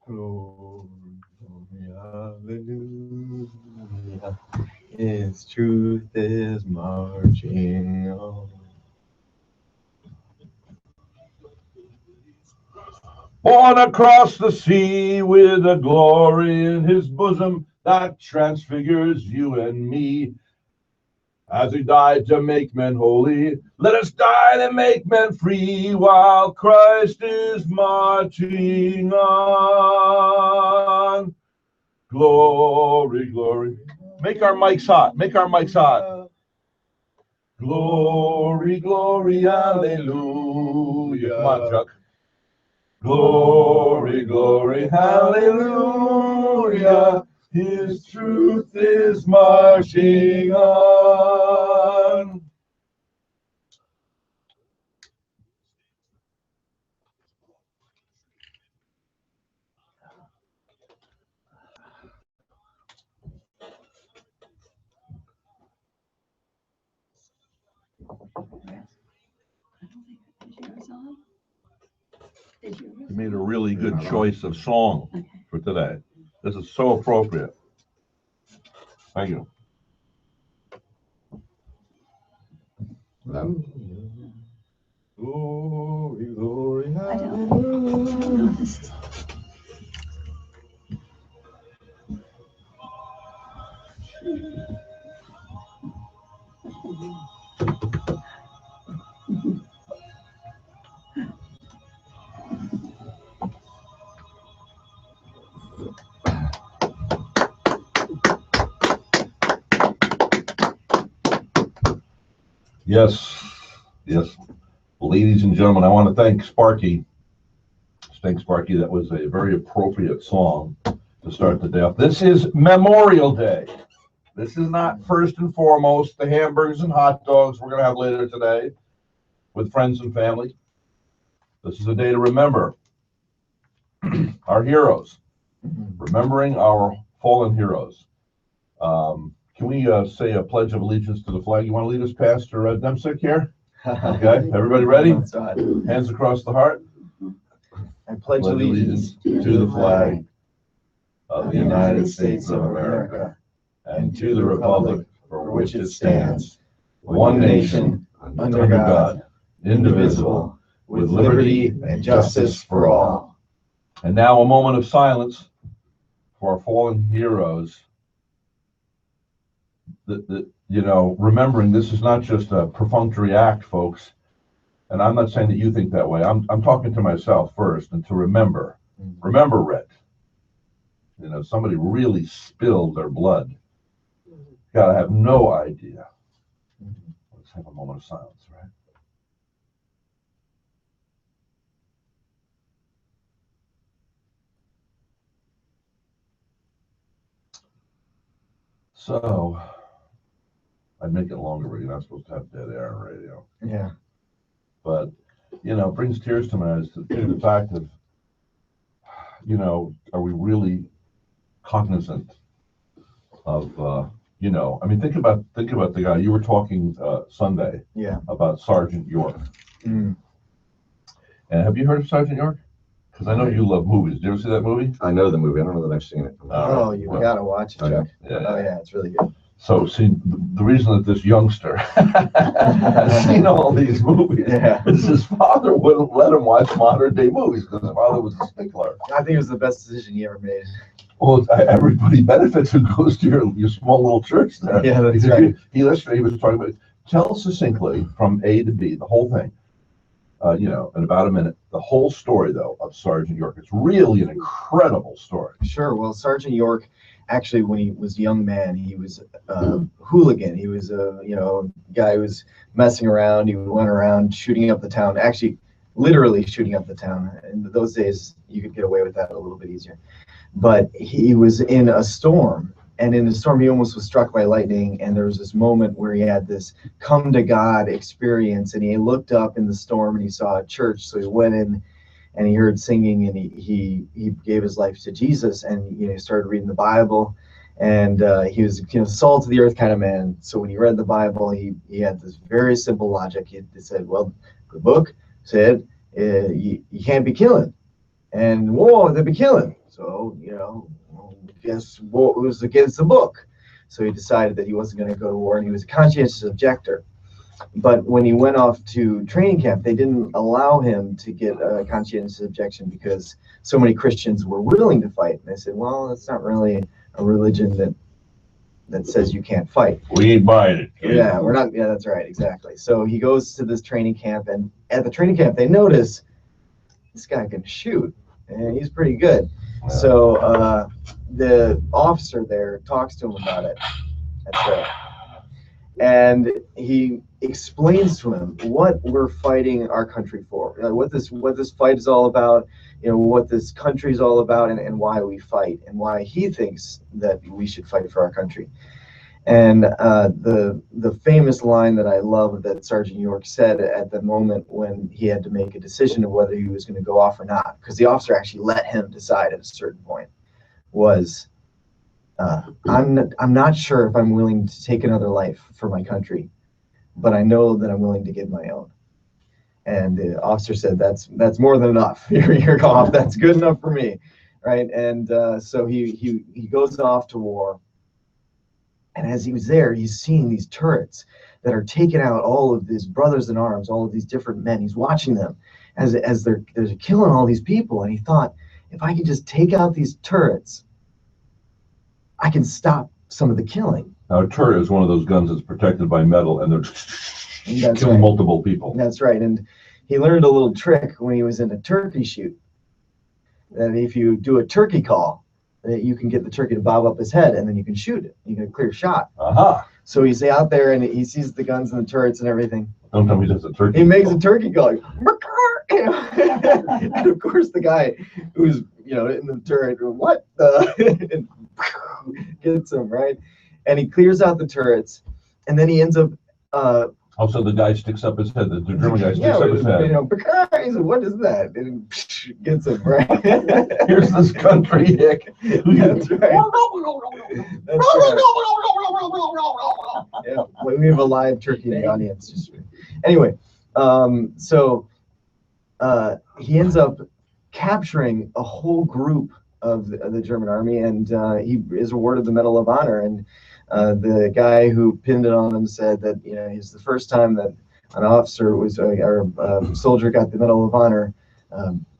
Glory, glory, hallelujah. His truth is marching on. Born across the sea with a glory in his bosom that transfigures you and me. As he died to make men holy, let us die to make men free while Christ is marching on. Glory, glory. Make our mics hot. Make our mics hot. Glory, glory, hallelujah. Come on, Chuck. Glory, glory, hallelujah. His truth is marching on. You made a really good choice of song for today. This is so appropriate. Thank you. Glory, glory, I don't hallelujah. know this. Yes, yes. Ladies and gentlemen, I want to thank Sparky. Thank Sparky. That was a very appropriate song to start the day off. This is Memorial Day. This is not first and foremost the hamburgers and hot dogs we're going to have later today with friends and family. This is a day to remember our heroes, remembering our fallen heroes. Can we say a pledge of allegiance to the flag? You want to lead us, Pastor Demsick, here? Okay, everybody ready? Hands across the heart. I pledge allegiance to the flag of the United States of America and to the republic for which it stands, one nation, under God, indivisible, with liberty and justice for all. And now a moment of silence for our fallen heroes. Remembering this is not just a perfunctory act, folks. And I'm not saying that you think that way. I'm talking to myself first, and to remember. Remember, Rhett. Somebody really spilled their blood. Gotta have no idea. Let's have a moment of silence, right? So, I'd make it longer, but you're not supposed to have dead air on radio. Yeah. But, it brings tears to my eyes to the fact of, are we really cognizant of, think about the guy you were talking Sunday about Sergeant York. Mm. And have you heard of Sergeant York? Because I know you love movies. Did you ever see that movie? I know the movie. I don't know that I've seen it. You gotta watch it, Chuck. Yeah, it's really good. So, see, the reason that this youngster has seen all these movies is his father wouldn't let him watch modern day movies because his father was a stickler. I think it was the best decision he ever made. Well, everybody benefits who goes to your small little church there. Yeah, that's right. He was talking about, tell succinctly from A to B, the whole thing, in about a minute, the whole story, though, of Sergeant York. It's really an incredible story. Sure. Well, Sergeant York, actually, when he was a young man, he was a hooligan. He was a guy who was messing around. He went around shooting up the town, actually literally shooting up the town. In those days, you could get away with that a little bit easier. But he was in a storm, and in the storm, he almost was struck by lightning. And there was this moment where he had this come to God experience, and he looked up in the storm and he saw a church. So he went in and he heard singing, and he gave his life to Jesus, and he started reading the Bible, and he was salt of the earth kind of man. So when he read the Bible, he had this very simple logic. He said, well, the book said you can't be killing, and they'd be killing. So So, guess what was against the book. So he decided that he wasn't going to go to war, and he was a conscientious objector. But when he went off to training camp, they didn't allow him to get a conscientious objection because so many Christians were willing to fight. And they said, well, that's not really a religion that says you can't fight. We ain't buying it. Yeah, we're not. Yeah, that's right, exactly. So he goes to this training camp, and at the training camp, they notice this guy can shoot, and he's pretty good. So the officer there talks to him about it. That's right. And he explains to him what we're fighting our country for, what this fight is all about, what this country is all about, and why we fight, and why he thinks that we should fight for our country. And the famous line that I love that Sergeant York said at the moment when he had to make a decision of whether he was going to go off or not, because the officer actually let him decide at a certain point, was, I'm not sure if I'm willing to take another life for my country, but I know that I'm willing to give my own. And the officer said, that's more than enough. You're off. That's good enough for me, right? And so he goes off to war. And as he was there, he's seeing these turrets that are taking out all of these brothers in arms, all of these different men. He's watching them as they're killing all these people. And he thought, if I can just take out these turrets, I can stop some of the killing. Now, a turret is one of those guns that's protected by metal, and they're killing multiple people. That's right. And he learned a little trick when he was in a turkey shoot, that if you do a turkey call, that you can get the turkey to bob up his head, and then you can shoot it. You get a clear shot. Uh-huh. So he's out there, and he sees the guns and the turrets and everything. Don't tell me he does a turkey. He makes a turkey call. And of course, the guy who's in the turret, what the, gets him, right? And he clears out the turrets, and then he ends up. Also, the guy sticks up his head. The German guy sticks up his head. He said, "What is that?" And gets him, right. Here's this country hick. That's right. That's right. Yeah, we have a live turkey in the audience. Anyway, so he ends up capturing a whole group of the German army, and he is awarded the Medal of Honor. And the guy who pinned it on him said that it's the first time that an officer was or a soldier got the Medal of Honor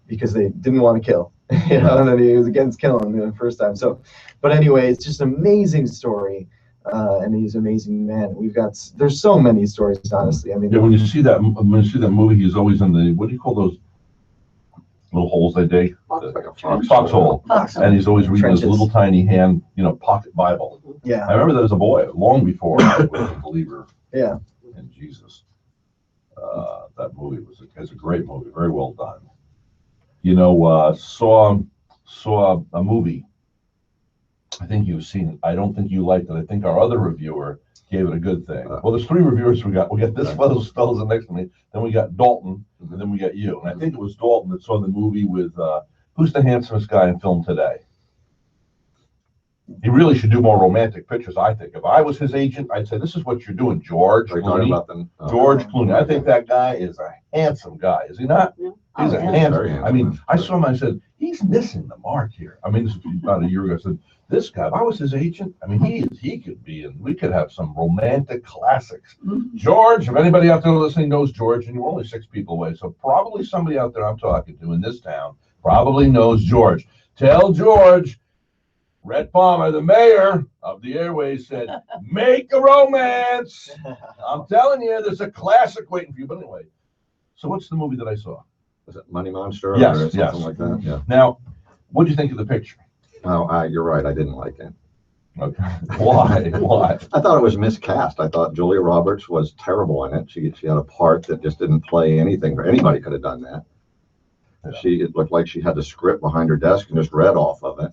because they didn't want to kill. And that he was against killing the first time. So, but anyway, it's just an amazing story. And he's an amazing man. There's so many stories, honestly. I mean, yeah, when you see that movie, he's always in the, what do you call those little holes they dig? Like a Foxhole. And he's always reading Trenches. his little tiny hand, pocket Bible. yeah, I remember that as a boy, long before I was a believer yeah. in Jesus. That movie is a great movie, very well done. Saw a movie. I think you've seen it. I don't think you liked it. I think our other reviewer gave it a good thing. Well, there's 3 reviewers we got. We got this fellow next to me. Then we got Dalton, and then we got you. And I think it was Dalton that saw the movie with who's the handsomest guy in film today? He really should do more romantic pictures, I think. If I was his agent, I'd say, this is what you're doing, George Clooney. George Clooney. I think that guy is a handsome guy. Is he not? Yeah. He's a handsome. I mean, I saw him, I said, he's missing the mark here. I mean, this was about a year ago. I said, this guy, if I was his agent, I mean, he could be in, we could have some romantic classics. George, if anybody out there listening knows George, and you're only 6 people away, so probably somebody out there I'm talking to in this town probably knows George. Tell George, Rhett Palmer, the mayor of the Airways, said, make a romance. I'm telling you, there's a classic waiting for you. But anyway, so what's the movie that I saw? Was it Money Monster? Yes, or something like that? Yeah. Now, what do you think of the picture? Oh, you're right. I didn't like it. Okay. Why? Why? I thought it was miscast. I thought Julia Roberts was terrible in it. She had a part that just didn't play anything. Anybody could have done that. Yeah. It looked like she had the script behind her desk and just read off of it.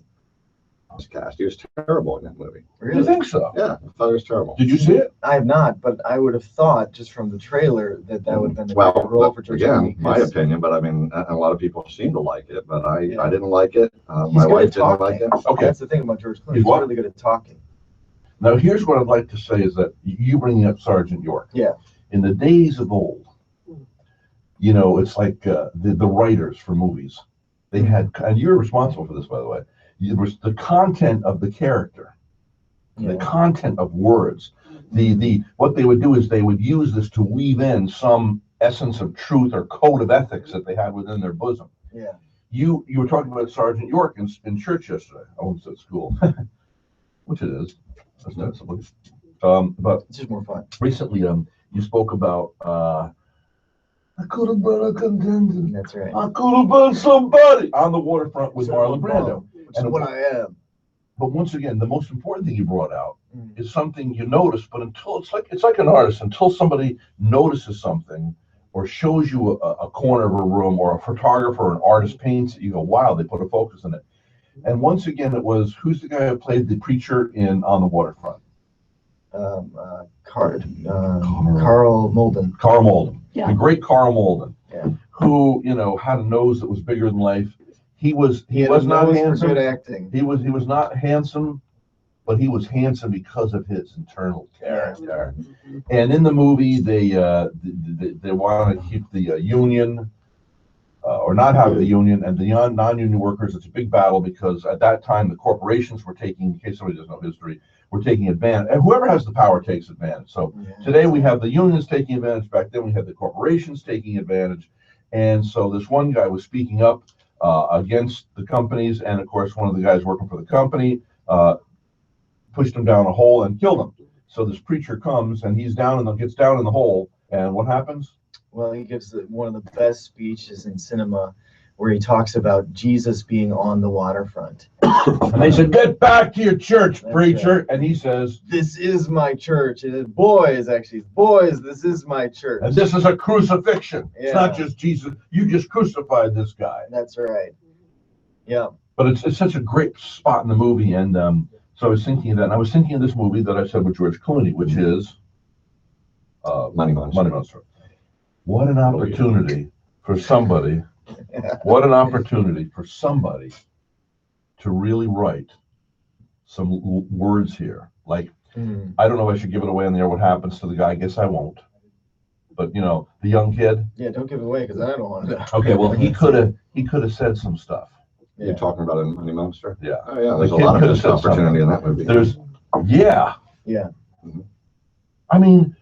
Miscast. He was terrible in that movie. Really? You think so? Yeah, I thought it was terrible. Did you see it? I have not, but I would have thought just from the trailer that would have been a good role for George Clooney. My opinion, but I mean, a lot of people seem to like it, but I didn't like it. My wife didn't like it. Okay, that's the thing about George Clooney. He's really good at talking. Now, here's what I'd like to say is that you bringing up Sergeant York. Yeah. In the days of old, it's like the writers for movies. They had, and you're responsible for this, by the way. It was the content of the character, the content of words. The what they would do is they would use this to weave in some essence of truth or code of ethics that they had within their bosom. Yeah. You were talking about Sergeant York in church yesterday. I was at school, which it is, ostensibly. But It's just more fun. recently, you spoke about I could have been a contender. That's right. I could have been somebody on the waterfront with Marlon Brando. Which is what I am. But once again, the most important thing you brought out is something you notice, but until it's like an artist, until somebody notices something or shows you a corner of a room, or a photographer or an artist paints it, you go, wow, they put a focus in it. And once again, it was, who's the guy who played the preacher in On the Waterfront? Carl Malden. Carl Malden. Yeah. The great Carl Malden. Yeah. Who, had a nose that was bigger than life. He was not handsome. Good acting. He was not handsome, but he was handsome because of his internal character. And in the movie, they want to keep the union, or not have the union, and the non-union workers. It's a big battle because at that time the corporations were taking, in case somebody doesn't know history, were taking advantage. And whoever has the power takes advantage. So today we have the unions taking advantage. Back then we had the corporations taking advantage. And so this one guy was speaking up against the companies, and of course one of the guys working for the company pushed him down a hole and killed him. So this preacher comes and gets down in the hole, and what happens? Well, he gives one of the best speeches in cinema, where he talks about Jesus being on the waterfront. And they said, "Get back to your church, preacher." And he says, "This is my church." And his boys, this is my church. And this is a crucifixion. Yeah. It's not just Jesus. You just crucified this guy. That's right. Yeah. But it's such a great spot in the movie. And so I was thinking of that. And I was thinking of this movie that I said with George Clooney, which is Money Monster. Money Monster. What an opportunity for somebody. What an opportunity for somebody to really write some words here. Like, I don't know if I should give it away on the air what happens to the guy. I guess I won't. But, the young kid. Yeah, don't give it away, because I don't want to know. Okay, well, he could have said some stuff. You're talking about in Money Monster? Yeah. Oh, yeah, there's The a kid lot of could've missed said opportunity something. in that movie. Yeah. I mean,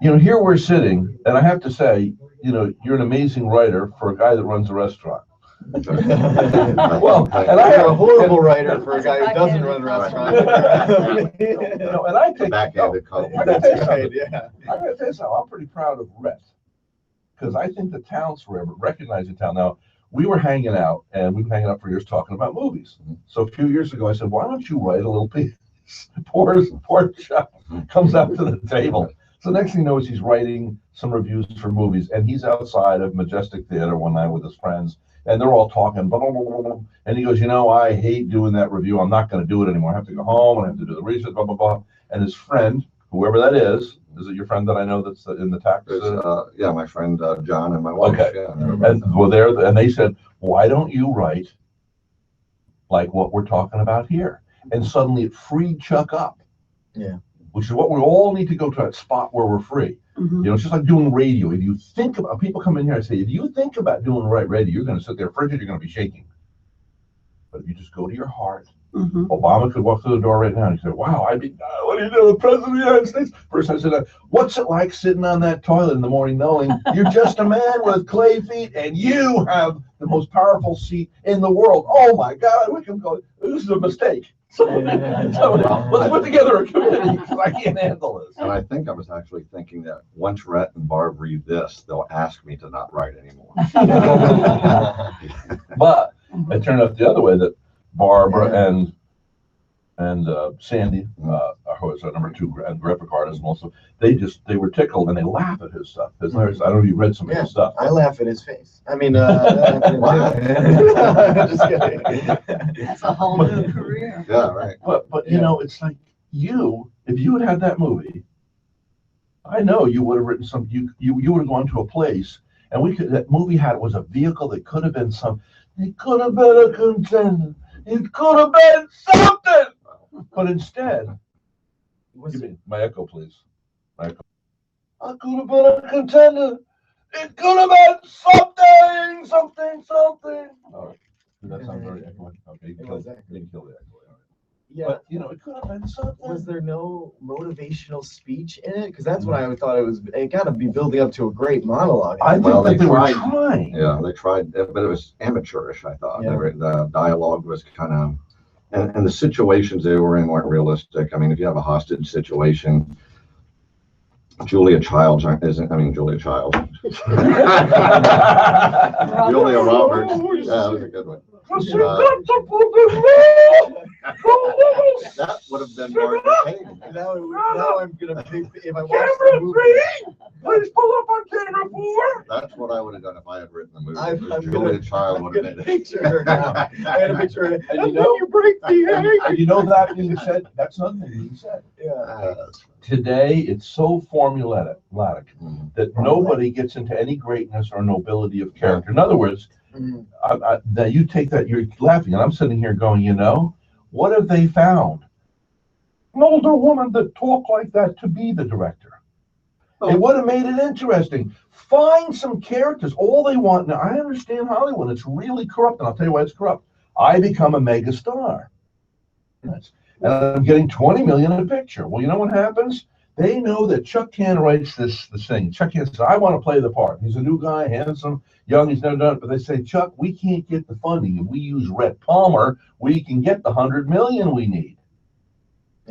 here we're sitting, and I have to say, you're an amazing writer for a guy that runs a restaurant. Well, and I'm a horrible writer for a guy who doesn't run a restaurant. And I think Backhanded compliment. I gotta tell you something. Right, yeah. I gotta tell you something. I'm pretty proud of Rhett, because I think the town's forever recognize the town. Now, we were hanging out, and we've been hanging out for years talking about movies. So a few years ago, I said, "Why don't you write a little piece?" Poor Chuck comes up to the table. So next thing you know is he's writing some reviews for movies, and he's outside of Majestic Theater one night with his friends, and they're all talking, blah, blah, blah, blah, blah. And he goes, I hate doing that review. I'm not going to do it anymore. I have to go home, and I have to do the research, blah, blah, blah. And his friend, whoever that is it your friend that I know that's in the tax? Yeah, my friend John and my wife. Okay. Yeah, and they said, why don't you write like what we're talking about here? And suddenly it freed Chuck up. Yeah. Which is what we all need to go to, that spot where we're free. It's just like doing radio. If you think about, people come in here and say, if you think about doing right radio, you're going to sit there frigid, you're going to be shaking. But if you just go to your heart, Obama could walk through the door right now and say, wow, what do you do, the President of the United States? First I said, what's it like sitting on that toilet in the morning knowing you're just a man with clay feet and you have the most powerful seat in the world? Oh my God, we can go, this is a mistake. So let's put together a committee, because I can't handle this. And I think I was actually thinking that once Rhett and Barb read this, they'll ask me to not write anymore. But it turned out the other way, that Barbara and Sandy, who is our number 2 graphic artist, and also they were tickled and they laugh at his stuff. I don't know if you read some of his stuff. I laugh at his face. I mean, just kidding. That's a whole new career. Yeah, right. But it's like if you had that movie, I know you would have written some. You would have gone to a place, and that movie was a vehicle that could have been it could have been a contender. It could have been something. But instead, give me my echo, please. My echo. I could have been a contender. It could have been something. All right. that sounds very echoey. Okay, you It was didn't kill the echo. Yeah. But, you know, it could have been something. Was there no motivational speech in it? Because that's what I thought it was. It got to be building up to a great monologue. I think Well, that they they were tried. trying. Yeah, they tried, but it was amateurish, I thought. Yeah. The dialogue was kind of, and the situations they were in weren't realistic. I mean, if you have a hostage situation, Julia Childs isn't, I mean, Julia Childs. Julia Roberts. Yeah, that was a good one. That would have been more entertaining. Now I'm gonna pick, if I watch the movie. Please pull up on camera 4. That's what I would have done if I had written the movie. I'm Julia Child would have been it. picture her now. I had a picture of her. And And you know- you break the egg. And you know that being said, that's another thing being said. Yeah. Today, it's so formulaic Mhm. that nobody gets into any greatness or nobility of character. In other words, Mhm. now you take that, you're laughing, and I'm sitting here going, you know, what have they found? An older woman that talked like that to be the director. It would have made it interesting. Find some characters. All they want now. I understand Hollywood. It's really corrupt, and I'll tell you why it's corrupt. I become a mega star, and I'm getting 20 million in a picture. Well, you know what happens? They know that Chuck Cann writes this thing. Chuck Cann says, "I want to play the part." He's a new guy, handsome, young. He's never done it, but they say, "Chuck, we can't get the funding. If we use Rhett Palmer, we can get the 100 million we need."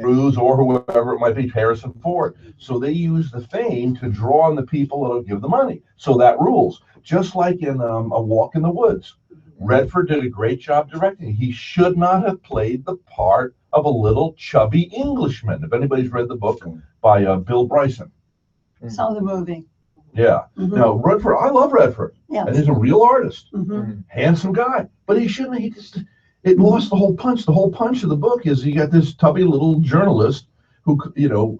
Cruise or whoever it might be, Harrison Ford. So they use the fame to draw on the people that'll give the money. So that rules. Just like in A Walk in the Woods. Redford did a great job directing. He should not have played the part of a little chubby Englishman. If anybody's read the book by Bill Bryson. Saw the movie. Yeah. Mhm. Now, Redford, I love Redford. Yeah. And he's a real artist. Mhm. Handsome guy. But he shouldn't, it lost the whole punch. The whole punch of the book is you got this tubby little journalist who, you know,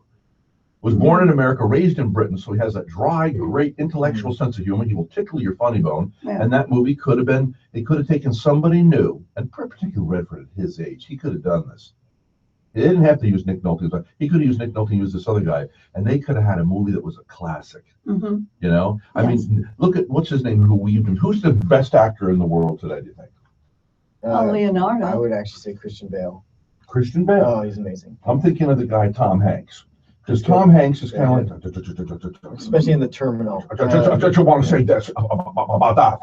was born in America, raised in Britain, so he has that dry, great intellectual sense of humor. He will tickle your funny bone. Yeah. And that movie could have been, they could have taken somebody new, and particularly Redford at his age, he could have done this. They didn't have to use Nick Nolte, but he could have used Nick Nolte and used this other guy, and they could have had a movie that was a classic. Mhm. You know, I Yes. mean, look at what's his name, who weaved him. Who's the best actor in the world today? Do you think? I Leonardo. would actually say Christian Bale. Christian Bale. Oh, he's amazing. I'm thinking of the guy Tom Hanks, because Tom Hanks is kind of like, Especially in The Terminal. I just want to say this about that,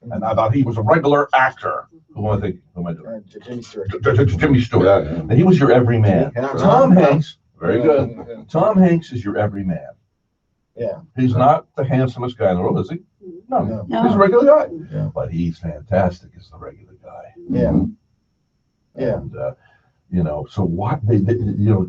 and I thought he was a regular actor. Who am I thinking? Who am I doing? Jimmy Stewart. Jimmy Stewart. Yeah. And he was your everyman. Yeah. Tom Hanks, very good. Yeah. Tom Hanks is your everyman. Yeah. He's not the handsomest guy in the world, is he? No. No. No. He's a regular guy. Yeah. But he's fantastic as the regular guy. Yeah. Yeah. And, you know, so what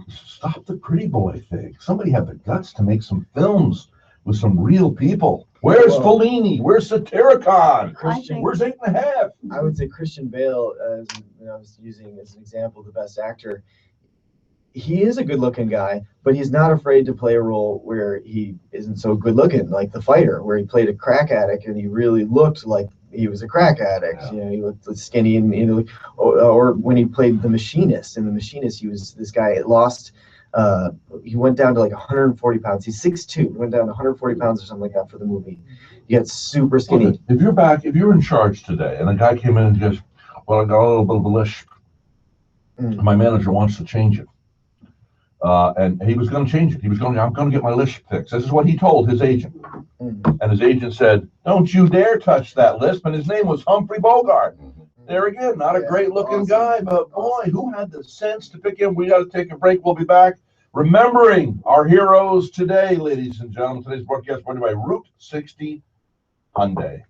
stop the pretty boy thing. Somebody have the guts to make some films with some real people. Where's Well- Fellini? Where's Satyricon? Christian, think- Where's 8.5? I would say Christian Bale, as I was using as an example, the best actor. He is a good-looking guy, but he's not afraid to play a role where he isn't so good-looking, like The Fighter, where he played a crack addict and he really looked like he was a crack addict. Yeah. You know, he looked skinny and or when he played The Machinist. In The Machinist, he was this guy lost. He went down to like 140 pounds. He's 6'2", went down to 140 pounds or something like that for the movie. He got super skinny. If you're in charge today, and a guy came in and goes, "Well, I got a little bit of a lisp. My manager wants to change it." And he was going to change it. I'm going to get my lisp fixed. This is what he told his agent. And his agent said, "Don't you dare touch that lisp." And his name was Humphrey Bogart. There again, not a great looking guy, but boy, who had the sense to pick him? We got to take a break. We'll be back. Remembering our heroes today, ladies and gentlemen. Today's broadcast brought to you by Route 60 Hyundai.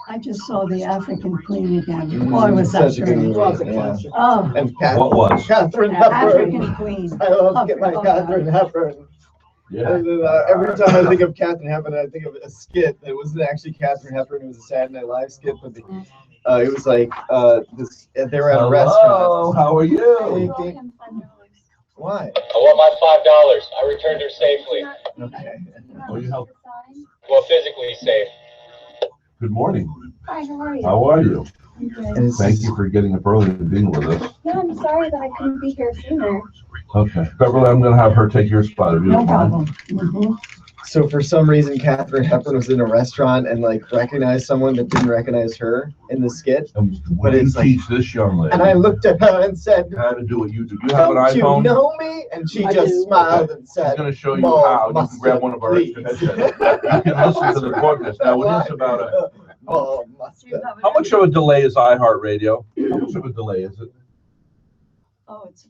I just saw The African Queen again. Boy, was that Such a good great. movie. Yeah. Oh, And What was? Catherine The Hepburn. African Queen. I love to get my Oh, Catherine Hepburn. Yeah. Every time I think of Catherine Hepburn, I think of a skit. It wasn't actually Catherine Hepburn. It was a Saturday Night Live skit, but it was like this. They were at a Hello, restaurant. how are you? Why? I want my $5. I returned her safely. Okay. Will you help? Well, physically safe. Good morning. Hi, how are you? How are you? I'm good. And it's- Thank you for getting up early and being with us. No, I'm sorry that I couldn't be here sooner. Okay. Beverly, I'm going to have her take your spot. If you no don't mind. problem. Mhm. So for some reason, Katharine Hepburn was in a restaurant and like recognized someone that didn't recognize her in the skit. But it's you like- teach this young lady And I looked at her and said, how to do what you do. You have an "Don't you iPhone? know me?" And she I just do. smiled and She's said, going to show you "More how. You can mustard, grab one of our extra please." headsets. You can listen to the broadcast. Now, it is about a. More mustard. How much of a delay is iHeartRadio? How much of a delay is it? Oh, it's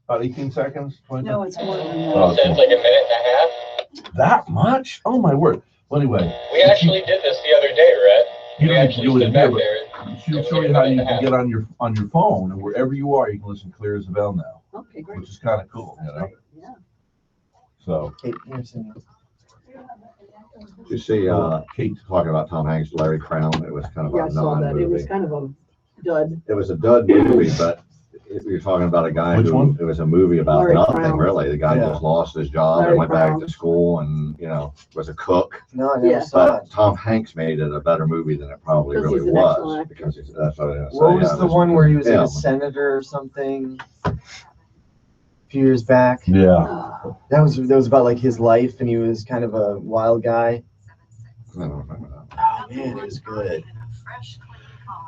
About 18 seconds? 20 no, it's more than Oh, that. Sounds like a minute and a half. That much? Oh, my word. Well, anyway. We actually did this the other day, Rhett. You We don't need to actually do it stood in here, back but there. she'll show you how you can get on your phone, and wherever you are, you can listen clear as a bell now, Okay, great. which is kind of cool, you know? Great, yeah. So, Kate Pearson. Did you see, Kate, talking about Tom Hanks, Larry Crown, it was kind of Yeah, I a saw that. It was non-movie. kind of a dud. It was a dud movie, but you're talking about a guy Which who, one? it was a movie about Larry nothing, Crown. really. The guy Yeah. just lost his job Larry and went back Crown. to school and, was a cook. No, I never Yeah. saw But it. Tom Hanks made it a better movie than it probably Because really he's an excellent was. actor. Because that's what I was gonna say. What was yeah, the one where he was like him. a senator or something? A few years back. yeah. That was about like his life, and he was kind of a wild guy. I don't remember that. Oh man, it was good.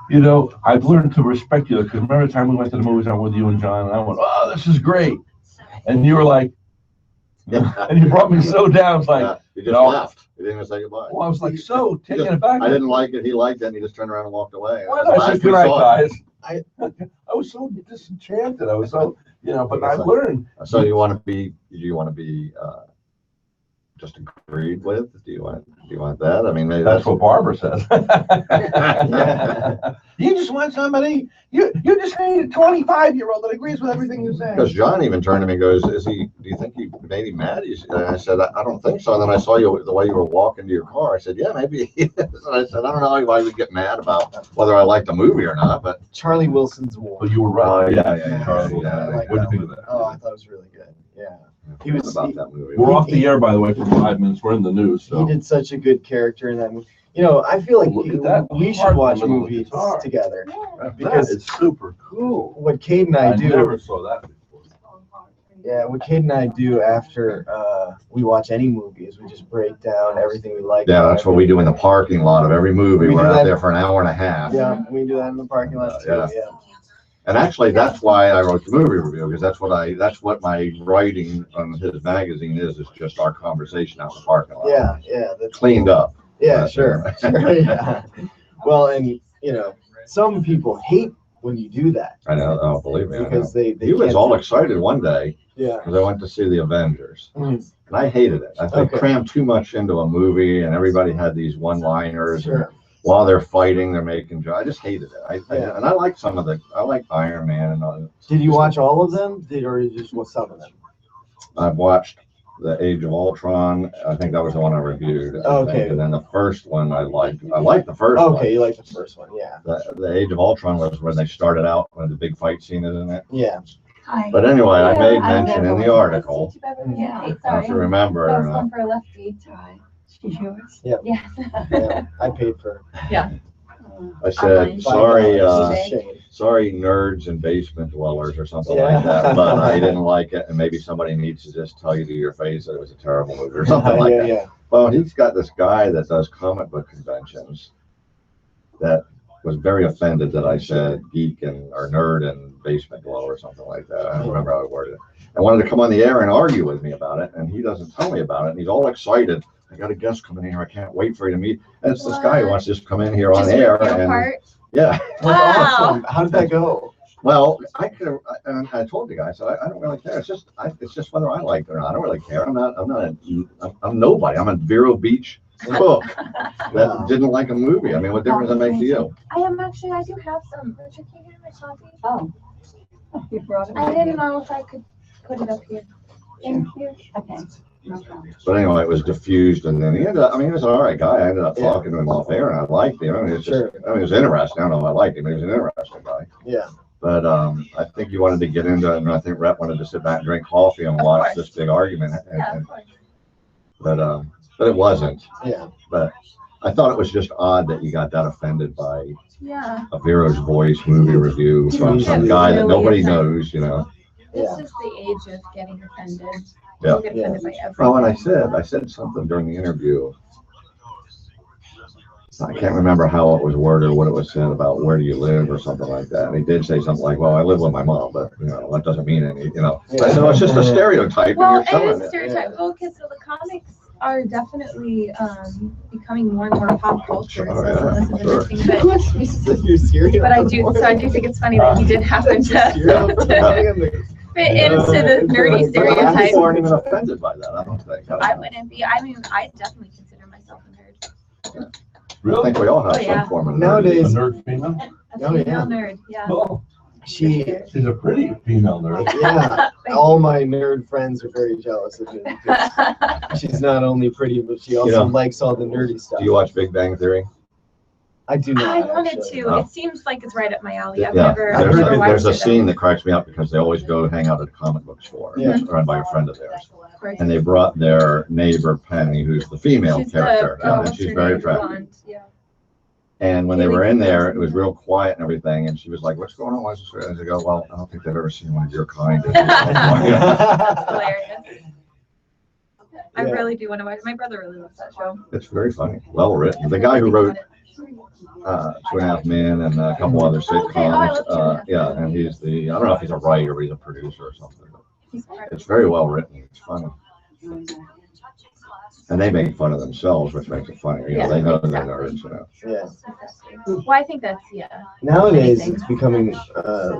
You know, I've learned to respect you, because remember the time we went to the movies, I went with you and John, and I went, "Oh, this is great." And you were like, and you brought me so down, it's like, Yeah, he just no. left. He didn't even say goodbye. well, I was like so He taken just- aback. I didn't like it. He liked it. And he just turned around and walked away. Why As not? I last said, we "Good night, saw it. guys." I was so disenchanted. I was so, but I've learned. So you want to be? Do you want to be just agreed with? Do you want that? I mean, maybe That's what Barbara says. You just want somebody. You just need a 25-year-old that agrees with everything you say. Because John even turned to me and goes, Do you think he made him mad?" And I said, I don't think so. And then I saw you the way you were walking to your car. I said, "Yeah, maybe he is." And I said, "I don't know why you would get mad about whether I like the movie or not." But Charlie Wilson's War. Well, you were Oh, right. yeah. Charlie. Yeah, I like What do you that think of that? Oh, I thought it was really good. Yeah, he was about that movie. We're off the air, by the way, for 5 minutes. We're in the news, he so. did such a good character in that movie. I feel like Look at that we should heart watch in the middle of the movies guitar. together. Because because- it's super cool. What Kate and I do, never saw that before. yeah, what Kate and I do after we watch any movie is we just break down everything we like. Yeah, that's what we do in the parking lot of every movie. We We're do out that- there for an hour and a half. Yeah, we do that in the parking lot too. Yeah. Yeah. And actually, that's why I wrote the movie review, because that's what my writing on his magazine is just our conversation out in the parking lot. Yeah, that's Cleaned up. Yeah, sure. Yeah. Well, and some people hate when you do that I know, oh, believe me, I know. because they He was can't- all excited one day yeah. because I went to see the Avengers. Mm, And I hated it. I think Okay. crammed too much into a movie, and everybody had these one-liners. And sure. while they're fighting, they're making jokes. I just hated it. Yeah. And I like I like Iron Man and all that. Did you watch all of them? Or just what some of them? I've watched The Age of Ultron. I think that was the one I reviewed. I think. Okay. And then the first one I liked. I liked the first one. Okay, you like the first one, yeah. The Age of Ultron was when they started out when the big fight scene is in it. Yeah. Hi. But anyway, I made I mention in never- the article, Yeah, I don't know if sorry. you remember That or was not. one for a lefty. She's yours? Yeah. Yeah. Yeah, I paid for I said, Fine. sorry, $5. It's a shame. sorry, nerds and basement dwellers or something Yeah. like that, but I didn't like it, and maybe somebody needs to just tell you to your face that it was a terrible movie or something like that. Yeah. Well, he's got this guy that does comic book conventions that was very offended that I said geek or nerd and basement dweller or something like that. I don't remember how I worded it. And wanted to come on the air and argue with me about it, and he doesn't tell me about it, and he's all excited. I got a guest coming in here. I can't wait for you to meet. And it's this guy who wants to just come in here on Just air rip you and apart? yeah. That's awesome. How did that go? Well, I could have, and I told the guy, I said, I don't really care. It's just whether I like it or not. I don't really care. I'm nobody. I'm a Vero Beach cook that didn't like a movie. I mean, what difference does it make to you? I do have some. Richard, can you hear my coffee? Oh. You brought it. I didn't know if I could put it up here. Thank you. Okay. No problem. But anyway, it was diffused, and then he ended up, I mean, he was an all right guy. I ended up Yeah. talking to him off air, and I liked him. I mean, it's just, Sure. I mean, it was interesting. I don't know if I liked him, but he was an interesting guy. Yeah. But I think you wanted to get into it, and I think Rhett wanted to sit back and drink coffee and Of watch course. this big argument. Yeah, of course. But it wasn't. Yeah. But I thought it was just odd that you got that offended by Yeah. a Vero's Voice movie review from some guy that nobody knows, you know. This Yeah. is the age of getting offended. Yeah. We'll get offended by everything. Well, and I said something during the interview. I can't remember how it was worded or what it was said about where do you live or something like that. And he did say something like, well, I live with my mom, but that doesn't mean any, I know it's just a stereotype. Well, and you're it is telling a stereotype. Well, because the comics are definitely becoming more and more pop culture. Sure, So yeah, this is sure. interesting. You're serious? But I do think it's funny that you did happen to fit into the nerdy stereotype. People aren't even offended by that, I don't think. I wouldn't be. I mean, I definitely consider myself a nerd. I think we all have Oh, yeah. some form of Nowadays- A nerd female? A Oh, yeah. female nerd, yeah. Oh, She, she's a pretty female nerd. yeah, all my nerd friends are very jealous of me. Because she's not only pretty, but she also likes all the nerdy stuff. Do you watch Big Bang Theory? I do not. I wanted actually. to. Oh. It seems like it's right up my alley. I've Yeah, never watched there's a it. scene that cracks me up because they always go hang out at a comic book store, Yeah. run by a friend of theirs. Of course. And they brought their neighbor Penny, who's the female She's character, the, and she's very attractive. blonde, yeah. And when they were in there, it was real quiet and everything, and she was like, "What's going on? What's this?" And they go, "Well, I don't think they've ever seen one of your kind." That's hilarious. I Yeah. really do want to watch. My brother really loves that show. It's very funny, well written. The guy who wrote 2.5 Men and a couple other Okay, oh, I sitcoms, love yeah, and he's I don't know if he's a writer or he's a producer or something. But He's part of it's very well written. It's funny. And they make fun of themselves, which makes it funny. Yeah, They know they're exactly. nerds. Yeah. Well, I think that's, yeah. Nowadays, Anything. it's becoming She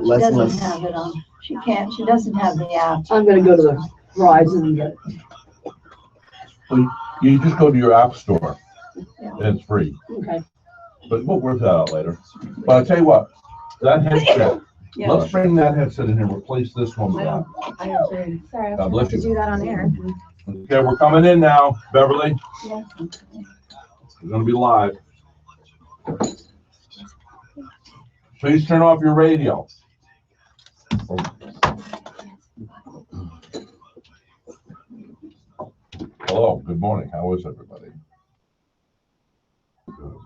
less and doesn't less. have it on. She can't. She doesn't have the app. I'm gonna go to the Verizon and get it. You just go to your app store Yeah. and it's free. Okay. But we'll work that out later. But I'll tell you what, that headset, Yeah. let's bring that headset in and replace this one with that. I agree. Sorry, I God was bless about to you. do that on air. Okay, we're coming in now, Beverly. Yeah. We're gonna be live. Please turn off your radio. Hello, good morning. How is everybody? Good.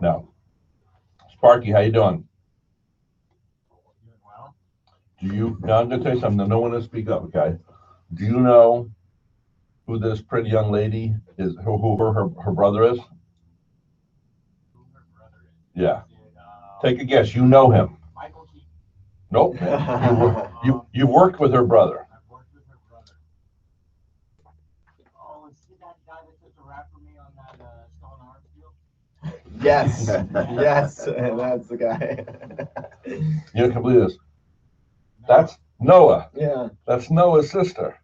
Now, Sparky, how you doing? Now I'm gonna tell you something, no one will speak up, okay? Do you know who this pretty young lady is, who her brother is? Yeah. Take a guess, you know him. Nope. You worked with her brother. Yes, yes, and that's the guy. You can't believe this. That's Noah. Yeah. That's Noah's sister.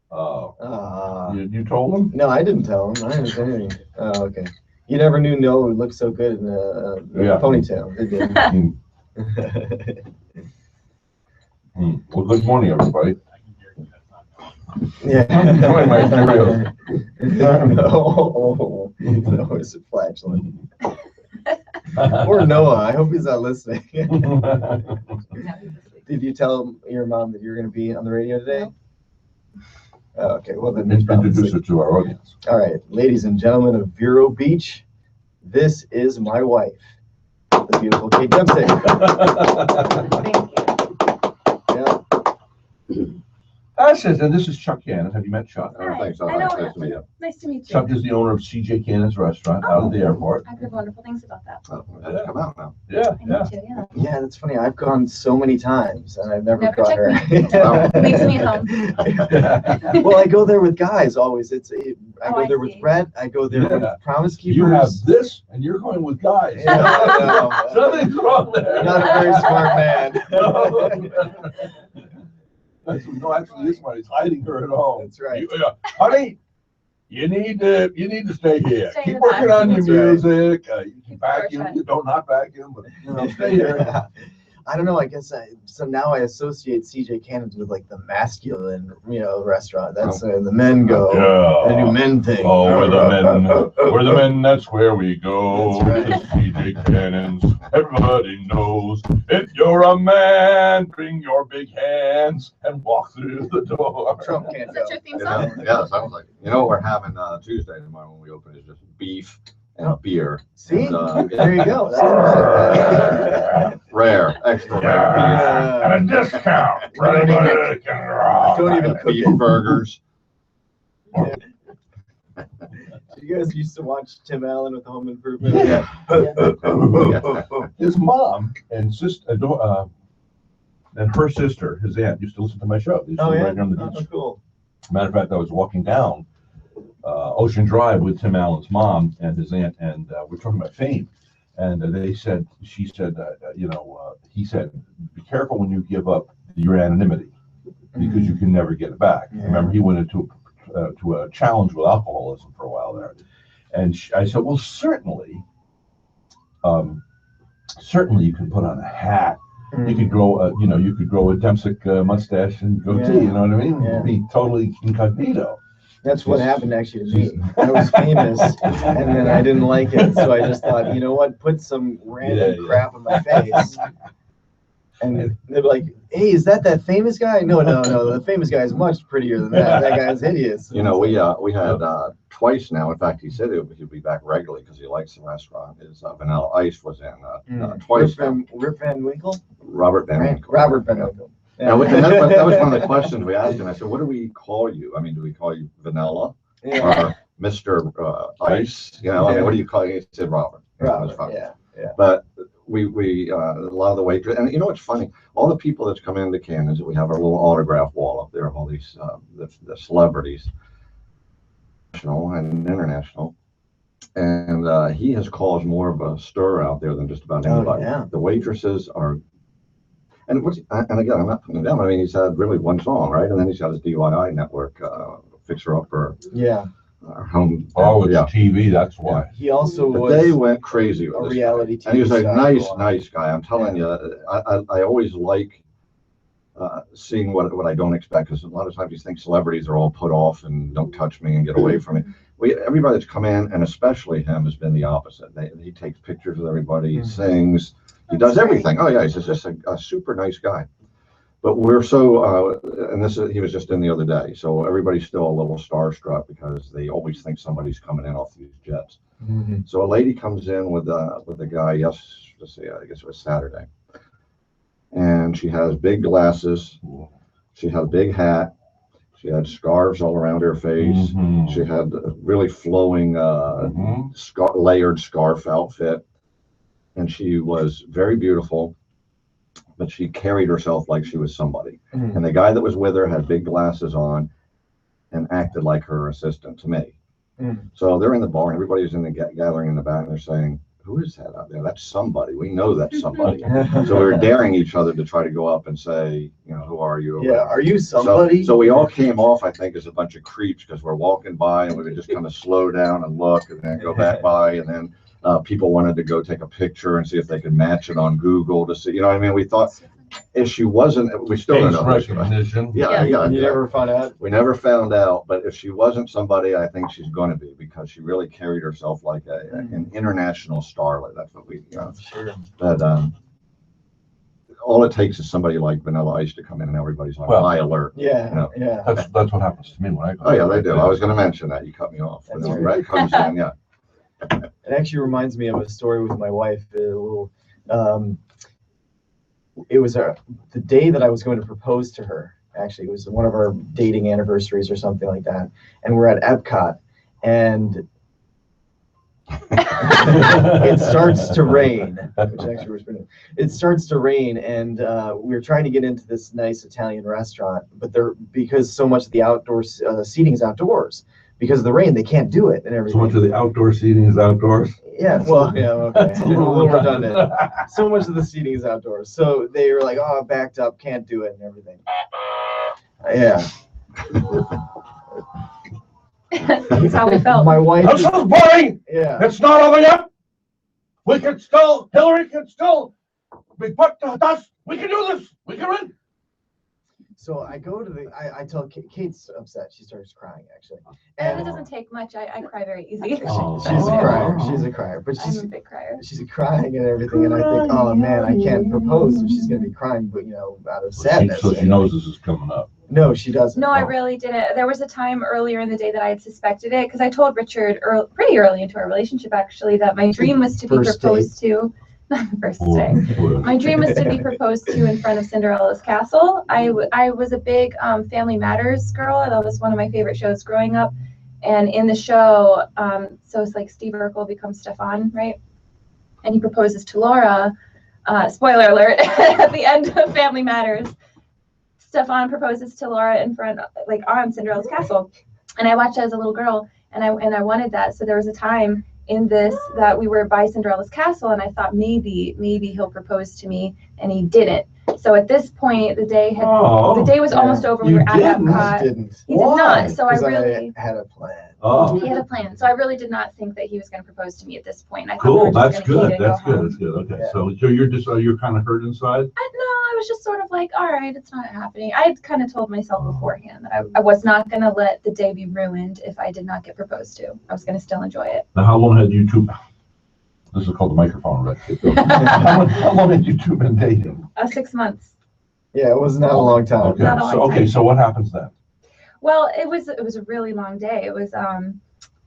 Oh, you told him? No, I didn't tell him. I didn't say anything. Oh, okay. You never knew Noah would look so good in a Yeah. ponytail, did you? Well, good morning, everybody. Yeah. Enjoy my Cheerios. No, Noah's a flatulent. Poor Noah. I hope he's not listening. Did you tell your mom that you're going to be on the radio today? Oh, okay. Well, then there's probably Introduce it to our audience. All right, ladies and gentlemen of Vero Beach, this is my wife, the beautiful Kate Dempsey. Thank you. Yeah. And this is Chuck Cannon. Have you met Chuck? I don't think so. I know. Nice to meet you. Nice to meet you. Chuck is the owner of CJ Cannon's restaurant out at the airport. I've heard wonderful things about that. Oh, let's come out now. Yeah, I need to, yeah. Yeah, that's funny. I've gone so many times and I've never Never brought took her. Leaves me at home. Well, I go there with guys always. I Oh, go I there with see. Rhett. I go there with Yeah. Promise Keepers. You have this, and you're going with guys. Yeah, no, Something's wrong there. not a very smart man. No, actually, this one is hiding her at home. That's right. Honey, you need to stay here. Stay in Keep the working back. on your That's right. music. You can Keep the door vacuum. shut. You don't not vacuum, but stay here. I don't know. I guess so now I associate CJ Cannon's with like the masculine, restaurant. That's where the men go. Yeah. They do men thing. Oh, we're the men, that's where we go. That's To CJ Cannon's. Everybody knows if you're a man, bring your big hands and walk through the door. Trump can't Is go. that your theme You song? know, yeah, sounds like, what we're having Tuesday tomorrow when we open is just beef and beer. See, And, there you go. That's rare, extra rare Yeah. And a discount. for Don't even- anybody that can rock. Don't even beef. cook Beef it. burgers. You guys used to watch Tim Allen with Home Improvement. Yeah. His mom and sister, and her sister, his aunt, used to listen to my show. They used to Oh live yeah. right on the Oh, beach. cool. Matter of fact, I was walking down Ocean Drive with Tim Allen's mom and his aunt, and we're talking about fame. And she said, he said, be careful when you give up your anonymity because you can never get it back. Yeah. Remember, he went into to a challenge with alcoholism for a while there. And I said, well, certainly you can put on a hat. You could grow a Dempsey mustache and goatee. Yeah. You know what I mean? Yeah. Be totally incognito. That's what happened actually to me. I was famous, and then I didn't like it, so I just thought, you know what? Put some random crap on my face. And they'd be like, "Hey, is that famous guy?" No. The famous guy is much prettier than that. That guy's hideous. We had twice now. In fact, he said he'd be back regularly because he likes the restaurant. His Vanilla Ice was in twice. Rip Van Winkle? Robert Van Winkle. Robert Van Winkle. Yeah. Now, that was one of the questions we asked him. I said, "What do we call you? I mean, do we call you Vanilla or Mr. Ice? What do you call you?" He said, "Robert." Robert, yeah. But we a lot of the waitress, and what's funny, all the people that's come into Cannon's, we have our little autograph wall up there of all these the celebrities, national and international, and he has caused more of a stir out there than just about anybody. Yeah. The waitresses are, and again, I'm not putting him down. I mean, he's had really one song, right, and then he's got his DIY network, Fixer Upper. Yeah. Home. Oh, it's yeah. TV, that's why. He also But was they went crazy with a this reality guy. And he was TV a star. nice guy. I'm telling you, I always like seeing what I don't expect, because a lot of times you think celebrities are all put off and don't touch me and get away from me. Everybody that's come in, and especially him, has been the opposite. He takes pictures with everybody, he sings, he does everything. Oh yeah, he's just a super nice guy. But we're so, he was just in the other day, so everybody's still a little starstruck because they always think somebody's coming in off these jets. Mm-hmm. So a lady comes in with a guy, I guess it was Saturday, and she has big glasses, she had a big hat, she had scarves all around her face, she had a really flowing layered scarf outfit, and she was very beautiful. But she carried herself like she was somebody. And the guy that was with her had big glasses on and acted like her assistant to me. So they're in the bar, and everybody's in the gathering in the back, and they're saying, "Who is that out there? That's somebody. We know that's somebody." So we were daring each other to try to go up and say, "Who are you?" Yeah, are you somebody? So we all came off, I think, as a bunch of creeps, because we're walking by, and we would just kind of slow down and look, and then go back by, and then people wanted to go take a picture and see if they could match it on Google to see, we thought if she wasn't, we still don't know. Recognition. Yeah. You never found out? We never found out, but if she wasn't somebody, I think she's going to be, because she really carried herself like an international starlet. That's what we, Sure. But all it takes is somebody like Vanilla Ice to come in, and everybody's on high alert. Yeah. That's what happens to me when I go. Oh yeah, they do. I was going to mention that. You cut me off. That's When right. Rhett comes in, yeah. It actually reminds me of a story with my wife. It was the day that I was going to propose to her. Actually, it was one of our dating anniversaries or something like that. And we're at Epcot, and it starts to rain. Which actually was pretty. It starts to rain, and we're trying to get into this nice Italian restaurant, but because so much of the outdoor seating is outdoors. Because of the rain, they can't do it and everything. So much of the outdoor seating is outdoors. Yeah, well, yeah, okay. A little redundant. So much of the seating is outdoors. So they were like, "Oh, backed up, can't do it," and everything. Yeah. That's how we felt. My wife. This is boring. Yeah. It's not over yet. Hillary can still big putt, us. We can do this. We can win. So I go to I tell Kate's upset. She starts crying actually. And it doesn't take much. I cry very easy. Oh. She's a crier. She's a crier. But I'm a big crier. she's crying and everything. And I think, oh man, I can't propose if she's gonna be crying, but out of sadness. So she knows this is coming up. No, she doesn't. No, I really didn't. There was a time earlier in the day that I had suspected it because I told Richard pretty early into our relationship actually that my dream was to be proposed to. Not the first day. My dream was to be proposed to in front of Cinderella's castle. I was a big Family Matters girl. That was one of my favorite shows growing up. And in the show, so it's like Steve Urkel becomes Stefan, right? And he proposes to Laura. Spoiler alert, at the end of Family Matters, Stefan proposes to Laura in front, like on Cinderella's castle. And I watched it as a little girl, and I wanted that. So there was a time in this that we were by Cinderella's castle, and I thought maybe he'll propose to me, and he didn't. So at this point, the day was almost over. We were at Epcot. He did not. So I had a plan. Oh. He had a plan. So I really did not think that he was going to propose to me at this point. I thought Cool. we were just That's gonna good. eat it, That's go good. home. That's good. Okay. Yeah. So you're kind of hurt inside. No, I was just sort of like, all right, it's not happening. I had kind of told myself beforehand that I was not going to let the day be ruined if I did not get proposed to. I was going to still enjoy it. Now, how long had you two? This is called the microphone, right? How long had you two been dating? 6 months. Yeah, it was not a long time. Okay. Not a long time. So what happens then? Well, it was a really long day. It was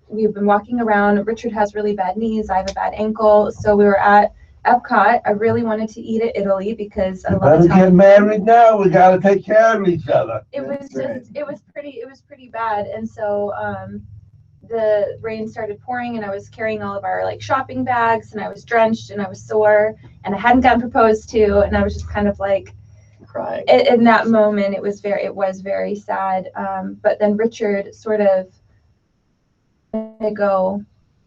we've been walking around. Richard has really bad knees. I have a bad ankle. So we were at Epcot. I really wanted to eat at Italy because I love Italian. Get married now. We got to take care of each other. It was pretty bad. And so the rain started pouring, and I was carrying all of our like shopping bags, and I was drenched, and I was sore, and I hadn't gotten proposed to, and I was just kind of like Crying. In that moment. It was very sad. But then Richard sort of go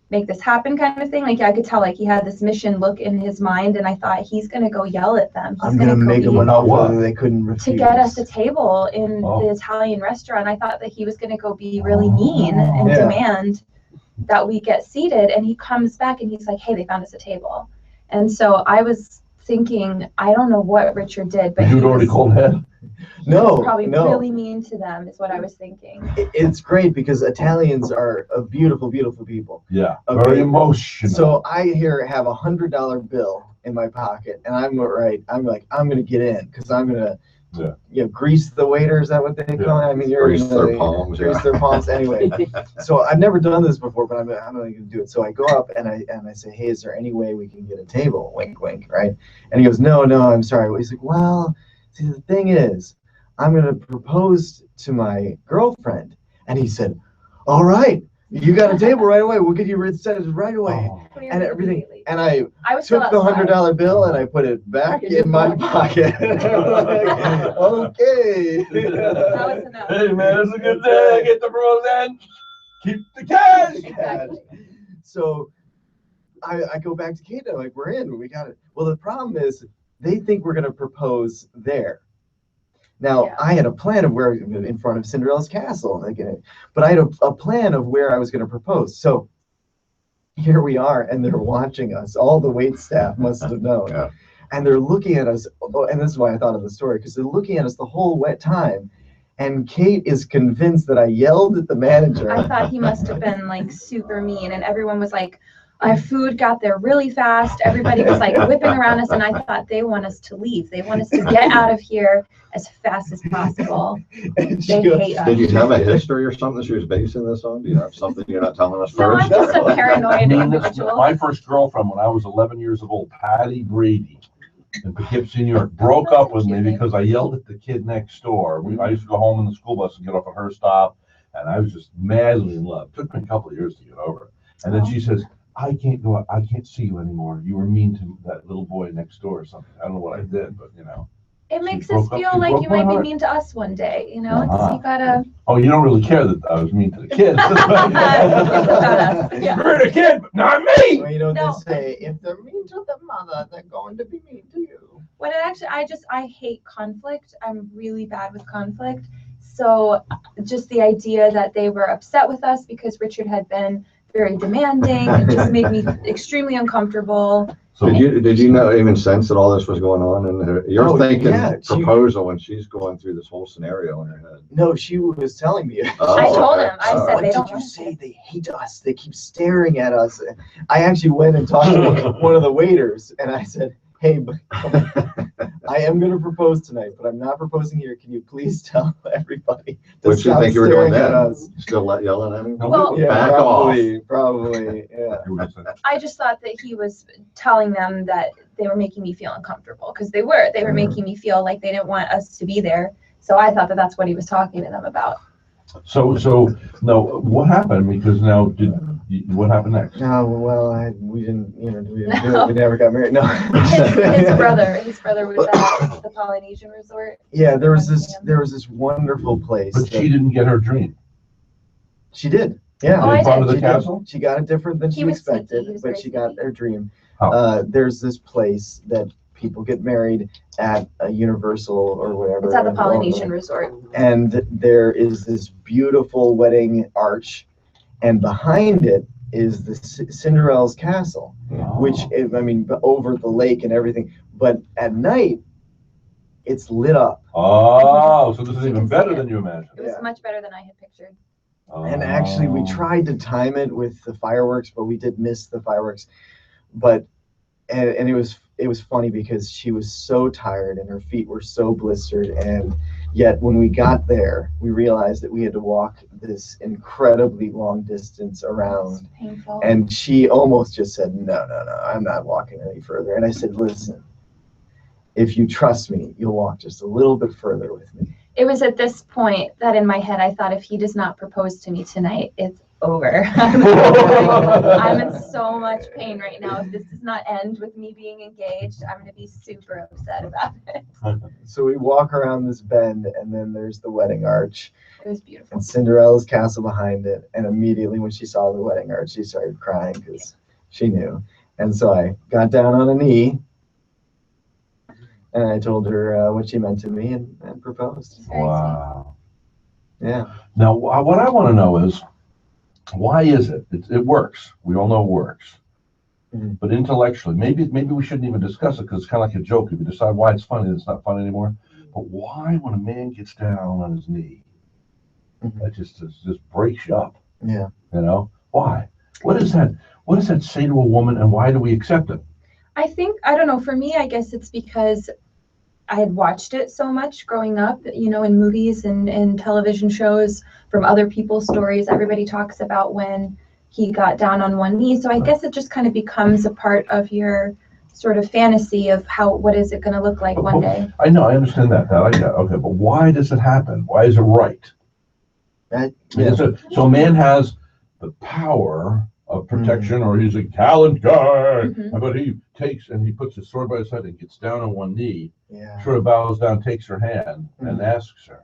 make this happen kind of thing. Like I could tell like he had this mission look in his mind, and I thought he's gonna go yell at them. I'm gonna make them an offer they couldn't refuse. To get us a table in the Italian restaurant. I thought that he was gonna go be really mean and demand that we get seated. And he comes back and he's like, hey, they found us a table. And so I was thinking, I don't know what Richard did, but you'd already called head. No, probably really mean to them is what I was thinking. It's great because Italians are a beautiful, beautiful people. Yeah, very emotional. So I have $100 bill in my pocket, and I'm like, I'm gonna get in because I'm gonna, grease the waiter. Is that what they call it? I mean, grease their palms. Grease their palms. Anyway, so I've never done this before, but I'm gonna do it. So I go up and I say, hey, is there any way we can get a table? Wink, wink, right? And he goes, no, I'm sorry. He's like, well, see, the thing is, I'm going to propose to my girlfriend. And he said, all right, you got a table right away. We'll get you incentives right away. And everything. And I took the $100 bill and I put it back in my pocket. Okay. Hey, man, it's a good day. Get the bros in. Keep the cash. Exactly. So I go back to Kate. I'm like, we're in. We got it. Well, the problem is they think we're going to propose there. Now, I had a plan of where in front of Cinderella's castle, but I had a plan of where I was going to propose. So here we are, and they're watching us. All the wait staff must have known. Yeah. And they're looking at us, and this is why I thought of the story, because they're looking at us the whole wet time. And Kate is convinced that I yelled at the manager. I thought he must have been like super mean, and everyone was like, our food got there really fast. Everybody was like whipping around us, and I thought they want us to leave. They want us to get out of here as fast as possible. They hate us. Did you have a history or something she was basing this on? Do you have something you're not telling us No, first? I'm just a paranoid individual. My first girlfriend when I was 11 years old, Patty Brady, in Poughkeepsie, New York, broke up with me because I yelled at the kid next door. I used to go home in the school bus and get off at her stop, and I was just madly in love. It took me a couple of years to get over it. And then she says, I can't go out. I can't see you anymore. You were mean to that little boy next door or something. I don't know what I did, but It makes us feel like you might be mean to us one day. It's, you gotta. Oh, you don't really care that I was mean to the kids. You're the kid, but not me. Well, they say if they're mean to the mother, they're going to be mean to you. When it actually, I hate conflict. I'm really bad with conflict. So just the idea that they were upset with us because Richard had been very demanding. It just made me extremely uncomfortable. So Did you know, even sense that all this was going on? And you're Oh, thinking yeah, proposal when she's going through this whole scenario in her head. No, she was telling me. Oh, I told okay. him. I All said right. they What don't did you want say? to. They hate us. They keep staring at us. I actually went and talked to one of the waiters, and I said, "Hey, but I am going to propose tonight, but I'm not proposing here. Can you please tell everybody to What'd you stop think you were doing staring at then? us?" Still yelling at him? Well, Yeah, Back probably, yeah. I just thought that he was telling them that they were making me feel uncomfortable because they were making me feel like they didn't want us to be there. So I thought that that's what he was talking to them about. So no, what happened? Because now, what happened next? No, well, we didn't do No. it. We never got married. No. His brother was at the Polynesian resort. Yeah, there was this wonderful place. But she didn't get her dream. She did. Yeah. Oh, I In front did. of the She did. castle? She got it different than He she was sneaky. expected, He was but very she got sneaky. her dream. How? There's this place that people get married at a Universal or whatever. It's at the Polynesian resort. And there is this beautiful wedding arch, and behind it is the Cinderella's castle, which I mean over the lake and everything. But at night, it's lit up. Oh, so this is You even can see better it. than you imagined. It was Yeah. much better than I had pictured. And actually, we tried to time it with the fireworks, but we did miss the fireworks. But and it was funny because she was so tired and her feet were so blistered, and yet when we got there, we realized that we had to walk this incredibly long distance around. It's painful. And she almost just said, no, I'm not walking any further. And I said, listen, if you trust me, you'll walk just a little bit further with me. It was at this point that in my head I thought, if he does not propose to me tonight, it's over. I'm in so much pain right now. If this does not end with me being engaged, I'm going to be super upset about it. So we walk around this bend, and then there's the wedding arch It was beautiful. and Cinderella's castle behind it. And immediately when she saw the wedding arch, she started crying because she knew. And so I got down on a knee, and I told her what she meant to me and proposed. Wow. Yeah. Now, what I want to know is, why is it? It works. We all know it works. Mhm. But intellectually, maybe we shouldn't even discuss it because it's kind of like a joke. If you decide why it's funny, it's not fun anymore. But why, when a man gets down on his knee, Mhm. that just breaks you up? Yeah. You know why? What does that say to a woman, and why do we accept it? I think, I don't know, for me, I guess it's because I had watched it so much growing up, you know, in movies and television shows, from other people's stories. Everybody talks about when he got down on one knee. So I guess it just kind of becomes a part of your sort of fantasy of what is it going to look like one day. I know, I understand that. I like that. Okay, but why does it happen? Why is it right? Yeah. So a man has the power of protection, or he's a gallant guy, Mhm. but he takes and he puts his sword by his side and gets down on one knee, Yeah. sort of bows down, takes her hand, and Mhm. asks her.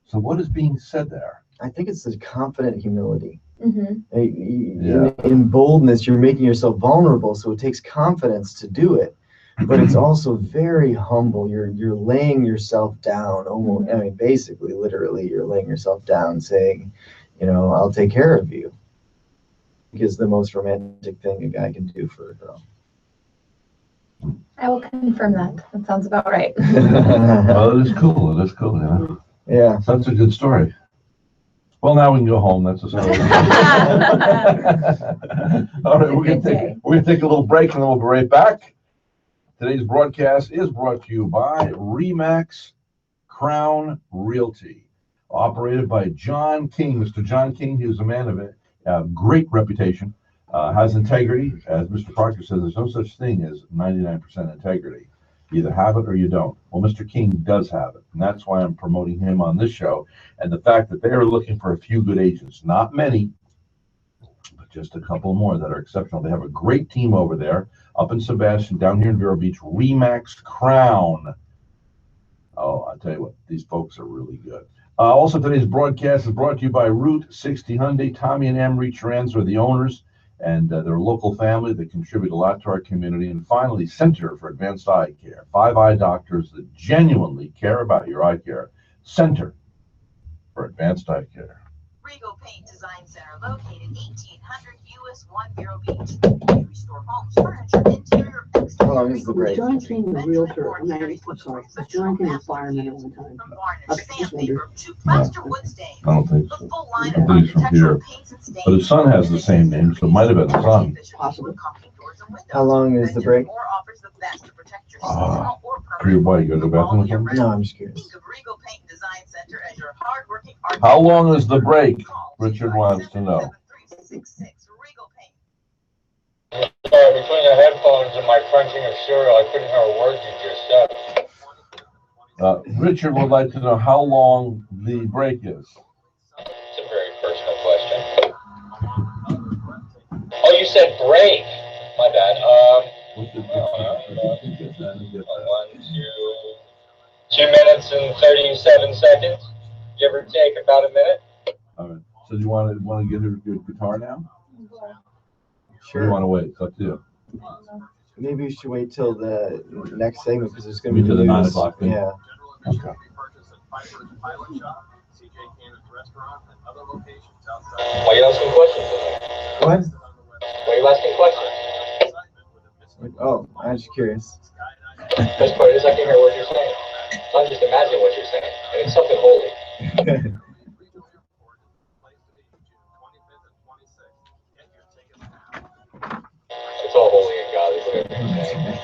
So what is being said there? I think it's the confident humility. Mm-hmm. In boldness, you're making yourself vulnerable, so it takes confidence to do it. But it's also very humble. You're laying yourself down, almost. I mean, basically, literally, you're laying yourself down, saying, I'll take care of you. Is the most romantic thing a guy can do for a girl. I will confirm that. That sounds about right. Well, it is cool. It is cool. Yeah, Yeah. that's a good story. Well, now we can go home. That's a story. All right, we're gonna take a little break, and then we'll be right back. Today's broadcast is brought to you by Remax Crown Realty, operated by John King. Mr. John King, he was a man of great reputation, has integrity. As Mr. Parker says, there's no such thing as 99% integrity. You either have it or you don't. Well, Mr. King does have it, and that's why I'm promoting him on this show. And the fact that they are looking for a few good agents, not many, but just a couple more that are exceptional. They have a great team over there, up in Sebastian, down here in Vero Beach, Remax Crown. Oh, I'll tell you what, these folks are really good. Also, today's broadcast is brought to you by Route 60 Hyundai. Tommy and Emery Trans are the owners, and they're a local family that contribute a lot to our community. And finally, Center for Advanced Eye Care. 5 eye doctors that genuinely care about your eye care. Center for Advanced Eye Care. Regal Paint Design Center, located 1800 US 1 Vero Beach. We restore homes, furniture, interior, How long is the break? John King, the realtor, I'm sorry, was John King a fireman at one time? from varnish, I just wondered. sandpaper to plaster wood stains. I don't think The so. full line I of think it's from here. architectural paints and stains. But his son has the same name, so it might have been his son. Possible. How long is the break? Or offers the best to protect your Ah, seasonal or For your permanent boy, you go to the bathroom or something? No, I'm just curious. Think of Regal Paint Design Center as your hardworking How long is the break? Richard wants to know. 7366 Regal Paint. Sorry, between the headphones and my crunching of cereal, I couldn't hear a word you just said. Richard would like to know how long the break is. It's a very personal question. Oh, you said break. My bad. 2 minutes and 37 seconds, give or take about a minute. All right. So do you want to get your guitar now? Or do you Sure. want to wait? It's up to you. Maybe we should wait till the next segment because there's going You to be mean to the 9 news. o'clock thing? Yeah. Okay. Why are you asking questions? What? Why are you asking questions? Oh, I'm just curious. Best part is I can hear what you're saying. So I'm just imagining what you're saying. And it's something holy. It's all holy and godly, whatever you're saying.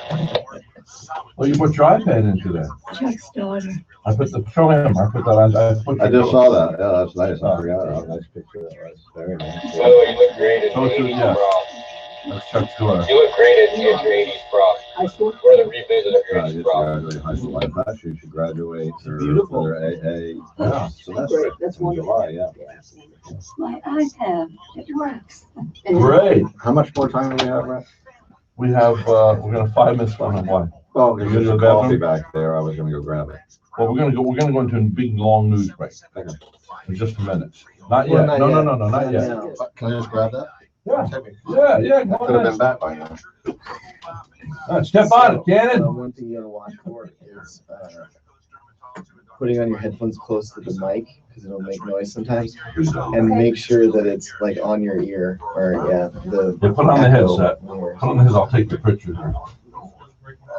Well, you put your iPad into that. Chuck's daughter. I put the, show him, I put that on. I just saw that. Yeah, that's nice. I forgot. That was a nice picture. That's very nice. By the way, you look great in Oh, the so, 80s yeah. prom. That's Chuck's daughter. You look great in your 80s prom. High school? Or the revisit of your I 80s just prom. graduated high school. I thought she should graduate her, Beautiful. her AA Yeah. semester That's in wonderful. July, yeah. My iPad, it works. Great. How much more time do we have, Rhett? We have, we're gonna 5 minutes left on one. Oh, You there's go to a the coffee bathroom? back there. I was gonna go grab it. Well, we're gonna go into a big, long news break. Okay. In just a minute. Not Well, yet. not No, yet. not yet. No. Can I just grab that? Yeah, go Could have been ahead. back by now. All right, step on it, Cannon. One thing you gotta watch for is putting on your headphones close to the mic because it'll make noise sometimes, and make sure that it's like on your ear or Yeah, put on the echo headset. mirror. Put on the headset, I'll take the picture here.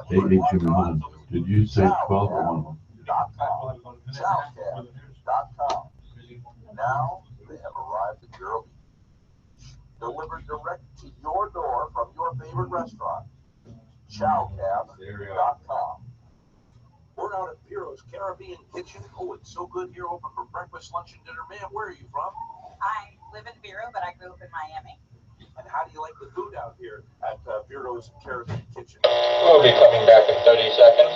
Hey, Jimmy, did you say 12 or 1? Now they have arrived at Vero Beach, delivered direct to your door from your favorite restaurant. Chowcab.com. We're out at Vero's Caribbean Kitchen. Oh, it's so good here, open for breakfast, lunch, and dinner. Ma'am, where are you from? I live in Vero, but I grew up in Miami. And how do you like the food out here at Vero's Caribbean Kitchen? We'll be coming back in 30 seconds.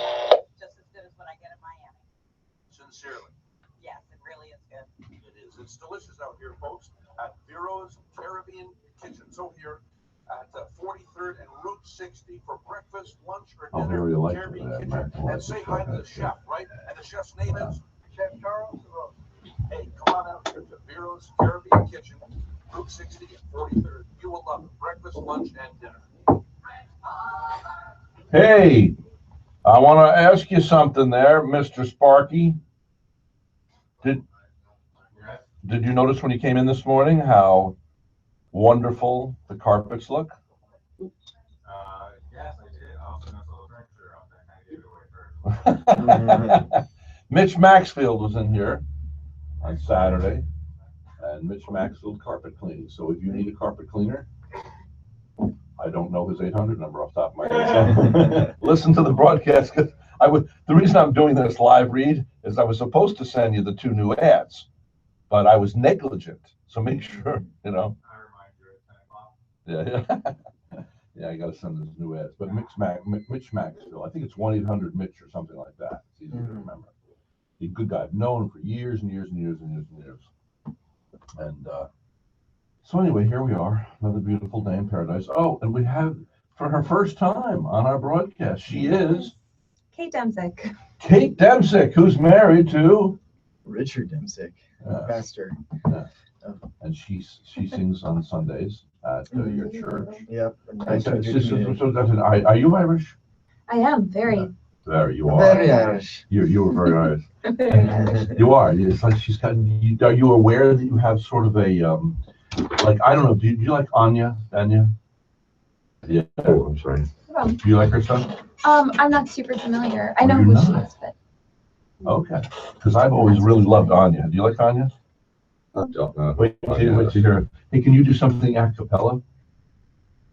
Just as good as what I get in Miami. Sincerely, Yes, it really is good. it is. It's delicious out here, folks, at Vero's Caribbean Kitchen. So here at 43rd and Route 60 for breakfast, lunch, or I'll dinner. hear you like Caribbean that, Kitchen. man. And say hi to the chef, right? And the chef's name is Chef Charles. Hey, come on out here to Vero's Caribbean Kitchen, Route 60 and 43rd. You will love it. Breakfast, lunch, and dinner. Hey, I want to ask you something there, Mr. Sparky. Did you notice when you came in this morning how wonderful the carpets look? Yes, I did. I also noticed all the furniture out there. I gave it away first. Mitch Maxfield was in here on Saturday, and Mitch Maxfield carpet cleaning. So if you need a carpet cleaner, I don't know his 800 number off the top of my head. So listen to the broadcast. 'Cause the reason I'm doing this live read is I was supposed to send you the 2 new ads, but I was negligent. So make sure, I remind you at 10 o'clock. Yeah. Yeah, I got to send those new ads. But Mitch Maxfield, I think it's 1-800-MITCH or something like that. It's easy to remember. He's a good guy. I've known him for years and years and years and years and years. And so anyway, here we are. Another beautiful day in paradise. Oh, and we have, for her first time on our broadcast, she is Kate Demsick. Kate Demsick, who's married to Richard Demsick, pastor. And she sings on Sundays at your church. Yep. Are you Irish? I am very. There you are. Very Irish. You were very Irish. You are. It's like she's got. Are you aware that you have sort of a like I don't know. Do you like Anya? Yeah. Oh, I'm sorry. Do you like her son? I'm not super familiar. I know You're who she not? is, but Okay. Because I've always really loved Anya. Do you like Anya? I don't know. Wait to hear. Hey, can you do something a cappella?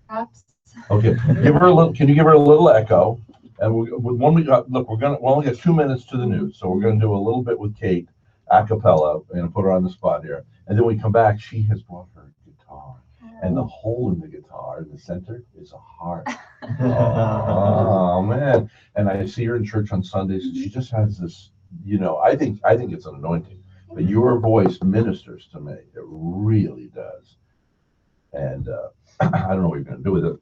perhaps. Okay. Give her a little. Can you give her a little echo? And when we got look, we only got 2 minutes to the news, so we're gonna do a little bit with Kate a cappella and put her on the spot here. And then when we come back, she has brought her guitar, and the hole in the guitar in the center is a heart. Oh man! And I see her in church on Sundays, and she just has this. You know, I think it's an anointing, but your voice ministers to me. It really does. And I don't know what you're gonna do with it.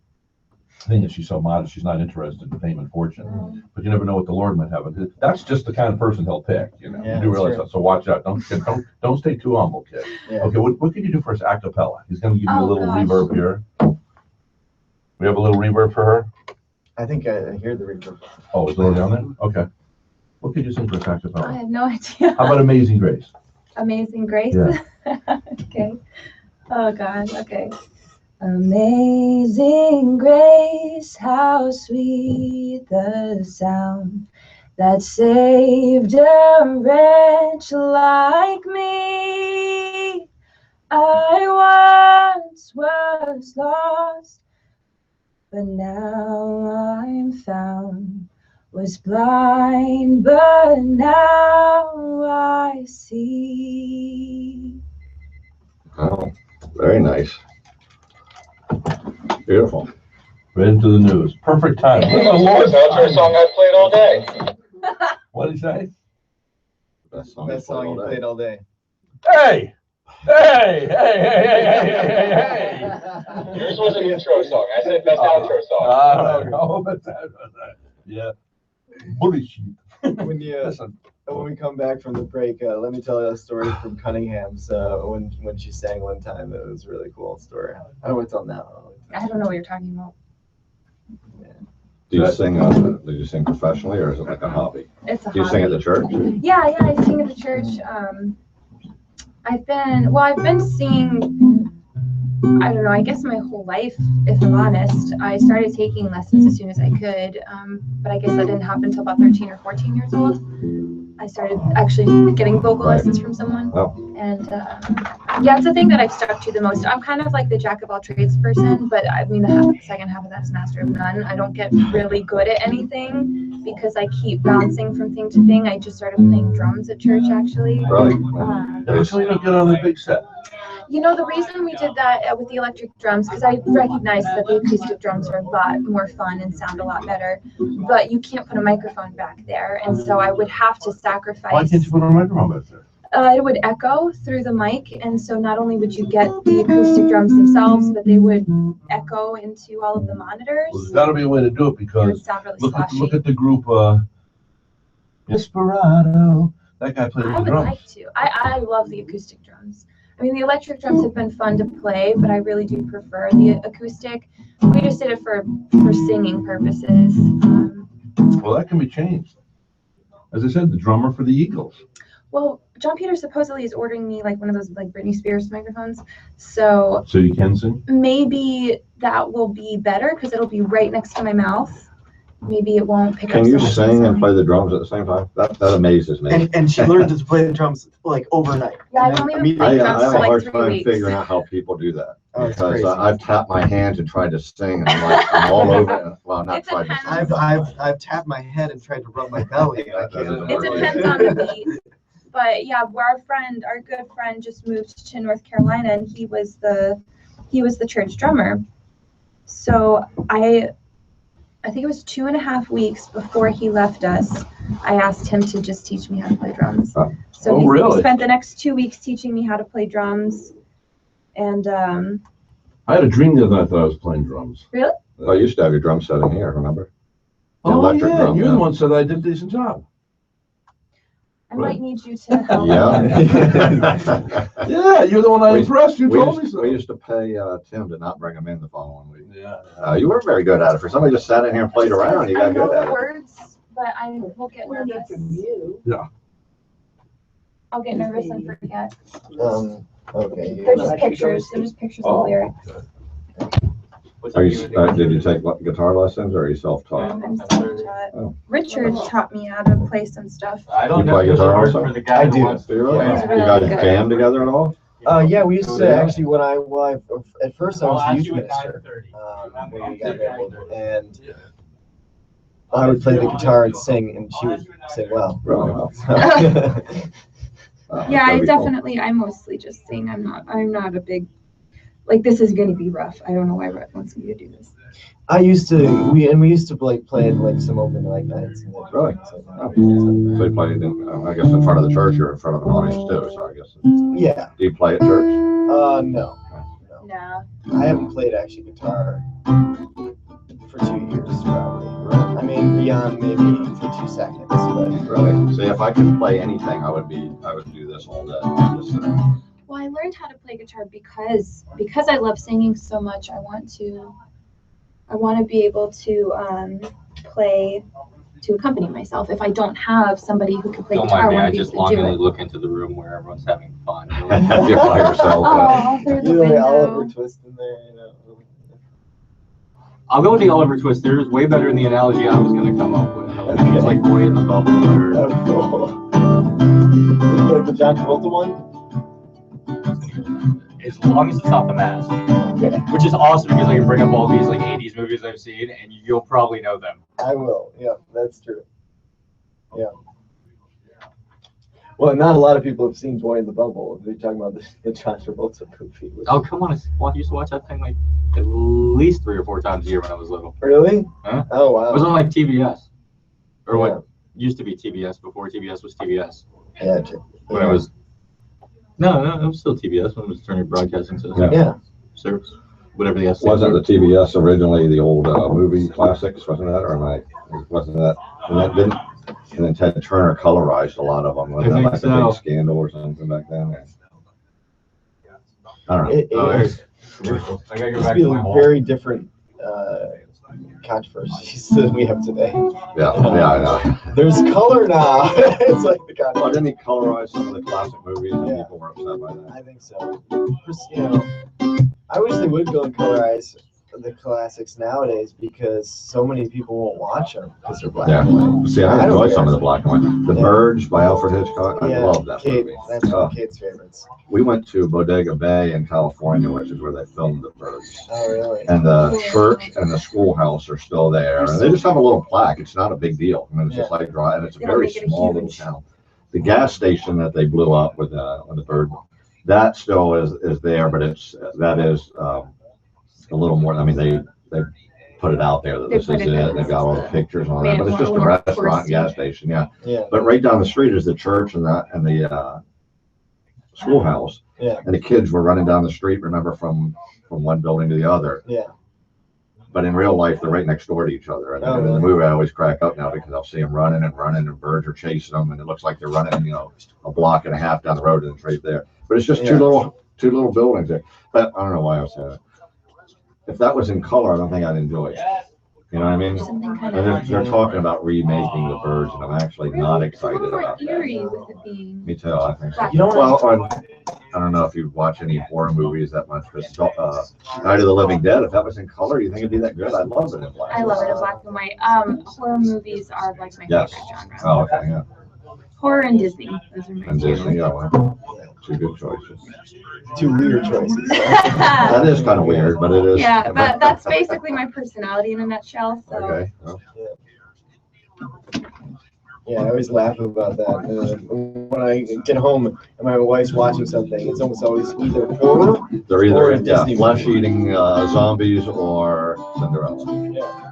The thing is, she's so modest, she's not interested in fame and fortune. But you never know what the Lord might have. That's just the kind of person he'll pick, you know. Yeah, You do realize true. that. So watch out. Don't stay too humble, kid. Yeah. Okay, what can you do for us a cappella? He's gonna give you a Oh, little gosh. reverb here. We have a little reverb for her? I think I hear the reverb. Oh, it's already on there? Okay. What could you sing for us a I cappella? have no idea. How about Amazing Grace? Amazing Grace? Yeah. Okay. Oh, God. Okay. Amazing grace, how sweet the sound that saved a wretch like me. I once was lost, but now I'm found. Was blind, but now I see. Oh, very nice. Beautiful. Right into the news. Perfect time. That's the outro song I've played all day. What did he say? Best song, Best song you played all day. Hey! Hey! Hey! Hey! Hey! Hey! Hey! Yours was an intro song. I said best outro song. All right. Oh, but that. Yeah. Bullshit. When you Listen. when we come back from the break, let me tell you a story from Cunningham's when she sang one time. It was a really cool story. I don't want to tell now. I don't know what you're talking about. Do you sing? Do you sing professionally, or is it like a hobby? It's a Do you hobby. sing at the church? Yeah, I sing at the church. I've been singing, I don't know, I guess my whole life, if I'm honest. I started taking lessons as soon as I could, but I guess that didn't happen until about 13 or 14 years old. I started actually getting vocal lessons from someone. Oh. And yeah, it's the thing that I've stuck to the most. I'm kind of like the jack of all trades person, but I mean, the second half of that's master of none. I don't get really good at anything because I keep bouncing from thing to thing. I just started playing drums at church, actually. Really? So you don't get on the big set. You know, the reason we did that with the electric drums, because I recognized that the acoustic drums are a lot more fun and sound a lot better, but you can't put a microphone back there, and so I would have to sacrifice. Why can't you put a microphone back there? It would echo through the mic, and so not only would you get the acoustic drums themselves, but they would echo into all of the monitors. Well, there's got to be a way to do it It would because sound really look squashy. at the group Desperado. That guy played I the would drums. like to. I love the acoustic drums. I mean, the electric drums have been fun to play, but I really do prefer the acoustic. We just did it for singing purposes. Well, that can be changed. As I said, the drummer for the Eagles. Well, John Peter supposedly is ordering me like one of those like Britney Spears microphones. So So you can sing? maybe that will be better because it'll be right next to my mouth. Maybe it won't pick up Can so you much sing and sound. play the drums at the same time? That amazes me. And she learned to play the drums like overnight. Yeah, I've only been I playing drums have for a like hard 3 time weeks. figuring out how people do that. Oh, it's Because crazy. I've tapped my hands and tried to sing, and I'm all over it. Well, not It tried to depends. sing. I've tapped my head and tried to rub my belly. I can't. It depends on the beat. But yeah, our good friend just moved to North Carolina, and he was the church drummer. So I think it was 2.5 weeks before he left us, I asked him to just teach me how to play drums. Oh. So Oh, he really? spent the next 2 weeks teaching me how to play drums. And I had a dream the other night that I was playing drums. I used to have your drum set in here, remember? The Oh, electric yeah. drum, You're yeah. the one said I did a decent job. I might need you to help. Yeah. Yeah, you're the one I impressed. You We told me used, so. we used to pay Tim to not bring him in the following week. Yeah. You were very good at it. For somebody just sat in here and played around, you I got know good at the it. words, but I will get nervous. From you. I'll get nervous and forget. Okay. They're just pictures. They're just pictures of lyrics. Are you, did you take guitar lessons or are you self-taught? I'm self-taught. Oh. Richard taught me how to play some stuff. I don't You know play if it's guitar hard also? for the guy I who do. wants to Really? play. He's You really guys good. jam together at all? Yeah, we used to Yeah. actually at first I I'll was ask youth you at minister. 9:30. When we got married, and I would play the guitar and sing, and she would sing well. Really well. Yeah, I that'd be cool. definitely, I mostly just sing. I'm not a big, like, this is gonna be rough. I don't know why Rhett wants me to do this. I used to we used to like play at like some open mic nights. And Really? so, So you play, I guess in front of the church or in front of an audience too, so I guess. yeah. Do you play at church? No. No. I haven't played actually guitar for 2 years probably. I mean, beyond maybe for 2 seconds, but Really? See, if I could play anything, I would do this all day. Well, I learned how to play guitar because I love singing so much. I want to be able to play to accompany myself. If I don't have somebody who can play Don't guitar, I mind me, want I to be just able to do longingly it. look into the room where everyone's having fun. You're by yourself. Oh, through the you know, Oliver window. Twist in there, you know. I'll go with the Oliver Twist. There's way better than the analogy I was going to come up with. It's like Boy in the Bubble or... Oh, cool. Like the John Travolta one? As long as it's not The Mask. Okay. Which is awesome because I can bring up all these like 80s movies I've seen and you'll probably know them. I will. Yeah, that's true. Yeah. Well, not a lot of people have seen Boy in the Bubble. They're talking about the John Travolta movie. Oh, come on. I used to watch that thing like at least 3 or 4 times a year when I was little. Really? Huh? Oh, wow. It was on like TBS. Or Yeah. what used to be TBS before TBS was TBS. Yeah. When it was... No, it was still TBS when it was Turner Broadcasting System. Yeah. Service. Whatever the S Wasn't the TBS originally the old movie classics? Wasn't that, or wasn't that? And then Ted Turner colorized a lot of them. Wasn't that like a big scandal or something back then? I don't know. It is. I gotta go It's back to my been hall. very different controversies than we have today. Yeah, I know. There's color now. It's like the Well, controversy. didn't he colorize some of the classic movies and Yeah. people were upset by that? I think so. You know, I wish they would go and colorize the classics nowadays because so many people won't watch them because they're black Yeah. and white. See, I I don't enjoyed care. some of the black and white. The Yeah. Birds by Alfred Hitchcock. I Yeah, love that Kate, movie. that's one Oh. of Kate's favorites. We went to Bodega Bay in California, which is where they filmed The Birds. Oh, really? And the church and the schoolhouse are still there. And they just have a little plaque. It's not a big deal. I mean, it's just like dry, and it's a They don't very make it a small little huge- town. The gas station that they blew up with the bird, that still is there, but that is a little more. I mean, they put it out there that They this put is it it. out They've got all the pictures on Made it, but it it's just a more restaurant, touristy. gas station. Yeah. Yeah. But right down the street is the church and the schoolhouse. Yeah. And the kids were running down the street, remember, from one building to the other. Yeah. But in real life, they're right next door to each other. And Oh, in the really? movie, I always crack up now because I'll see them running and birds are chasing them, and it looks like they're running, a block and a half down the road, and it's right there. But it's just Yeah. two little buildings there. But I don't know why I was saying that. If that was in color, I don't think I'd enjoy it. You know what I mean? Something kind And of they're talking about remaking The Birds, and I'm actually not It's a excited little more about that. eerie with it being. Me too, I think so. Black You don't Well, I don't know if you watch any horror movies that much, but Night of the Living Dead, if that was in color, you think it'd be that good? I'd love it in black. I love it in black and white. Horror movies are like my Yes. favorite genre. Oh, okay, yeah. Horror and Disney. Those are my And two. Disney, yeah, well, two good choices. Two weird choices. That is kind of weird, but it is. Yeah, but that's basically my personality in a nutshell. So Okay. Well, Yeah, I always laugh about that. When I get home and my wife's watching something, it's almost always either horror. they're Or either a Disney flesh-eating zombies or Cinderella. Yeah.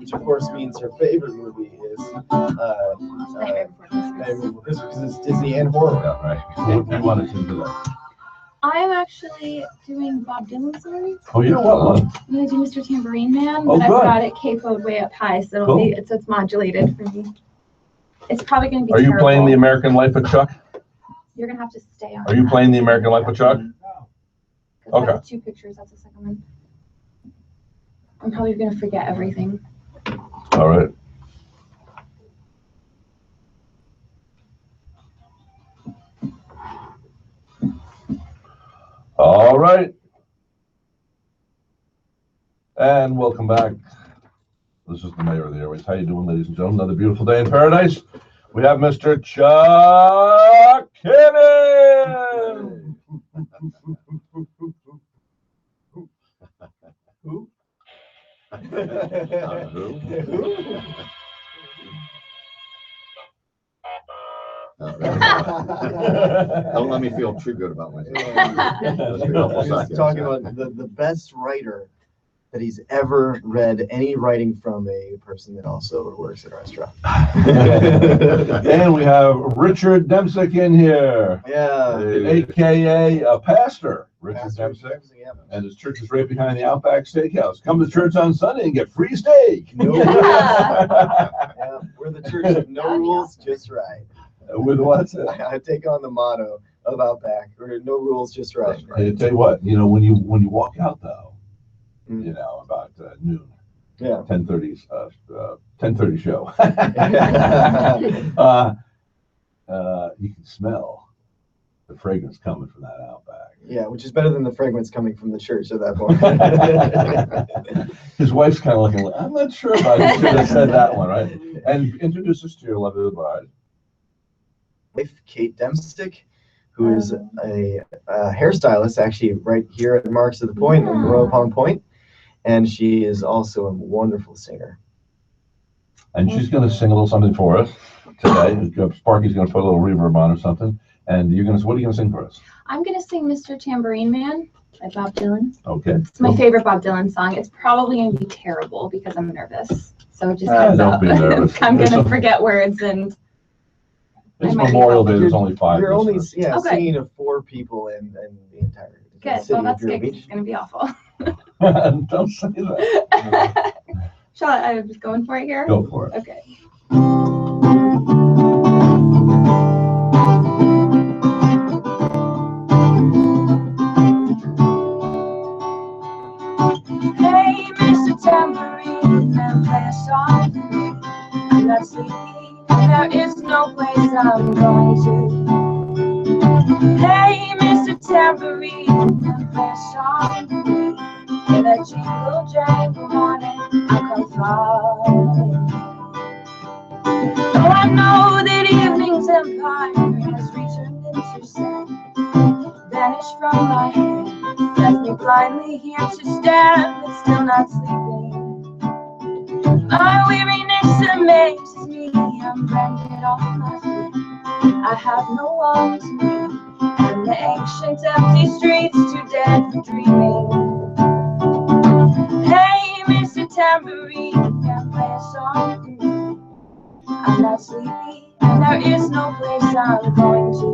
Which of course means her favorite movie is Nightmare Before Christmas. Nightmare Before Christmas because it's Disney and horror. Yeah, right. What you wanted to do that? I'm actually doing Bob Dylan songs. Oh, you know what? I'm gonna do Mr. Tambourine Man, Oh, but I've good. got it capoed way up high, so it'll be it's modulated for me. It's probably gonna be. Are you terrible. playing the American Life of Chuck? You're gonna have to stay on. Are you that. playing the American Life of Chuck? 'Cause I Okay. have 2 pictures. That's the second one. I'm probably gonna forget everything. All right. All right. And welcome back. This is the Mayor of the Airways. How you doing, ladies and gentlemen? Another beautiful day in paradise. We have Mr. Chuck Kinnon. Who? Don't let me feel too good about myself. Just a couple He's seconds. talking about the best writer that he's ever read any writing from a person that also works at a restaurant. And we have Richard Demsick in here. Yeah. AKA a pastor, Richard Pastor Demsick. yeah. And his church is right behind the Outback Steakhouse. Come to church on Sunday and get free steak. No rules. Yeah, we're the church of no rules, just right. With what? I take on the motto of Outback. We're no rules, just right. I tell you what, you know, when you walk out though, you know, about noon. Yeah. 10:30 show. You can smell the fragrance coming from that Outback. Yeah, which is better than the fragrance coming from the church at that point. His wife's kind of looking like, I'm not sure about it. Should have said that one, right? And introduce us to your lovely bride. Wife, Kate Demsick, who is a hairstylist actually right here at Marks of the Point in Royal Palm Point. And she is also a wonderful singer. And she's going to sing a little something for us today. Sparky's going to put a little reverb on or something. And you're going to, what are you going to sing for us? I'm going to sing Mr. Tambourine Man by Bob Dylan. Okay. It's my favorite Bob Dylan song. It's probably going to be terrible because I'm nervous. So just heads up. Don't be nervous. I'm going to forget words and It's Memorial Day. There's only 5. You're only Okay. singing to 4 people in the entire good. city Well, of that's Vero good. 'Cause Beach. it's going to be awful. Don't say that. I'm just going for it here? Go for it. Okay. Hey, Mr. Tambourine Man, play a song for me. I'm not sleepy, there is no place I'm going to. Hey, Mr. Tambourine Man, play a song for me. In a jingle jangle morning, I'll come falling. Oh, I know that evening's empire has returned into sand, vanished from my hand, left me blindly here to stand, but still not sleeping. My weariness amazes me, I'm branded on my feet. I have no one to meet, and the ancient empty streets too dead for dreaming. Hey, Mr. Tambourine, can play a song for me. I'm not sleepy, and there is no place I'm going to.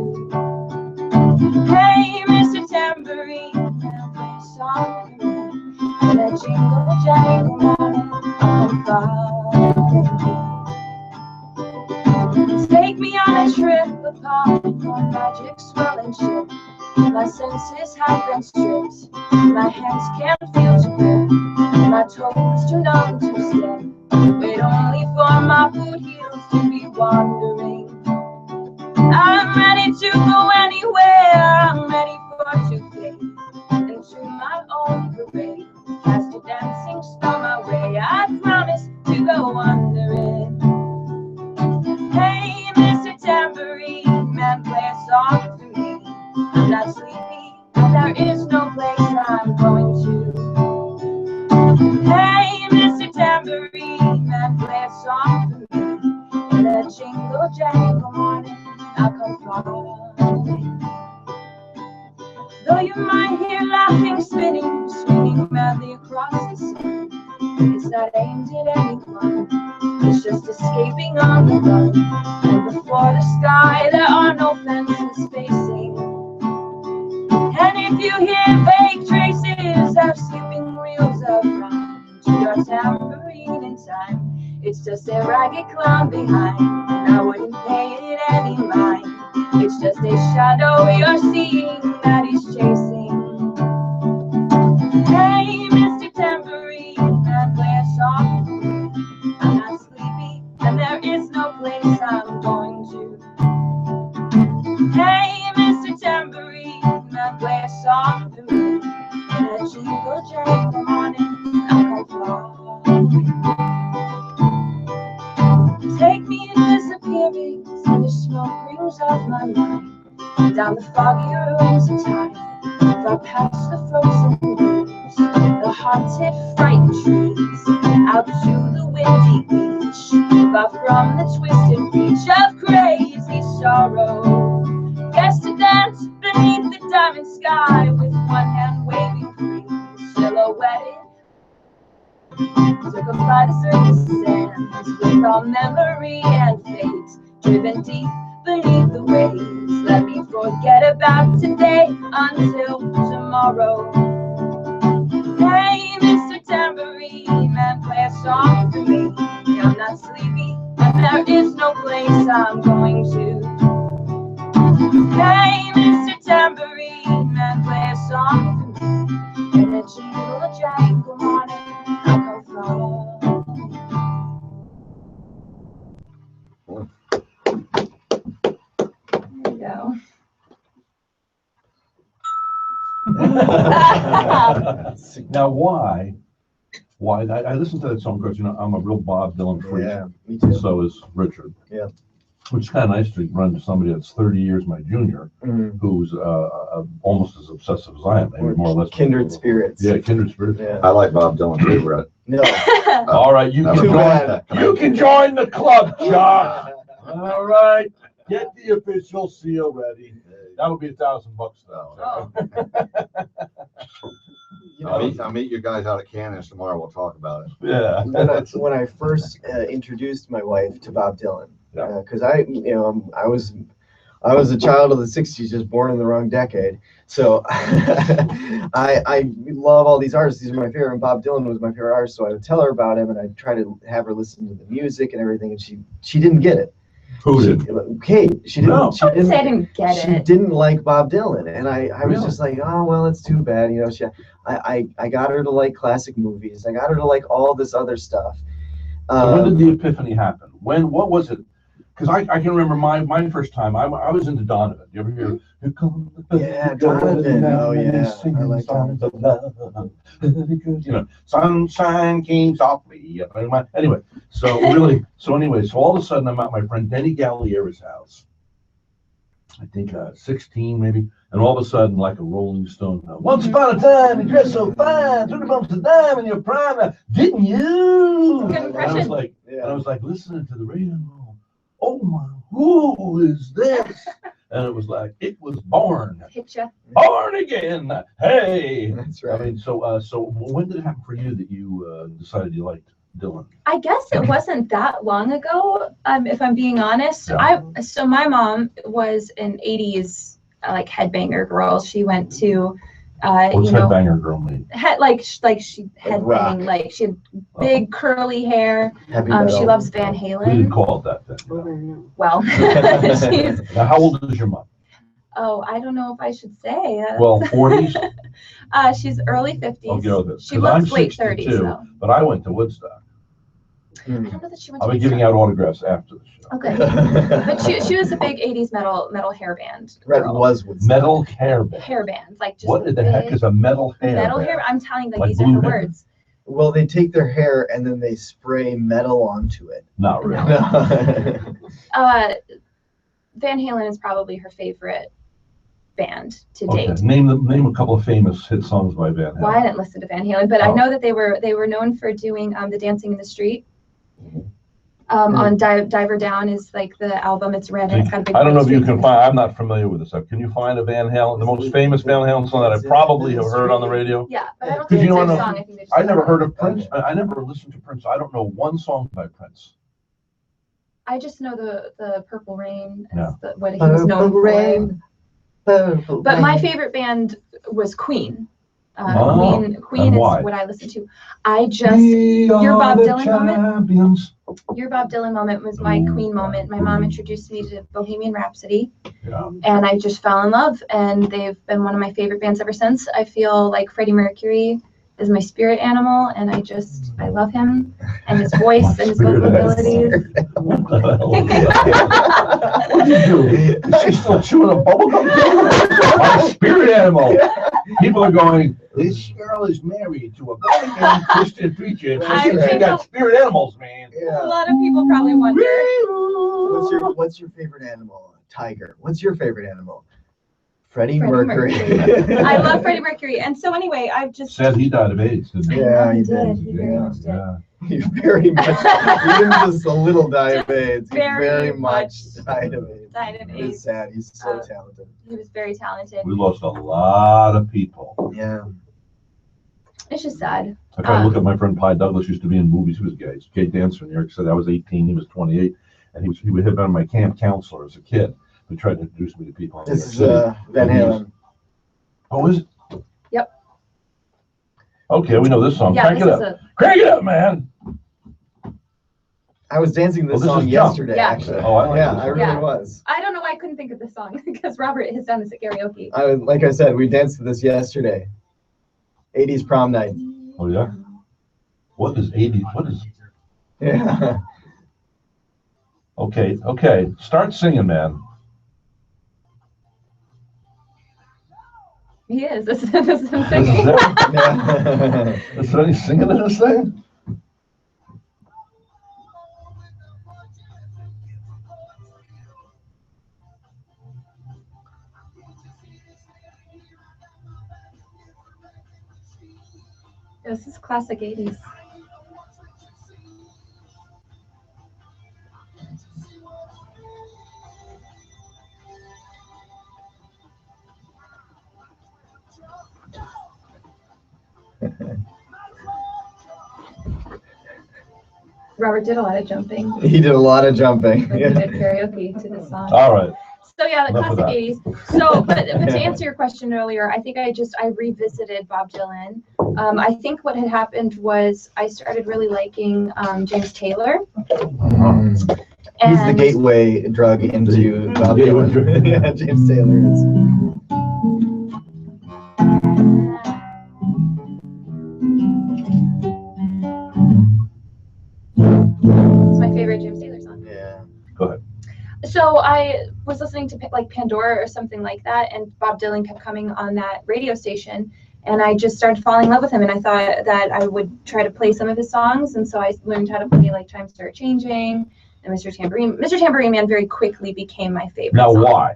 Hey, Mr. Tambourine, can play a song for me. And that jingle jangle morning, I'm falling. Take me on a trip upon your magic swirling ship. My senses have been stripped, my hands can't feel to grip, my toes too numb to step. Wait only for my boot heels to be wandering. I'm ready to go anywhere, I'm ready for to fade into my own parade. Cast a dancing star my way, I promise to go under it. Hey, Mr. Tambourine Man, play a song for me. I'm not sleepy, and there is no place I'm going to. Hey, Mr. Tambourine Man, play a song for me. In that jingle jangle morning, I'll come falling. Though you might hear laughing, spinning, swinging madly across the sea, it's not aimed at anyone, it's just escaping on the run. And before the sky, there are no fences facing. And if you hear vague traces of skipping reels of rhyme to your tambourine in time, it's just a ragged clown behind, and I wouldn't pay it any mind. It's just a shadow you're seeing that he's chasing. Hey, Mr. Tambourine Man, play a song for me. I'm not sleepy, and there is no place I'm going to. Hey, Mr. Tambourine Man, play a song for me. little Jack morning, I'll go fly. Take me disappearing through the smoke rings of my mind, down the foggy roads of time, far past the frozen woods, the haunted, frightened trees, out to the windy beach, far from the twisted reach of crazy sorrow. Guess to dance beneath the diamond sky with one hand waving free, silhouetted. Circled by the surface sands, with all memory and fate driven deep beneath the waves. Let me forget about today until tomorrow. Hey, Mr. Tambourine Man, play a song for me. I'm not sleepy, and there is no place I'm going to. Hey, Mr. Tambourine Man, play a song for me. And a jingle jangle morning, I'll go far. There you go. Now, why? I listened to that song because, I'm a real Bob Dylan freak. Yeah, me too. So is Richard. Yeah. Which is kind of nice to run to somebody that's 30 years my junior, who's almost as obsessive as I am, maybe more or less. Kindred spirits. Yeah, kindred spirits. Yeah. I like Bob Dylan too, Rhett. No. All right, you Never can mind. join. You can join the club, Chuck. All right, get the official seal ready. That'll be $1,000 though. I'll meet you guys out at Cannons tomorrow. We'll talk about it. Yeah. When I first introduced my wife to Bob Dylan, Yeah. because I was a child of the '60s, just born in the wrong decade. So I love all these artists. These are my favorite. And Bob Dylan was my favorite artist. So I would tell her about him, and I'd try to have her listen to the music and everything. And she didn't get it. Who did? Kate. She didn't. No. She didn't. I didn't get She it. didn't like Bob Dylan, and I was Really? just like, oh well, it's too bad. I got her to like classic movies. I got her to like all this other stuff. So when did the epiphany happen? What was it? Because I can remember my first time. I was into Donovan. You ever hear? Here comes the Yeah, Donovan. Oh yeah, I like songs of love. Sunshine came softly. Anyway, so all of a sudden I'm at my friend Denny Galliera's house. I think 16 maybe, and all of a sudden, like a Rolling Stone, once upon a time you dressed so fine, 20 bumps a dime in your prime, didn't you? Good And impression. I was like listening to the radio. Oh my, who is this? And it was like, it was born again. Hey, That's right. I mean, so when did it happen for you that you decided you liked Dylan? I guess it wasn't that long ago, if I'm being honest. Yeah. So my mom was an 80s like headbanger girl. She went to What's headbanger girl mean? She rock. headbang, like she had big curly hair. Heavy She metal. loves Van We didn't Halen. call it that then. Well, she's Now, how old is your mom? I don't know if I should say. Well, 40s. She's early 50s. I'll go with it. She 'Cause I'm looks late 62, 30s though. But I went to Woodstock. I don't know that she went I'll to be giving Woodstock. out autographs after the show. Okay. But she was a big 80s metal hair band. Red girl. was with Metal hair band. Hair band, like just What the heck big is a metal hair metal band? hair. I'm telling you, Like these are blue the hair? words. Well, they take their hair and then they spray metal onto it. Not really. Van Halen is probably her favorite band to Okay. date. Name a couple of famous hit songs by Van Halen. Well, I didn't listen to Van Halen, but I Oh. know that they were known for doing the Dancing in the Street. On Diver Down is like the album. It's red and it's got a big. I don't know if you street. can find. I'm not familiar with this stuff. Can you find a Van Halen, the most famous Van Halen song that I probably have heard on the radio? Yeah, but I don't Because think you it's know, their song. I think they just I never heard of Prince. I never listened to Prince. I don't know one song by Prince. I just know the Purple Rain. Yeah. What he was known Purple for. Rain. But my favorite band was Queen. Oh, Queen and is why? what I listen to. Your Bob Dylan moment. Your Bob Dylan moment was my Queen moment. My mom introduced me to Bohemian Rhapsody, Yeah. and I just fell in love. And they've been one of my favorite bands ever since. I feel like Freddie Mercury is my spirit animal, and I love him and his voice and his vocal abilities. What the hell is that? What did you do? Is she still chewing a bubblegum? My spirit animal. People are going, this girl is married to a born-again Christian preacher. She got spirit animals, man. A lot of people probably wonder. What's your favorite animal? Tiger. What's your favorite animal? Freddie Mercury. Mercury. I love Freddie Mercury. And so anyway, I've just Said he died of AIDS, didn't he? Yeah, he did. did. He very much did. Yeah. He very much, even just a little died of AIDS. He Very very much much died of AIDS. died of It is AIDS. sad. He's so Uh, talented. He was very talented. We lost a lot of people. Yeah. It's just sad. I kind of look at my friend Pi Douglas, used to be in movies. He was gay. He's a gay dancer in New York. Said I was 18, he was 28, and he would have been my camp counselor as a kid. He tried to introduce me to people in New This York is City. Van Halen. Oh, is it? Yep. Okay, we know this song. Yeah, Crank this it is up. Crank it up, man. I was dancing this Oh, this song is Jump. yesterday, Yeah. actually. Oh, I like yeah, this I song. really Yeah. was. I don't know why I couldn't think of this song because Robert has done this at karaoke. Like I said, we danced to this yesterday. 80s prom night. Oh, yeah? What is 80? What is... Yeah. Okay. Start singing, man. He is. This is him This is singing. it? Yeah. Is there any singing in this thing? This is classic 80s. Robert did a lot of jumping. He did a lot of jumping. When he did karaoke to this song. All right. So yeah, the Enough of classic that. 80s. So, but to answer your question earlier, I think I revisited Bob Dylan. I think what had happened was I started really liking James Taylor. He's the And gateway drug into Bob Gateway Dylan. drug. Yeah, James Taylor is. it's my favorite James Taylor song. Yeah. Go ahead. So I was listening to like Pandora or something like that, and Bob Dylan kept coming on that radio station, and I just started falling in love with him, and I thought that I would try to play some of his songs, and so I learned how to play like Time Start Changing and Mr. Tambourine. Mr. Tambourine Man very quickly became my favorite Now, song. why?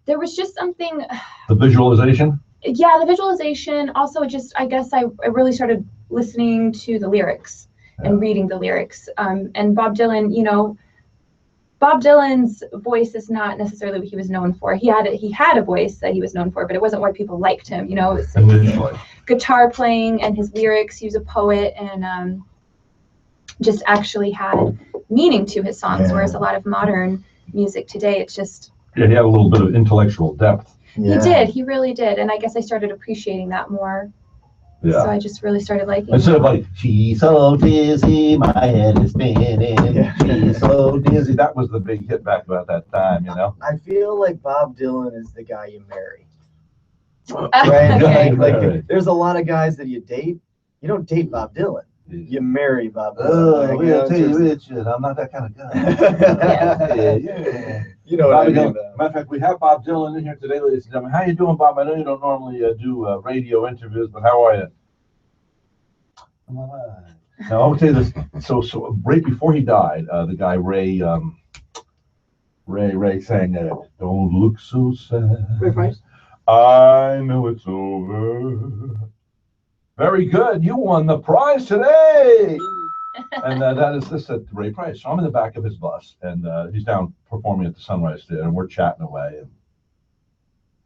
There was just something, The visualization? yeah, the visualization. Also, just I guess I really started listening to the lyrics and reading the lyrics. And Bob Dylan, you know, Bob Dylan's voice is not necessarily what he was known for. He had a voice that he was known for, but it wasn't why people liked him. You know, it's guitar playing and his lyrics. He was a poet and just actually had meaning to his songs. Yeah. Whereas a lot of modern music today, it's just Yeah, he had a little bit of intellectual depth. Yeah. he did. He really did. And I guess I started appreciating that more. So Yeah. I just really started liking Instead it. of like, she's so dizzy, my head is spinning. Yeah. She's so dizzy. That was the big hit back about that time, you know? I feel like Bob Dylan is the guy you marry. Okay. Right? Like, Right. there's a lot of guys that you date. You don't date Bob Dylan. You marry Bob Dylan. Oh, Like, we'll tell you, just- Richard, I'm not that kind of guy. Yeah. You know what I Bobby mean? Dylan. Matter of fact, we have Bob Dylan in here today, ladies and gentlemen. How you doing, Bob? I know you don't normally do radio interviews, but how are you? I'm all right. Now, I'll tell you this. So right before he died, the guy Ray sang, "Don't look so sad. Ray Price. I know it's over." Very good. You won the prize today. And that is this at Ray Price. So I'm in the back of his bus, and he's down performing at the Sunrise Theater, and we're chatting away. And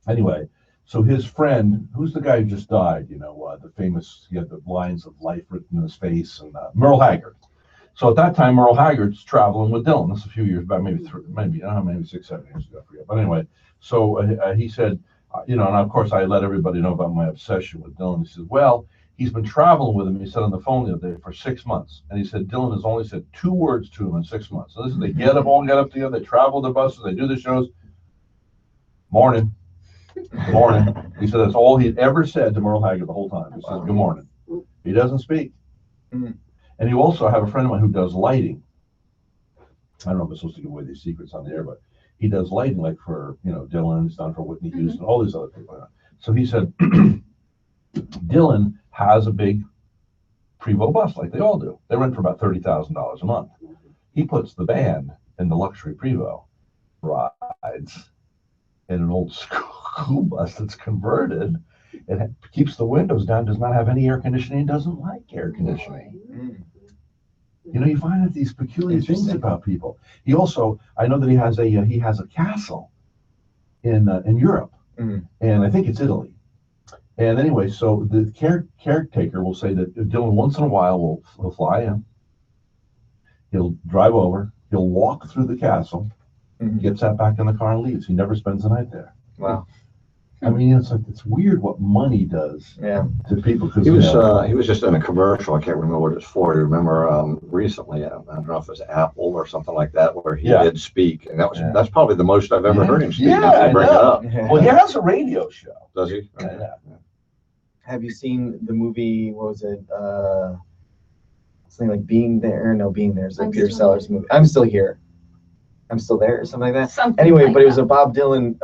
anyway, so his friend, who's the guy who just died, you know, the famous, he had the lines of life written in his face, and Merle Haggard. So at that time, Merle Haggard's traveling with Dylan. This is a few years back, maybe 6, 7 years ago, I forget. But anyway, so he said, you know, and of course I let everybody know about my obsession with Dylan. He said, well, he's been traveling with him, he said on the phone the other day, for 6 months. And he said Dylan has only said 2 words to him in 6 months. So they get up together, they travel the buses, they do the shows. Morning. Good morning. He said that's all he'd ever said to Merle Haggard the whole time. He says, good morning. He doesn't speak. Mm. And you also have a friend of mine who does lighting. I don't know if I'm supposed to give away these secrets on the air, but he does lighting like for, Dylan, he's done for Whitney Houston, all these other people. So he said, Dylan has a big Prevost bus like they all do. They rent for about $30,000 a month. He puts the band in the luxury Prevost, rides in an old school bus that's converted. It keeps the windows down, does not have any air conditioning, doesn't like air conditioning. Mm. You find out these peculiar things about people. He also, I know that he has a castle in Europe, and I think it's Italy. And anyway, so the caretaker will say that Dylan once in a while will fly in. He'll drive over. He'll walk through the castle, gets that back in the car and leaves. He never spends the night there. Wow. I mean, it's weird what money does to people. He was just in a commercial. I can't remember what it's for. I remember recently, I don't know if it was Apple or something like that, where he did speak, and that's probably the most I've ever heard him speak. Yeah, Bring it up. Well, he has a radio show. Does he? Yeah. Have you seen the movie? What was it? Something like Being There. No, Being There is a Peter Sellers movie. I'm Still Here. I'm Still There, or something like that. Anyway, but it was a Bob Dylan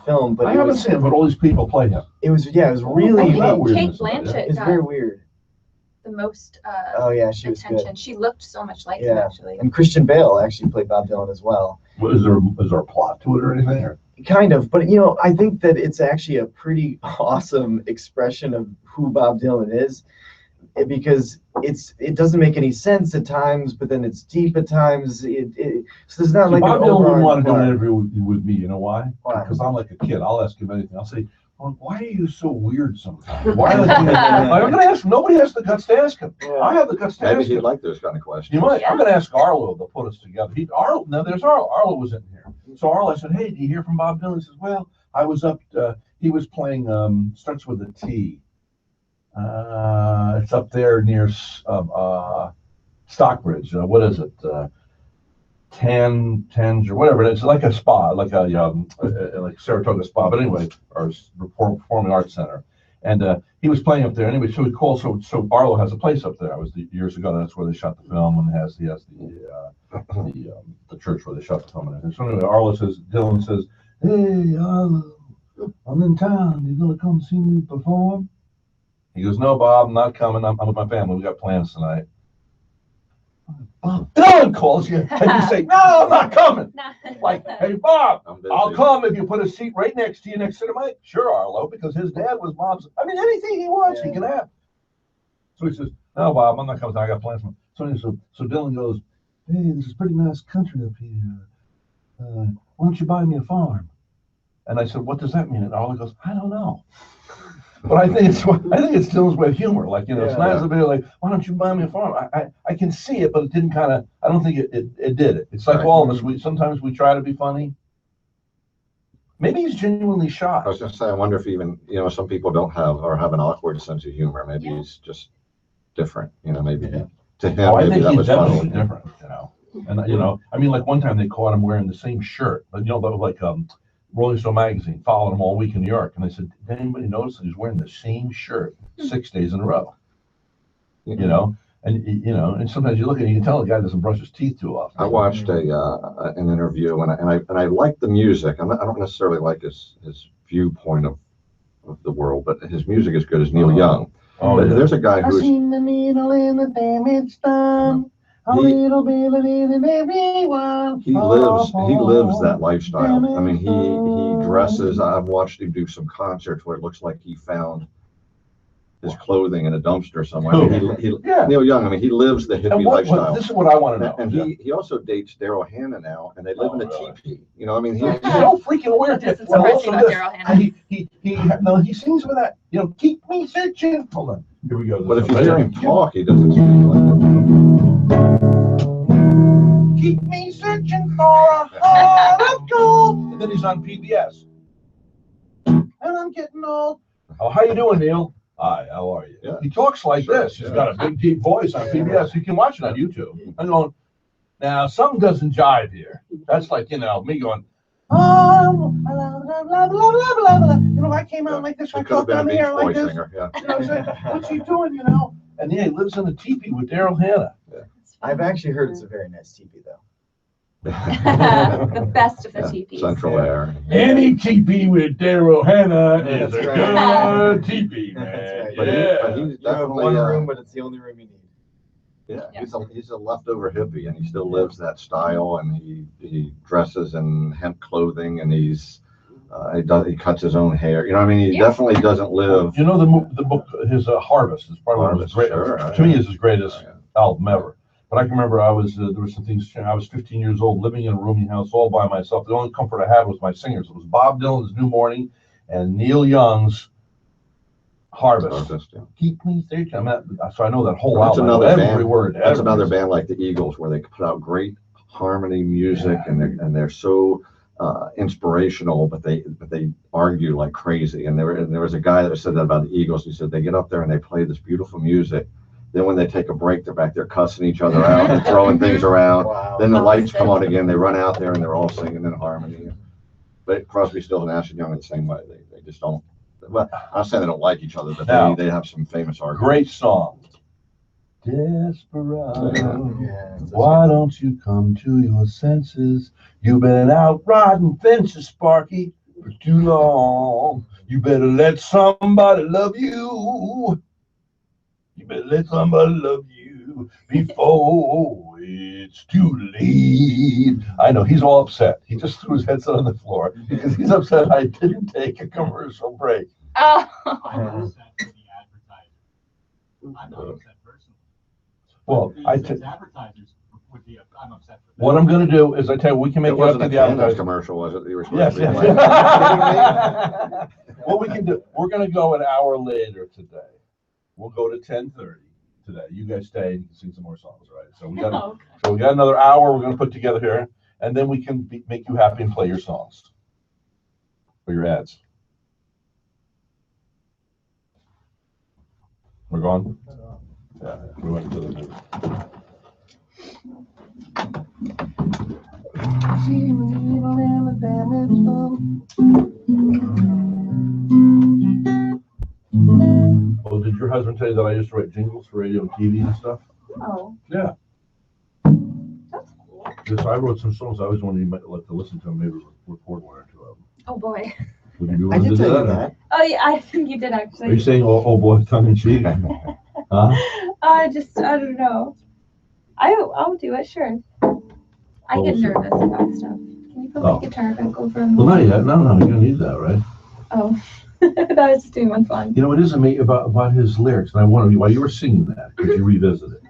film. But I haven't seen it, but all these people play him. It was really. I think Kate Blanchett It's very weird. The most she was attention. good. She looked so much like him, actually. And Christian Bale actually played Bob Dylan as well. Is there a plot to it or anything? Or? Kind of, but I think that it's actually a pretty awesome expression of who Bob Dylan is, because it doesn't make any sense at times, but then it's deep at times. So it's not like Bob an Dylan wouldn't want to do overarching an interview with me. You know why? Why? Because I'm like a kid. I'll ask him anything. I'll say, well, why are you so weird sometimes? Why? I'm going to ask him. Nobody has the guts to ask him. I have the guts to ask him. Maybe he'd like those kind of questions. You might. I'm going to ask Arlo to put us together. Now there's Arlo. Arlo was in here. So Arlo, I said, hey, do you hear from Bob Dylan? He says, well, I was up. He was playing. Starts with a T. It's up there near Stockbridge. What is it? Tenge or whatever. It's like a spa, like Saratoga Spa. But anyway, or Performing Arts Center. And he was playing up there anyway. So he called. So Arlo has a place up there. I was years ago. That's where they shot the film, and he has the church where they shot the film. And so anyway, Dylan says, "Hey, Arlo, I'm in town. You gonna come see me perform?" He goes, "No, Bob, I'm not coming. I'm with my family. We got plans tonight." Bob Dylan calls you, and you say, "No, I'm not coming." Like, "Hey, Bob, I'll come if you put a seat right next to you, next to the mic." "Sure, Arlo," because his dad was Bob's. I mean, anything he wants, he can have. So he says, "No, Bob, I'm not coming. I got plans for him." So Dylan goes, "Hey, this is pretty nice country up here. Why don't you buy me a farm?" And I said, "What does that mean?" And Arlo goes, "I don't know." But I think it's Dylan's way of humor. Like, it's nice to be like, "Why don't you buy me a farm?" I can see it, but it didn't I don't think it did it. It's like all of us. Sometimes we try to be funny. Maybe he's genuinely shocked. I was going to say, I wonder if even, some people don't have an awkward sense of humor. Maybe he's just different, maybe to him. I maybe think that he's was definitely funny. different, And, I mean, like one time they caught him wearing the same shirt, but like Rolling Stone magazine followed him all week in New York, and they said, "Did anybody notice that he's wearing the same shirt 6 days in a row?" And sometimes you look at it, you can tell the guy doesn't brush his teeth too often. I watched an interview, and I like the music. I don't necessarily like his viewpoint of the world, but his music is good as Neil Young. But there's a guy who's seen the needle in the damage done. A little bit of everyone. He lives that lifestyle. I mean, he dresses. I've watched him do some concerts where it looks like he found his clothing in a dumpster somewhere. Neil Young. I mean, he lives the hippie lifestyle. This is what I want to know. And he also dates Daryl Hannah now, and they live in a teepee. I mean, he's so freaking weird. This is surprising about Daryl Hannah. He sings with that. Keep me searching. Hold on. Here we go. But if you hear him talk, he doesn't speak like that. Keep me searching for a heart of gold. And then he's on PBS. And I'm getting old. Oh, how you doing, Neil? Hi, how are you? Yeah. He talks like this. He's got a big, deep voice on PBS. You can watch it on YouTube. I'm going, now, something doesn't jive here. That's like, me going, blah, blah, blah, blah, blah, blah. You know, I came out like this, She I could have talked been a down Beach here Boy like this. singer, yeah. You know, I said, what's he doing, you know? And yeah, he lives in a teepee with Daryl Hannah. I've actually heard it's a very nice teepee though. The best of the teepees. Central Air. Any teepee with Daryl Hannah is That's a right. good teepee, man. That's right. But Yeah. he's You have definitely, one room, but it's the only room you need. yeah, he's a leftover hippie, and he still lives that style, and he dresses in hemp clothing, and he cuts his own hair. You know, what I mean, he definitely doesn't live. You know, the book, his Harvest is probably one of his great, Sure, to me, is his greatest yeah. album ever. But I can remember there were some things, I was 15 years old, living in a rooming house all by myself. The only comfort I had was my singers. It was Bob Dylan's New Morning and Neil Young's Harvest. Yeah. Keep me thinking. So I know that whole That's album, another every band. word. That's another band like the Eagles, where they put out great harmony music, and they're so inspirational, but they argue like crazy. And there was a guy that said that about the Eagles. He said they get up there and they play this beautiful music. Then when they take a break, they're back there cussing each other out and throwing things around. Wow. Then the lights come on again. They run out there and they're all singing in harmony. But Crosby, Stills, and Nash & Young are the same way. They just don't. Well, I'm not saying they don't like each other, but they have some famous arguments. Great song. Desperado, Yeah, why don't you come to your senses? You've been out riding fences, Sparky, for too long. You better let somebody love you. You better let somebody love you before it's too late. I know, he's all upset. He just threw his headset on the floor because he's upset I didn't take a commercial break. Oh. I'm upset for the advertiser. I'm not upset personally. Well, advertisers would be, I'm upset for them. What I'm going to do is I tell you, we can make It it up wasn't to a the Candace advertiser. commercial, was it? You were supposed Yes, to be yes. playing? What we can do, we're going to go an hour later today. We'll go to 10:30 today. You guys stay and sing some more songs, right? So we got another hour we're going to put together here, and then we can make you happy and play your songs or your ads. We're gone? Yeah, we went to the movie. Oh, did your husband tell you that I used to write jingles for radio and TV and stuff? Oh. Yeah. That's cool. Yes, I wrote some songs. I always wanted you might like to listen to them, maybe record one or two of them. Oh boy. Would you be I willing did to do tell you that? that. Oh yeah, I think you did Are you actually. saying oh boy, tongue in cheek? Huh? I don't know. I'll do it, sure. I get nervous about stuff. Can you put my guitar back over on the Well, not yet. No, you're gonna need that, right? Oh. I was just doing one fun. You know, it is amazing about his lyrics, and I wonder while you were singing that, could you revisit it?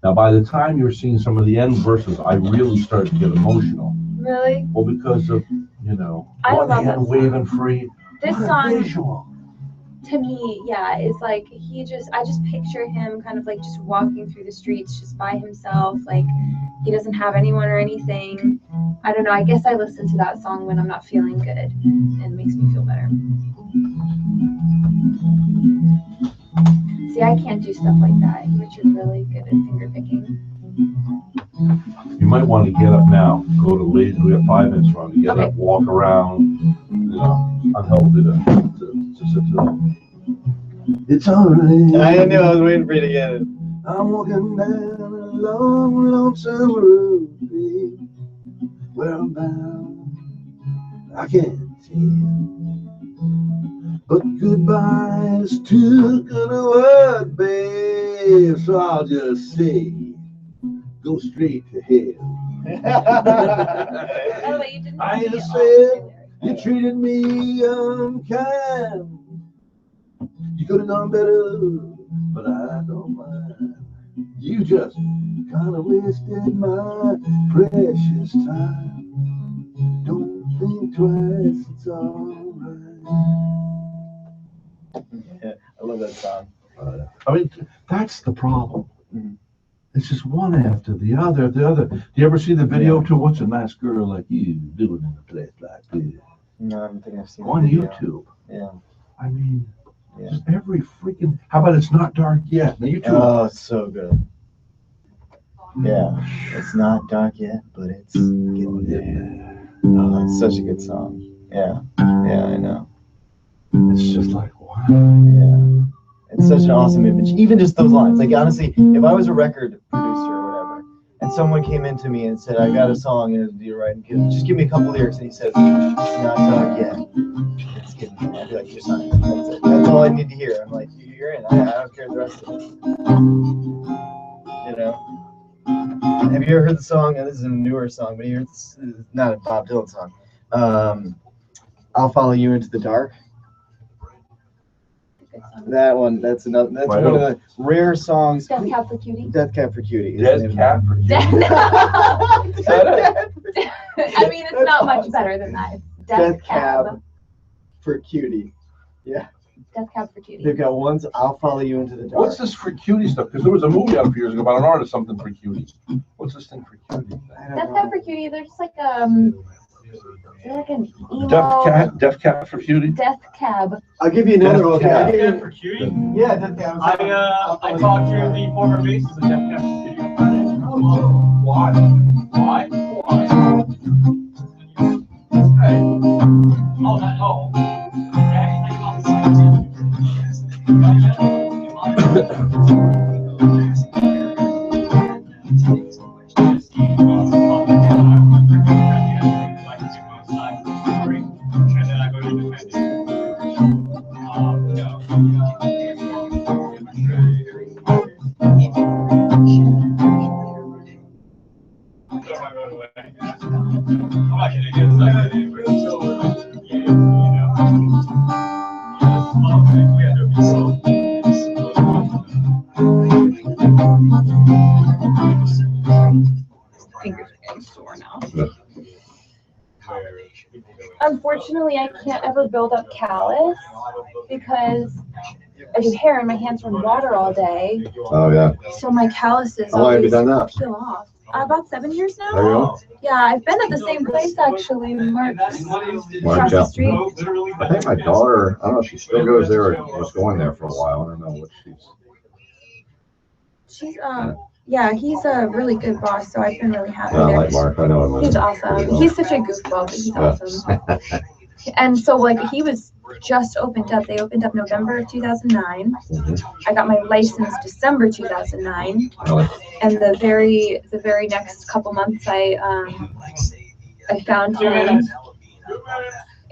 Now, by the time you were singing some of the end verses, I really started to get emotional. Really? Well, because of, I one love hand this waving free. This What a song, visual. to me, yeah, is like I just picture him kind of like just walking through the streets just by himself, like he doesn't have anyone or anything. I don't know, I guess I listen to that song when I'm not feeling good and it makes me feel better. See, I can't do stuff like that. Richard's really good at finger picking. You might want to get up now, go to Leeds, we have 5 minutes from get up, walk around, unhealthy to sit still. It's alright. I knew I was waiting for you to get it. I'm walking down a long, lonesome road, babe. Where I'm bound, I can't tell. But goodbye is too good a word, babe. So I'll just say, go straight to hell. Oh, but you didn't I sing it just all said you treated me unkind. You could have done better, but I don't mind. You just kind of wasted my precious time. Don't think twice, it's alright. Yeah, I love that song. I mean, that's the problem. Mhm. It's just one after the other. Do you ever see the video to What's a Nice Girl Like You Doing in a Place Like This? No, I don't think I've seen On the video. YouTube. Yeah. I mean, Yeah. just every freaking. How about It's Not Dark Yet? Now YouTube. Oh, it's so good. Yeah. It's not dark yet, but it's getting there. Oh, it's such a good song. Yeah, yeah, I know. It's just like, wow. Yeah, it's such an awesome image. Even just those lines. Like honestly, if I was a record producer or whatever, and someone came into me and said, "I got a song, and do you write? Just give me a couple lyrics," and he says, "It's not done yet. It's getting done." I'd be like, "You're signed. That's it. That's all I need to hear." I'm like, "You're in. I don't care the rest of it." You know. Have you ever heard the song? And this is a newer song, but it's not a Bob Dylan song. "I'll Follow You Into the Dark." That one. That's another. That's one of the rare songs. Death Cab for Cutie. Death Cab for Cutie. Dead Cat for Cutie. I mean, it's not much better than that. It's Death Cab for Cutie. Yeah. Death Cab for Cutie. They've got ones. "I'll Follow You Into the Dark." What's this for cutie stuff? Because there was a movie out a few years ago about an artist, something for cuties. What's this thing for cutie? Death Cab for Cutie. They're just like they're like an emo. Death Cat for Cutie. Death Cab. I'll give you another one. Death Cab for Cutie? Yeah, Death Cab. I talked to the former bassist of Death Cab for Cutie. Why? Why? Hey. Oh, that, oh. Fingers are getting sore now. Unfortunately, I can't ever build up callus because I do hair and my hands run water all day. Oh, yeah. So my calluses How long have you done that? peel off. About 7 years now. There you go. Yeah, I've been at the same place actually, Mark's across Mark, the yeah. street. I think my daughter, I don't know if she still goes there or was going there for a while. I don't know what She's yeah, he's a really good boss, so I've been really happy I there. like Mark. I know him. He's awesome. He's such a goofball, but he's awesome. And so like he was just opened up. They opened up November of 2009. I got my license December 2009. And the very next couple months I found him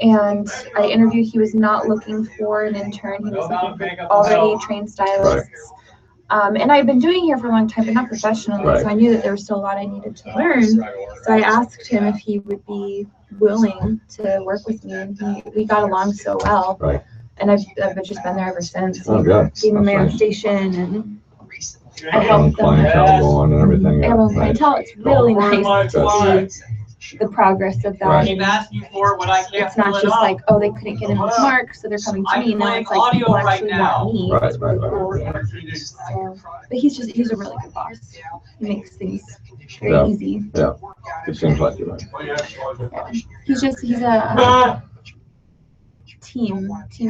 and I interviewed. He was not looking for an intern. He was looking for already trained stylists. And I've been doing hair for a long time, but not professionally. So I knew that there was still a lot I needed to learn. So I asked him if he would be willing to work with me, and we got along so well. And I've just been there ever since. Oh, good. Gave me my own station, and I helped them. Going and everything. Everyone clientele. It's really nice to see the progress of that. Keep asking for what I can't. It's not just like, oh, they couldn't get in with Mark, so they're coming to me. Now it's like people actually want me. Right. So, but he's a really good boss. He makes things very easy. Yeah, it seems like it. Right? He's a team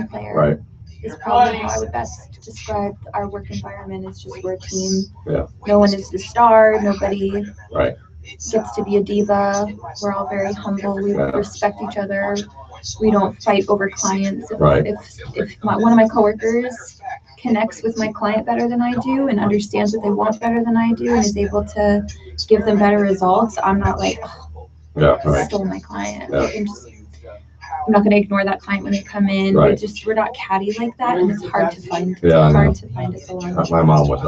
player. Right. Is probably how I would best describe our work environment. It's just we're a team. Yeah. No one is the star. Nobody Right. gets to be a diva. We're all very humble. We respect each other. We don't fight over clients. If one of my coworkers connects with my client better than I do and understands what they want better than I do and is able to give them better results, I'm not like, oh, I stole my client. I'm not going to ignore that client when they come in. We're not catty like that, and it's hard to find. It's hard to find a salon. My mom was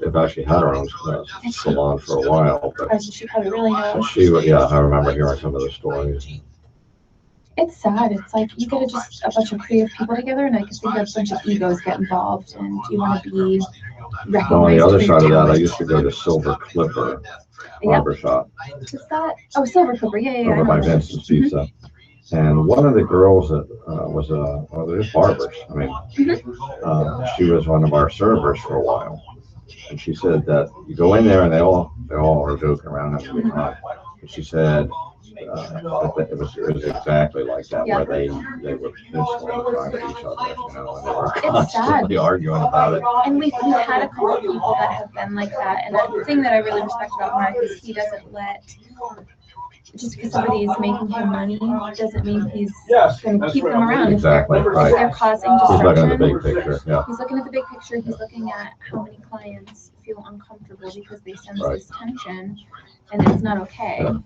I've actually had her own salon for a while, but she probably really knows. I remember hearing some of the stories. It's sad. It's like you get just a bunch of creative people together, and I can think a bunch of egos get involved, and you want to be recognized. On the other side of that, I used to go to Silver Clipper barbershop. What's that? Oh, Silver Clipper. Yeah. Over by Vincent's Pizza. And one of the girls that was they're barbers. I mean, she was one of our servers for a while. And she said that you go in there and they all are joking around having a good time. And she said that it was exactly like that, where they were pissed all the time at each other, and they were constantly arguing about it. And we've had a couple of people that have been like that. And the thing that I really respect about Mark is he doesn't let, just because somebody is making him money doesn't mean he's going to keep them around. Exactly, If right. they're causing He's looking disruption. at the big picture, yeah. He's looking at the big picture. He's looking at how many clients feel uncomfortable because they sense this tension, and it's not okay. Yeah.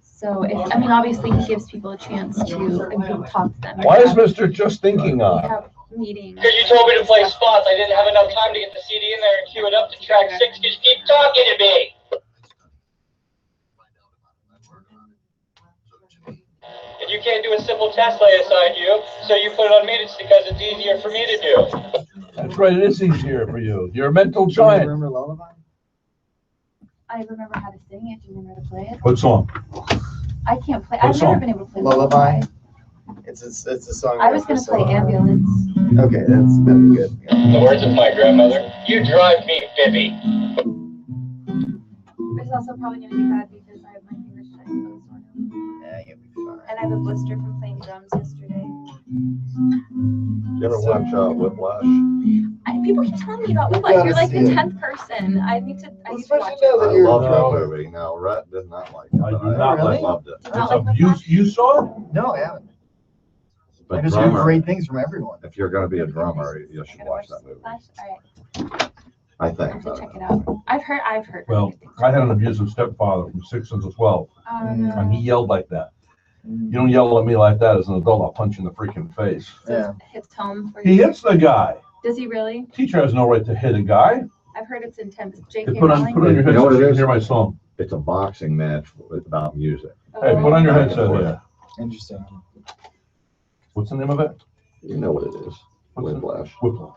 So, I mean, obviously, he gives people a chance to talk to them. Why is Mr. Just Thinking We on? have meetings. Because you told me to play spots. I didn't have enough time to get the CD in there and cue it up to track 6. Just keep talking to me. And you can't do a simple test I assigned you, so you put it on me just because it's easier for me to do. That's right, it is easier for you. You're a mental Do you giant. remember Lullaby? I remember how to sing it. Do you remember how to play it? What song? I can't play. What I've song? never been able to play Lullaby? It's a song. I was gonna play Ambulance. Okay, that'd be good. In the words of my grandmother, you drive me Bibby. It's also probably gonna be bad because I have my fingers shut closed right now. Yeah, you'll be fine. And I have a blister from playing drums yesterday. You ever watch Whiplash? People keep telling me about Whiplash. You're like the 10th person. I need to watch it. I love that movie. Now, Rhett did not like it. I do but not I like it. loved it. Did not like You, Whiplash? you saw it? No, I haven't. I But just heard drummer, great things from everyone. if you're going to be a drummer, you I should gotta watch that movie. Whiplash? All right. I I think. have to check it out. I've heard. Well, really good things. I had an abusive stepfather from 6 until 12, Oh, and he no. yelled like that. You don't yell at me like that as an adult, I'll punch you in the freaking face. So Yeah. it hits home for He you. hits the guy. Does he really? Teacher has no right to hit a guy. I've heard it's intense. Hey, J.K. put on Rowling? your You headset know what so it you can is? hear my song. It's a boxing match about music. Hey, put on your Oh. headset here. Interesting. What's the name of it? You know what it is. What's it? Whiplash. Whiplash.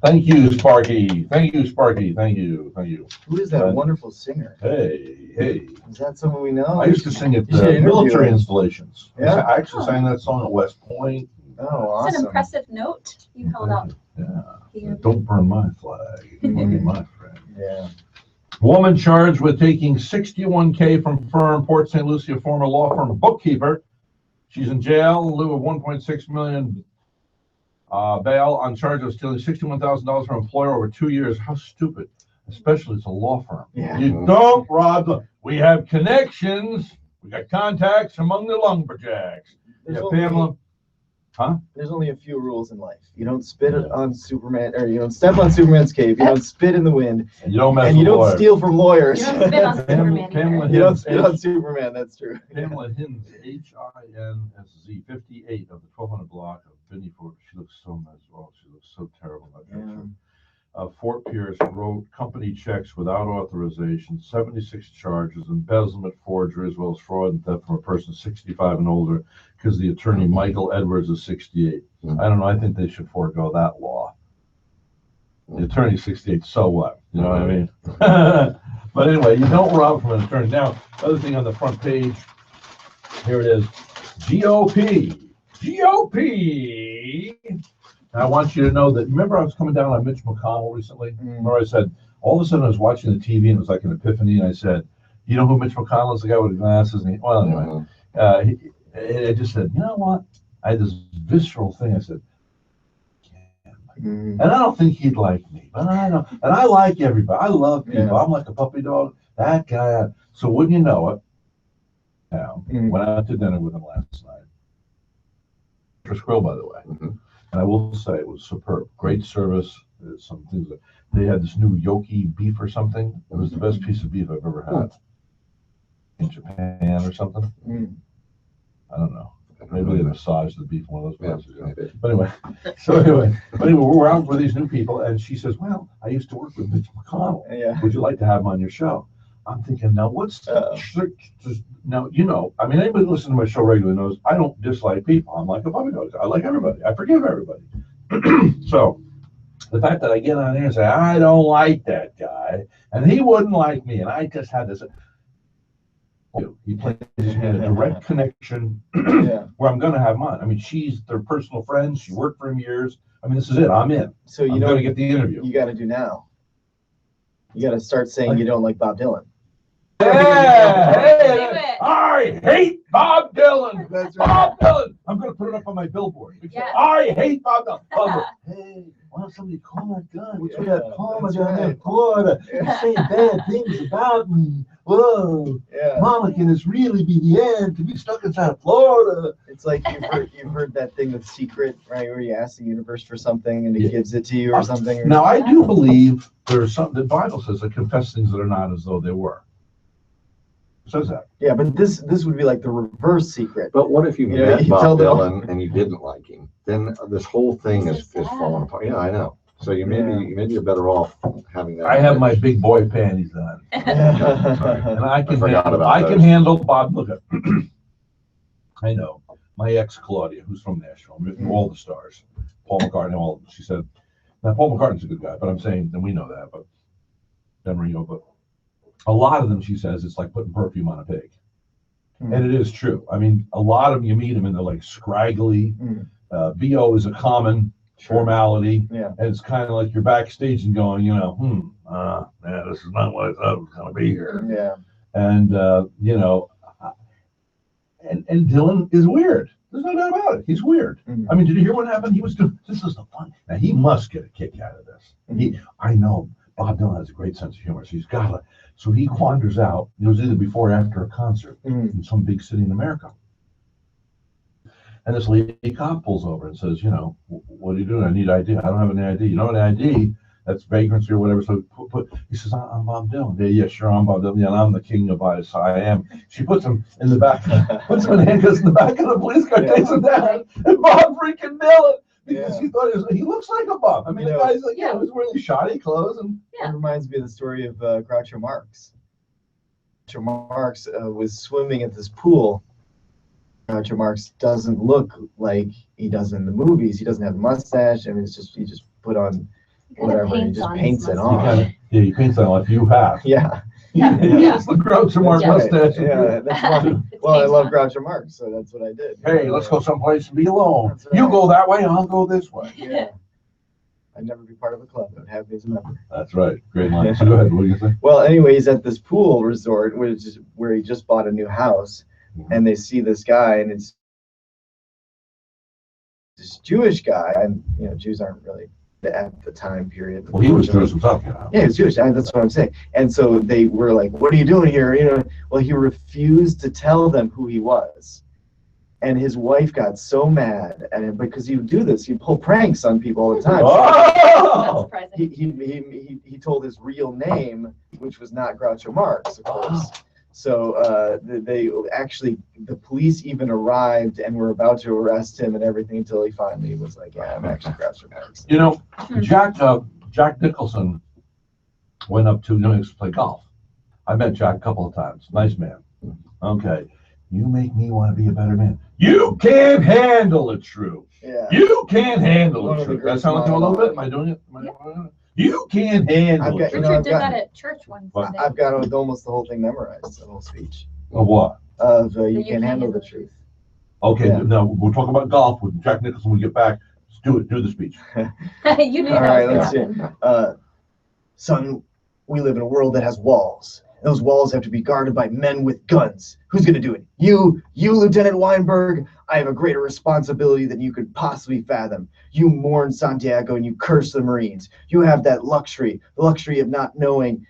Thank you, Sparky. Thank you, Sparky. Thank you. Thank you. Who is that wonderful singer? Hey. Is that someone we know? I used to sing at You should interview military him. installations. Yeah? I actually sang that song at West Point. Oh, It's an awesome. impressive note you held out. Yeah. Here. Don't burn my flag. You want to be my friend. Yeah. Woman charged with taking $61K from firm, Port St. Lucie, former law firm bookkeeper. She's in jail in lieu of $1.6 million bail on charge of stealing $61,000 from employer over 2 years. How stupid. Especially it's a law firm. Yeah. You don't rob them. We have connections. We got contacts among the lumberjacks. There's Yeah, only- Pamela. There's only a few rules in life. You don't spit on Superman, or you don't step on Superman's cape. You don't spit in the wind, And you don't mess and you with don't lawyers. steal from lawyers. You don't spit on Superman Pamela either. You don't Hinz, spit on Superman. That's true. Pamela Hinz, Hinz, 58 of the 1200 block of Binney Ford. She looks so miserable. She looks so terrible. That picture. Fort Pierce wrote company checks without authorization, 76 charges, embezzlement, forgery, as well as fraud and theft from a person 65 and older, because the attorney Michael Edwards is 68. I don't know. I think they should forego that law. The attorney's 68, so what? You know what I mean? But anyway, you don't rob from an attorney. Now, other thing on the front page, here it is. GOP. GOP. And I want you to know that, remember I was coming down on Mitch McConnell recently? Where I said, all of a sudden I was watching the TV and it was like an epiphany, and I said, you know who Mitch McConnell is, the guy with the glasses? And well, anyway, I just said, you know what? I had this visceral thing. I said, and I don't think he'd like me, but I know, and I like everybody. I love people. Yeah. I'm like a puppy dog. That guy. So wouldn't you know it? Now, went out to dinner with him last night. First grill, by the way. And I will say it was superb. Great service. Some things that they had this new Yoki beef or something. It was the best piece of beef I've ever had in Japan or something. I don't know. Maybe they massaged the beef in one of those places. Yeah. But anyway, we're out with these new people, and she says, "Well, I used to work with Mitch McConnell. Yeah. Would you like to have him on your show?" I'm thinking, now what's now? You know, I mean, anybody who listens to my show regularly knows I don't dislike people. I'm like a puppy dog. I like everybody. I forgive everybody. So the fact that I get on there and say I don't like that guy, and he wouldn't like me, and I just had this. He plays me a direct connection where I'm going to have him on. I mean, she's their personal friend. She worked for him years. I mean, this is it. I'm in. So I'm going to get the interview. You got to do now. You got to start saying you don't like Bob Dylan. Hey, I hate Bob Dylan. That's right. Bob Dylan. I'm going to put it up on my billboard. Yeah. I hate Bob Dylan. Hey, why don't somebody call that guy? What's with that palmer down there in Florida? He's saying bad things about me. Whoa, Mama, can this really be the end? To be stuck inside of Florida? It's like you've heard that thing with Secret, right? Where you ask the universe for something and it gives it to you or something. Now, I do believe there's something the Bible says that confess things that are not as though they were. It says that. Yeah, but this would be like the reverse Secret. But what if you met Bob Dylan and you didn't like him? Then this whole thing is falling apart. Yeah, I know. So maybe you're better off having that. I have my big boy panties on, and I can handle Bob. Look at, I know my ex Claudia, who's from Nashville, written all the stars, Paul McCartney, all of them. She said, now Paul McCartney's a good guy, but I'm saying, and we know that, but but a lot of them, she says, it's like putting perfume on a pig, and it is true. I mean, a lot of them, you meet them and they're like scraggly. BO is a common formality, and it's kind of like you're backstage and going, this is not what I thought it was going to be here. Yeah, and and Dylan is weird. There's no doubt about it. He's weird. I mean, did you hear what happened? He was doing. This is the fun. Now he must get a kick out of this. I know Bob Dylan has a great sense of humor, so he's got it. So he wanders out. It was either before or after a concert in some big city in America. And this lady cop pulls over and says, what are you doing? I need ID. I don't have any ID. You know, an ID, that's vagrancy or whatever. So he says, I'm Bob Dylan. Yeah, sure, I'm Bob Dylan. Yeah, and I'm the king of ice. I am. She puts him in the back, puts him in handcuffs in the back of the police car, takes him down. And Bob freaking Dylan. Because he thought he looks like a Bob. I mean, the guy's like, he's wearing shoddy clothes. And it reminds me of the story of Groucho Marx. Groucho Marx was swimming at this pool. Groucho Marx doesn't look like he does in the movies. He doesn't have a mustache, and he just put on whatever, and he just paints it on. He paints it on like you have. Yeah. It's the Groucho Marx mustache. Yeah, that's why. Well, I love Groucho Marx, so that's what I did. Hey, let's go someplace and be alone. Right. You go that way, I'll go this way. Yeah. I'd never be part of a club. I'd have me as a member. That's right. Great line. So go ahead. What do you think? Well, anyway, he's at this pool resort, which is where he just bought a new house. And they see this guy, and it's this Jewish guy, and Jews aren't really at the time period. Well, he was Jewish himself. Yeah, he was Jewish. That's what I'm saying. And so they were like, "What are you doing here?" Well, he refused to tell them who he was, and his wife got so mad at him because he would do this. He'd pull pranks on people all the time. Oh! He told his real name, which was not Groucho Marx, of course. So the police even arrived and were about to arrest him and everything until he finally was like, "Yeah, I'm actually Groucho Marx." Jack Jack Nicholson went up to New York to play golf. I met Jack a couple of times. Nice man. Okay. You make me want to be a better man. You can't handle the truth. Yeah. You can't handle One the of the truth. That great sound like him a little bit? Am I monologues. doing it? You can't handle the I've got- truth. know, Richard did got- that at church one What? Sunday. I've got almost the whole thing memorized, the whole speech Of what? of you can't handle the truth. Okay, Yeah. now we'll talk about golf with Jack Nicholson when we get back. Let's do it. Do the speech. You knew All that right, was let's see. gonna happen. Son, we live in a world that has walls. Those walls have to be guarded by men with guns. Who's going to do it? You, Lieutenant Weinberg? I have a greater responsibility than you could possibly fathom. You mourn Santiago and you curse the Marines. You have that luxury, the luxury of not knowing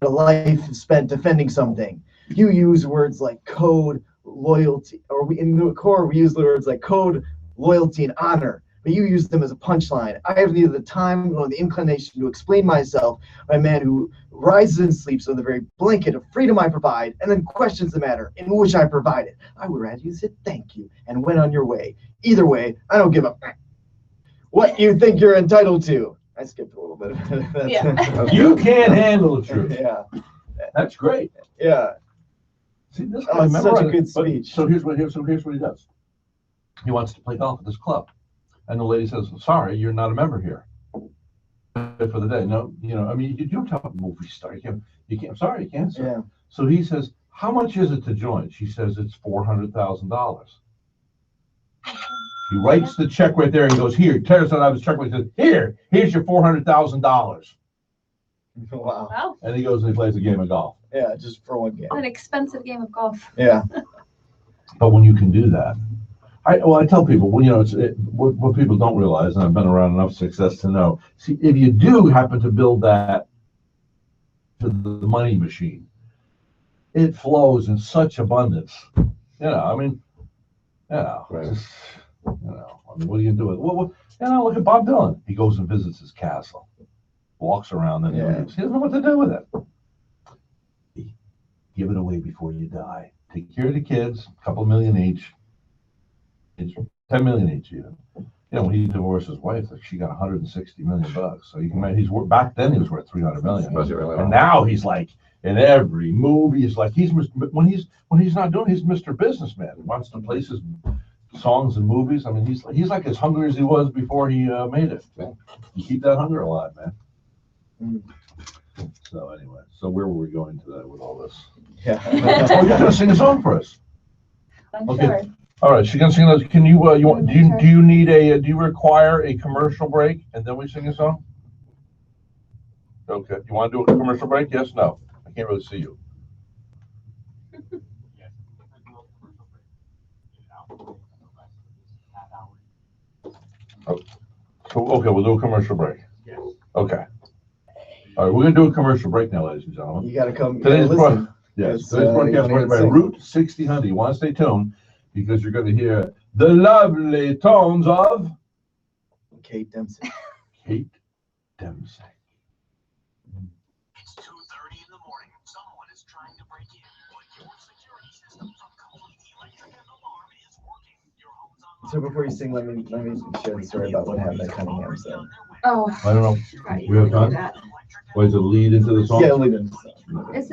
a life spent defending something. You use words like code, loyalty, or in the Corps, we use the words like code, loyalty, and honor. But you use them as a punchline. I have neither the time nor the inclination to explain myself by a man who rises and sleeps on the very blanket of freedom I provide, and then questions the matter in which I provide it. I would rather you said thank you and went on your way. Either way, I don't give a what you think you're entitled to. I skipped a little bit. That's- You can't handle the truth. Yeah, That's great. yeah. See, this Oh, guy it's such a memorized- good but- speech. So here's what he does. He wants to play golf at this club, and the lady says, "Sorry, you're not a member here for the day." No, I mean, you don't tell a movie star. You can't. I'm sorry, you can't. Sir. Yeah. So he says, "How much is it to join?" She says, "It's $400,000." He writes the check right there and goes, "Here." Tears out his check. He says, "Here's your $400,000." Wow. Wow, And he goes and he plays a game of golf. Yeah, just for one game. an expensive game of golf. Yeah. But when you can do that, I tell people, what people don't realize, and I've been around enough success to know. See, if you do happen to build that to the money machine, it flows in such abundance. I mean, Right. just, I mean, what are you gonna do with it? Well, look at Bob Dylan. He goes and visits his castle, walks around, and Yeah. he doesn't know what to do with it. Give it away before you die. Take care of the kids, a couple million each. It's 10 million each even. When he divorced his wife, she got 160 million bucks. So you can imagine back then he was worth 300 million. Was it really? And now he's like in every movie. He's like when he's not doing. He's Mr. Businessman. He wants to place his songs and movies. I mean, he's like as hungry as he was before he made it. You keep that hunger alive, man. Mm. So anyway, where were we going today with all this? Yeah. Oh, you're gonna sing a song for us. I'm Okay. sure. All right, she's gonna sing those. Can you do you require a commercial break and then we sing a song? Okay. You want to do a commercial break? Yes, no. I can't really see you. So, okay, we'll do a commercial break. Yes. Okay. All right, we're gonna do a commercial break now, ladies and gentlemen. You gotta come. Today's listen. Yes, It's, today's you broadcast wanna brought by sing. Route 60 Honda. You want to stay tuned because you're going to hear the lovely tones of Kate Dempsey. Kate Dempsey. It's 2:30 in the morning. Someone is trying to break in, but your security system's complete electric alarm is working. Your home's online. So before you sing, let me share the story about what happened at Cunningham. So Oh, I don't know. right. We have time? That. What is it, lead into the song? yeah, leave it. It's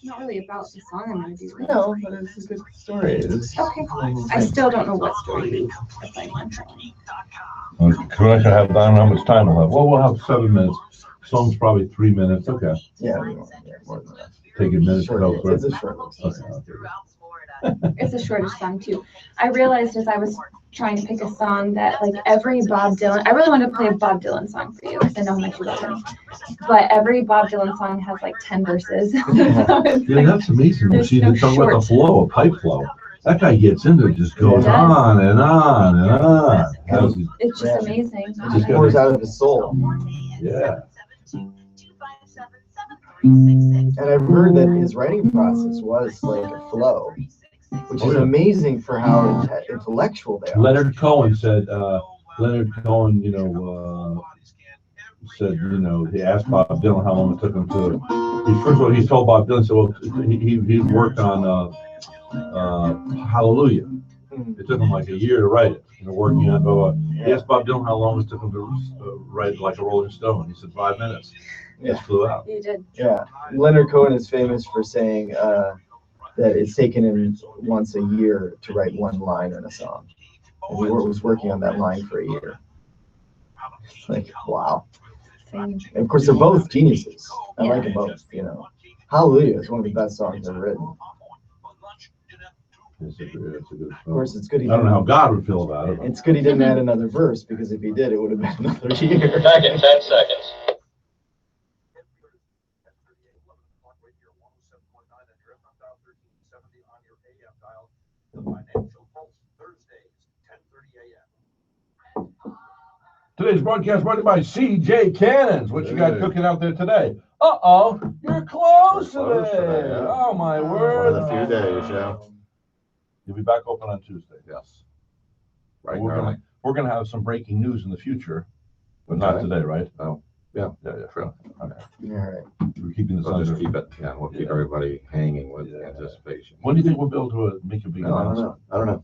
not really about the song I'm gonna do. Right? No, but it's a good story. It's, Okay. I still don't know what story you are planning on telling. We're not going to have, I don't know how much time we'll have. Well, we'll have 7 minutes. Song's probably 3 minutes. Okay. yeah, more than that. Take a minute to Short, go through. it's a short one. It's the shortest song too. I realized as I was trying to pick a song that like every Bob Dylan, I really wanted to play a Bob Dylan song for you because I know how much you love him. But every Bob Dylan song has like 10 verses. So it's Yeah, like- that's amazing. There's See, no talk about the short. flow, a pipe flow. That guy gets into it, just goes Yeah. on and on and on. That was- It's just amazing. It just pours out of his soul. Yeah. And I've heard that his writing process was like a flow, which is yeah. amazing for how intellectual they are. Leonard Cohen said, he asked Bob Dylan how long it took him to, first of all, he told Bob Dylan, so he worked on Hallelujah. It took him like a year to write it. Working on. He asked Bob Dylan how long it took him to write like a Rolling Stone. He said 5 minutes. Just flew out. You did. Yeah, Leonard Cohen is famous for saying that it's taken him once a year to write one line in a song. And he was working on that line for a year. Like, wow. And of course, they're both geniuses. I like them both, Hallelujah is one of the best songs ever written. It's a good song. Of course, it's good. I don't know how God would feel about it. It's good he didn't add another verse, because if he did, it would have been another year. Back in 10 seconds. Today's broadcast brought to you by CJ Cannons. What you got cooking out there today? Uh-oh, you're close today. Yeah. Oh, my One word. of the few days, yeah. You'll be back open on Tuesday. Yes. Right. We're gonna have some breaking news in the future, but not Okay. today, right? Oh, yeah. Yeah, sure. Okay. All right. We're keeping this We'll under. just keep it, we'll keep everybody hanging with Yeah. anticipation. When do you think we'll be able to make a big No, I don't announcement? know. I don't know.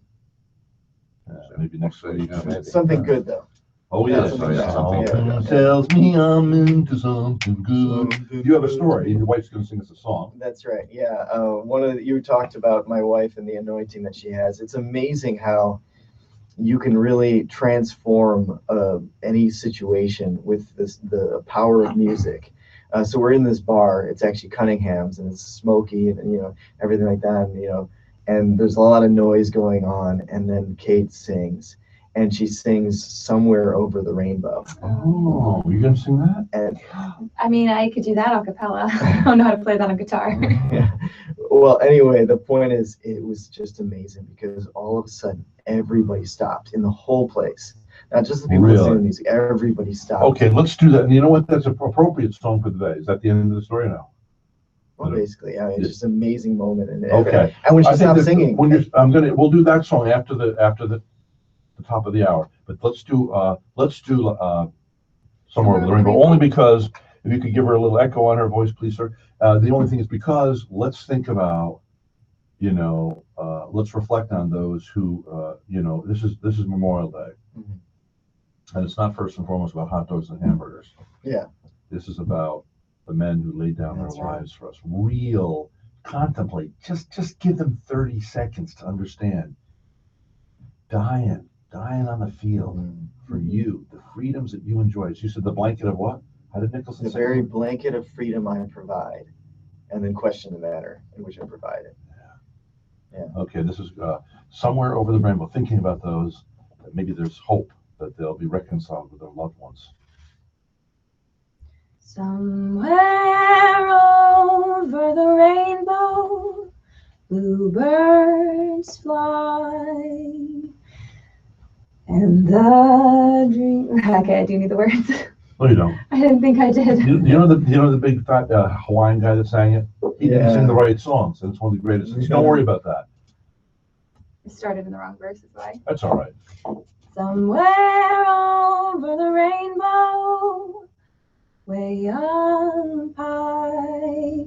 Maybe next week. Yeah, maybe. Something good, though. Oh, Yeah, yes. something good. Tells me I'm into something good. You have a story. Your wife's gonna sing us a song. That's right. Yeah. You talked about my wife and the anointing that she has. It's amazing how you can really transform any situation with the power of music. So we're in this bar. It's actually Cunningham's, and it's smoky, and everything like that. And there's a lot of noise going on. And then Kate sings, and she sings "Somewhere Over the Rainbow." Oh, you're gonna sing that? And I mean, I could do that a cappella. I don't know how to play that on guitar. yeah. Well, anyway, the point is, it was just amazing because all of a sudden everybody stopped in the whole place. Not just the people listening to music. Everybody stopped. Okay, let's do that. And you know what? That's an appropriate song for today. Is that the end of the story now? Well, basically, yeah, it's just an amazing moment. And Okay. And when she stopped singing, we'll do that song after the top of the hour. But let's do Somewhere Over the Rainbow, only because if you could give her a little echo on her voice, please, sir. The only thing is because let's think about, let's reflect on those who, this is Memorial Day. Mhm. And it's not first and foremost about hot dogs and hamburgers. Yeah. This is about the men who laid down That's their right. lives for us. Contemplate, just give them 30 seconds to understand. Dying on the field for you, the freedoms that you enjoy. So you said the blanket of what? How did Nicholson the say very it? blanket of freedom I provide, and then question the manner in which I provide it. Okay, this is Somewhere Over the Rainbow, thinking about those, that maybe there's hope that they'll be reconciled with their loved ones. Somewhere over the rainbow, bluebirds fly, and the dream. Okay, I do need the words. No, you don't. I didn't think I did. You know the big fat Hawaiian guy that sang it? He didn't sing the right songs, and it's one of the greatest. So don't worry about that. I started in the wrong verse, is why. That's all right. Somewhere over the rainbow, way up high,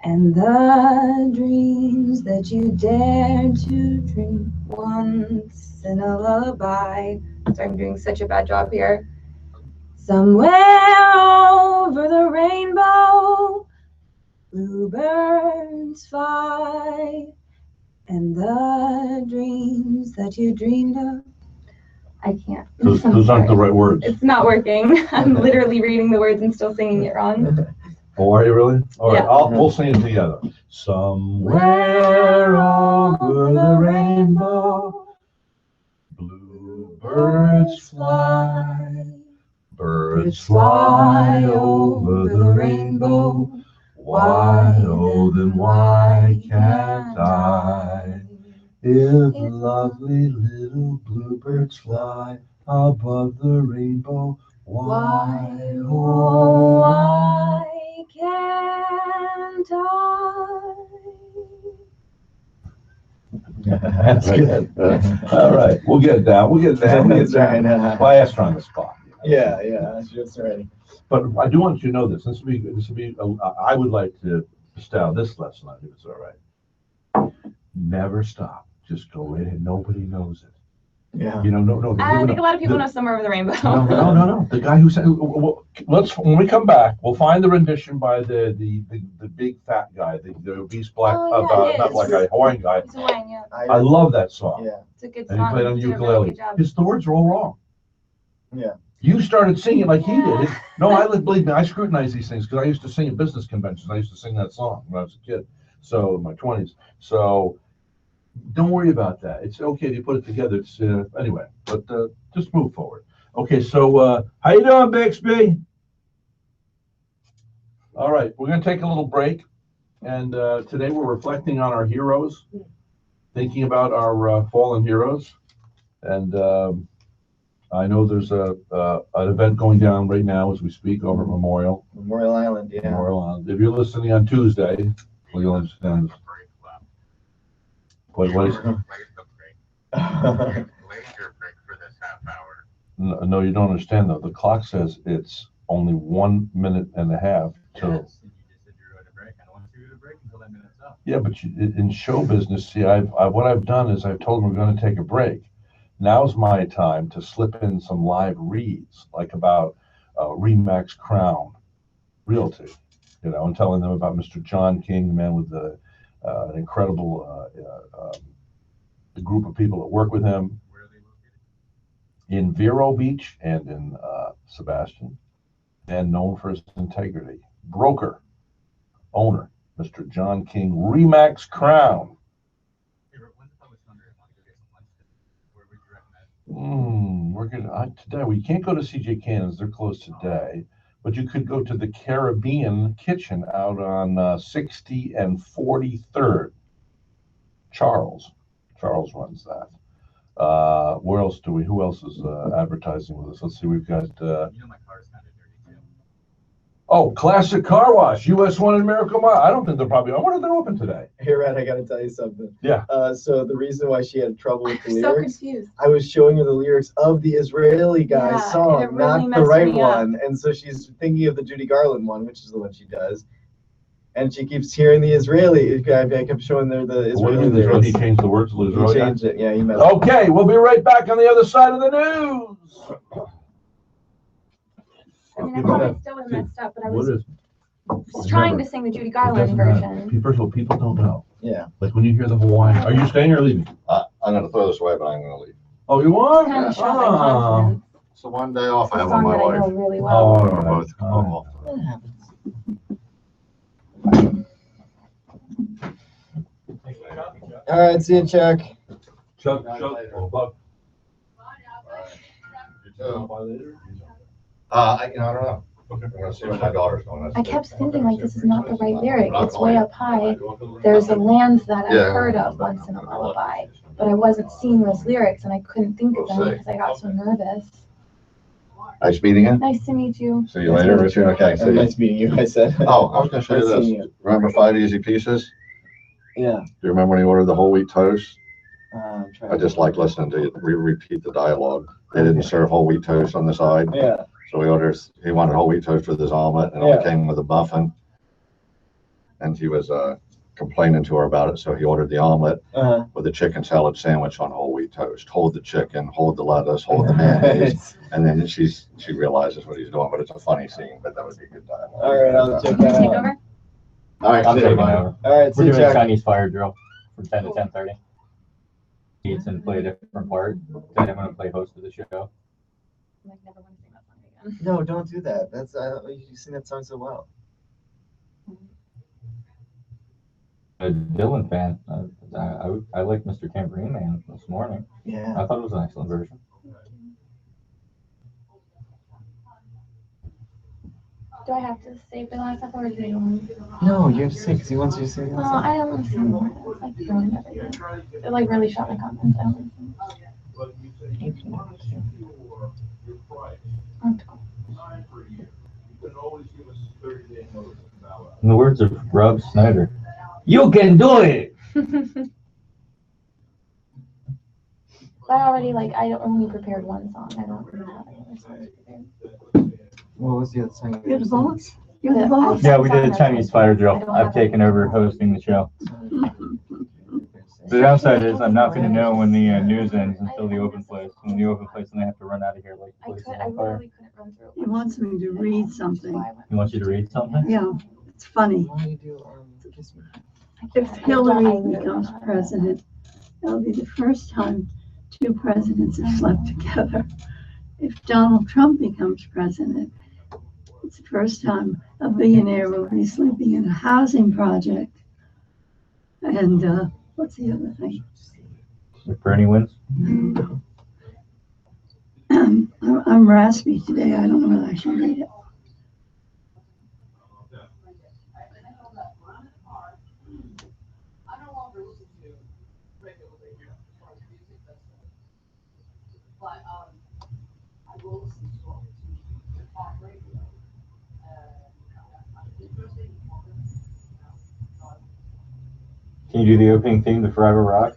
and the dreams that you dared to dream once in a lullaby. Sorry, I'm doing such a bad job here. Somewhere over the rainbow, bluebirds fly, and the dreams that you dreamed of. I can't. Those aren't the right words. It's not working. I'm literally reading the words and still singing it wrong. Oh, are you really? All right, Yeah. we'll sing it together. Somewhere over the rainbow, bluebirds fly, birds fly over the rainbow. Why, oh, then why can't I? If lovely little bluebirds fly above the rainbow, why, oh, why can't I? That's good. All right, we'll get it down. That's right. Well, I asked her on the spot. Yeah, that's right. But I do want you to know this. This would be. I would like to bestow this lesson on you. It's all right. Never stop. just go right ahead. Nobody knows it. Yeah. You know, no. I think a lot of people know Somewhere Over the Rainbow. No. The guy who said, when we come back, we'll find the rendition by the big fat guy, the obese black, not black guy, Hawaiian guy. It's Hawaiian, yeah. I love that song. Yeah. It's a good And song. he played on He did a ukulele. really good job. The words are all wrong. Yeah. You started singing like he Yeah. did. No, believe me, I scrutinize these things because I used to sing at business conventions. I used to sing that song when I was a kid. So in my 20s. So don't worry about that. It's okay if you put it together. It's anyway, but just move forward. Okay, so how you doing, Bixby? All right, we're going to take a little break, and today we're reflecting on our heroes, thinking about our fallen heroes, and I know there's an event going down right now as we speak over at Memorial Island, yeah. Memorial Island. If you're listening on Tuesday, well, you'll understand. What is it? No, you don't understand though. The clock says it's only 1 minute and a half till. Yeah, but in show business, see, what I've done is I've told them we're going to take a break. Now's my time to slip in some live reads, like about Remax Crown Realty, you know, and telling them about Mr. John King, the man with the an incredible the group of people that work with him in Vero Beach and in Sebastian, and known for his integrity. Broker, owner, Mr. John King, Remax Crown. We're gonna today. We can't go to CJ Cannon's; they're closed today. But you could go to the Caribbean Kitchen out on 60 and 43rd. Charles runs that. Where else do we? Who else is advertising with us? Let's see. We've got. Oh, Classic Car Wash, US 1 in Miracle Mile. I don't think they're probably. I wonder if they're open today. Hey, Rhett, I got to tell you something. Yeah. So the reason why she had trouble with the I'm lyrics, so confused. I was showing her the lyrics of the Israeli guy's Yeah, song, and it really not the messed right me up. one. And so she's thinking of the Judy Garland one, which is the one she does. And she keeps hearing the Israeli. I kept showing her the Israeli lyrics. He changed the words to the He Israeli. changed it. Yeah, he messed up. Okay, we'll be right back on the other side of the news. I mean, I probably still would have messed up, but I was Remember, trying to sing the Judy Garland version. First of all, people don't know. Yeah. Like when you hear the Hawaiian, are you staying or leaving? I'm going to throw this away, but I'm going to leave. Oh, you are? Kind of shot my Oh. confidence. It's the one day off I A have song on my that I know life. really well. Oh, We're both oh. All right, see you, Chuck. Chuck, Buck. I don't know. I'm going to see what my daughter's doing. I kept thinking like this is not the right lyric. It's way up high. There's a land that I've heard of once in a lullaby, but I wasn't seeing those lyrics and I couldn't think of them because I got so nervous. Nice meeting you. Nice to meet you. See you later, Richard. Okay, see you. Nice meeting you, I said. Oh, I was going to show Nice you seeing this. you. Remember 5 Easy Pieces? Yeah. Do you remember when he ordered the whole wheat toast? I'm trying I just like listening to you repeat the dialogue. They didn't serve whole wheat toast on the side. Yeah. So he wanted whole wheat toast with his omelet, and it only came with a muffin. And he was complaining to her about it, so he ordered the omelet with a chicken salad sandwich on whole wheat toast. Hold the chicken, hold the lettuce, hold the mayonnaise, and then she realizes what he's doing. But it's a funny scene. But that would be a good dialogue. All right, I'll check that Take out. over? All right, I'm see you, taking bye. over. All right, see We're you, doing a Chuck. Chinese fire drill from 10 to 10:30. Eats and play a different part. Then I'm going to play host of the show. I'm like, never want to sing that song again. No, don't do that. That's you sing that song so well. A Dylan fan. I like Mr. Tambourine Man this morning. Yeah. I thought it was an excellent version. Do I have to say for the last half hour or do you want to? No, you have to sing because he wants you to sing. No, I don't want to sing more. It's like ruined everything. It like really shot my confidence. I don't want to sing. In the words of Rob Snyder, you can do it! But I already I only prepared one song. I don't really have any other songs prepared. What was the other song? You have the votes? You have the votes? Yeah, we did a Chinese fire drill. I've taken over hosting the show. The downside is I'm not gonna know when the news ends until the open place. When the open place, and they have to run out of here like I police could, is I on fire. literally couldn't run through it. He wants me to read something. He wants you to read something? Yeah, it's funny. Why do you do, kiss me? If Hillary becomes president, that'll be the first time two presidents have slept together. If Donald Trump becomes president, it's the first time a billionaire will be sleeping in a housing project. And what's the other thing? If Bernie wins? I'm raspy today. I don't know whether I should read it. Can you do the opening theme to Forever Rock?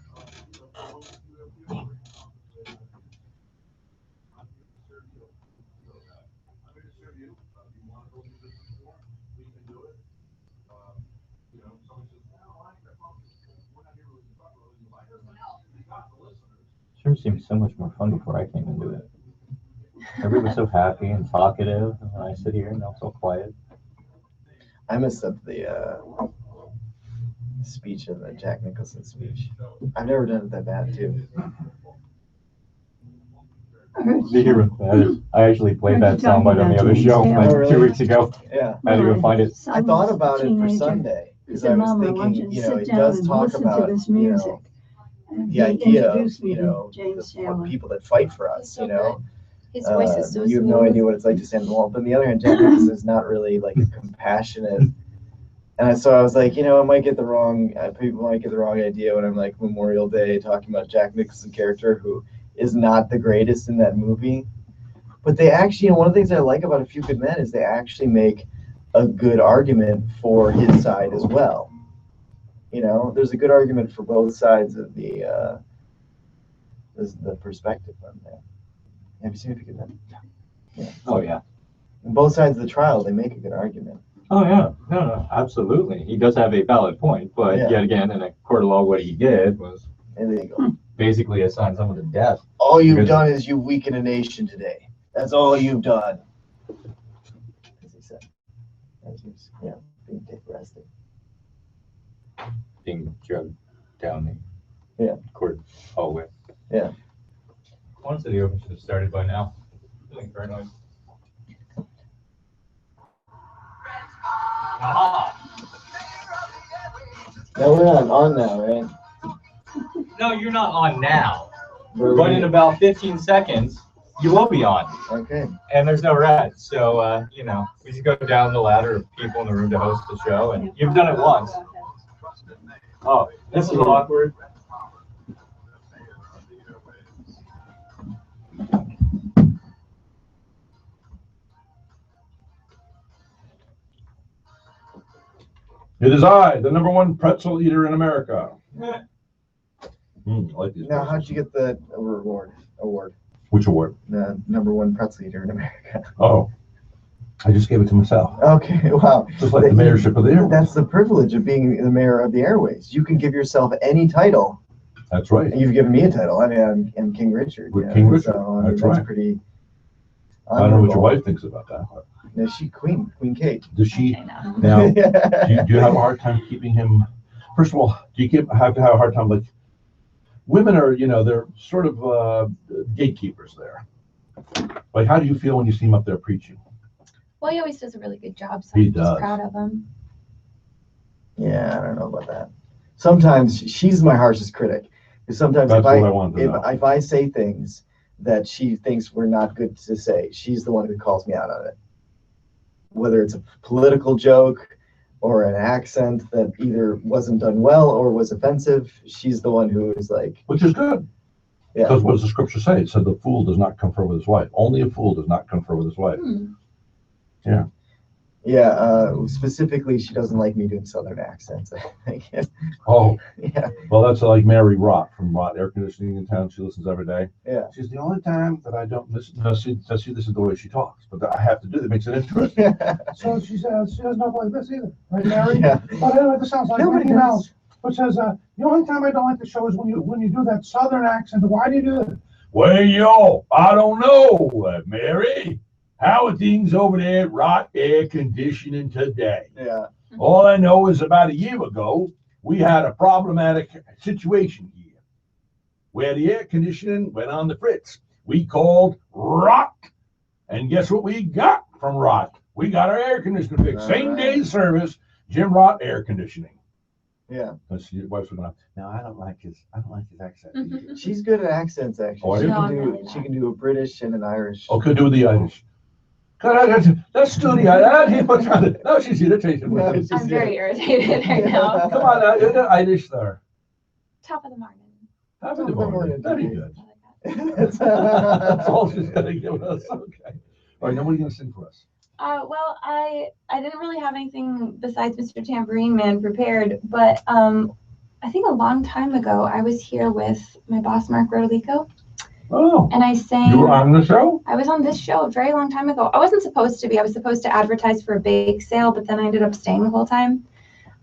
Sure seemed so much more fun before I came into it. Everybody was so happy and talkative, and when I sit here and they're so quiet. I missed up the speech of the Jack Nicholson speech. I've never done it that bad too. I actually played that soundbite on the other show like 2 weeks ago. Yeah. I had to go find it. I thought about it for Sunday because I was thinking, you know, it does talk about, you know, the idea of, you know, the people that fight for us, you know. His voice is so you have no idea what it's like to stand on the wall. But on the other hand, Jack Nicholson is not really like a compassionate. And so I was like, you know, people might get the wrong idea when I'm like Memorial Day talking about Jack Nicholson character who is not the greatest in that movie. But they actually, you know, one of the things I like about A Few Good Men is they actually make a good argument for his side as well. You know, there's a good argument for both sides of the perspective on that. Have you seen A Few Good Men? Yeah. Oh yeah. On both sides of the trial, they make a good argument. Oh yeah, no, absolutely. He does have a valid point, but yet again, in a court of law, what he did was illegal. Basically assign someone to death. All you've done is you weaken a nation today. That's all you've done. As he said, as he was, being arrested, being drugged down the court hallway. Yeah. Honestly, the open should have started by now. Feeling paranoid. No, we're not on now, right? No, you're not on now. But in about 15 seconds, you will be on. Okay. And there's no Rhett, so you know, we just go down the ladder of people in the room to host the show, and you've done it once. Oh, this is awkward. It is I, the #1 pretzel eater in America. I like these. Now, how'd you get the award? Which award? The #1 pretzel eater in America. Oh, I just gave it to myself. Okay, wow. Just like the mayorship of the airways. That's the privilege of being the mayor of the airways. You can give yourself any title. That's right. And you've given me a title. I mean, I'm King Richard. With King Richard. So, That's right. Pretty. I don't know what your wife thinks about that. No, she Queen Kate. Does she? Now, do you have a hard time keeping him? First of all, do you have to have a hard time? Like, women are, you know, they're sort of gatekeepers there. Like, how do you feel when you see him up there preaching? Well, he always does a really good job, so He I'm does. just proud of him. Yeah, I don't know about that. Sometimes she's my harshest critic. Because sometimes That's what I wanted to know. if I say things that she thinks were not good to say, she's the one who calls me out on it. Whether it's a political joke or an accent that either wasn't done well or was offensive, she's the one who is like. Which is good. Yeah. Because what does the scripture say? It said the fool does not confer with his wife. Only a fool does not confer with his wife. Yeah. Yeah, specifically, she doesn't like me doing Southern accents. I think. Oh, yeah. Well, that's like Mary Rott from Rott Air Conditioning in town. She listens every day. Yeah. She's the only time that I don't listen. No, see, this is the way she talks, but I have to do it. It makes it interesting. So she says she doesn't know like this either, right, Mary? Yeah. But anyway, this sounds like Nobody Mickey Mouse. does. but says, the only time I don't like the show is when you do that southern accent. Why do you do that? Well, yo, I don't know, Mary. How are things over there at Rhett Air Conditioning today? Yeah. All I know is about a year ago, we had a problematic situation here where the air conditioning went on the fritz. We called Rhett, and guess what we got from Rhett? We got our air conditioner fixed. All Same right. day service, Jim Rhett Air Conditioning. Yeah. Let's see, your wife's going, now I don't like his accent. She's good at accents, actually. Oh, she yeah? can No, do I'm really she can do a British and an Irish. Oh, could do the Irish. Let's do the Irish. No, she's irritated. No, with it. she's- I'm very irritated right now. Come on now, you're the Irish there. Top of the morning. Have a Top of the good morning, Very Dave. good. I like that. That's all she's gonna give us. Okay. All right, now what are you gonna sing for us? Well, I didn't really have anything besides Mr. Tambourine Man prepared, but I think a long time ago I was here with my boss Mark Rodolico, Oh, and I sang. you were on the show? I was on this show a very long time ago. I wasn't supposed to be. I was supposed to advertise for a bake sale, but then I ended up staying the whole time.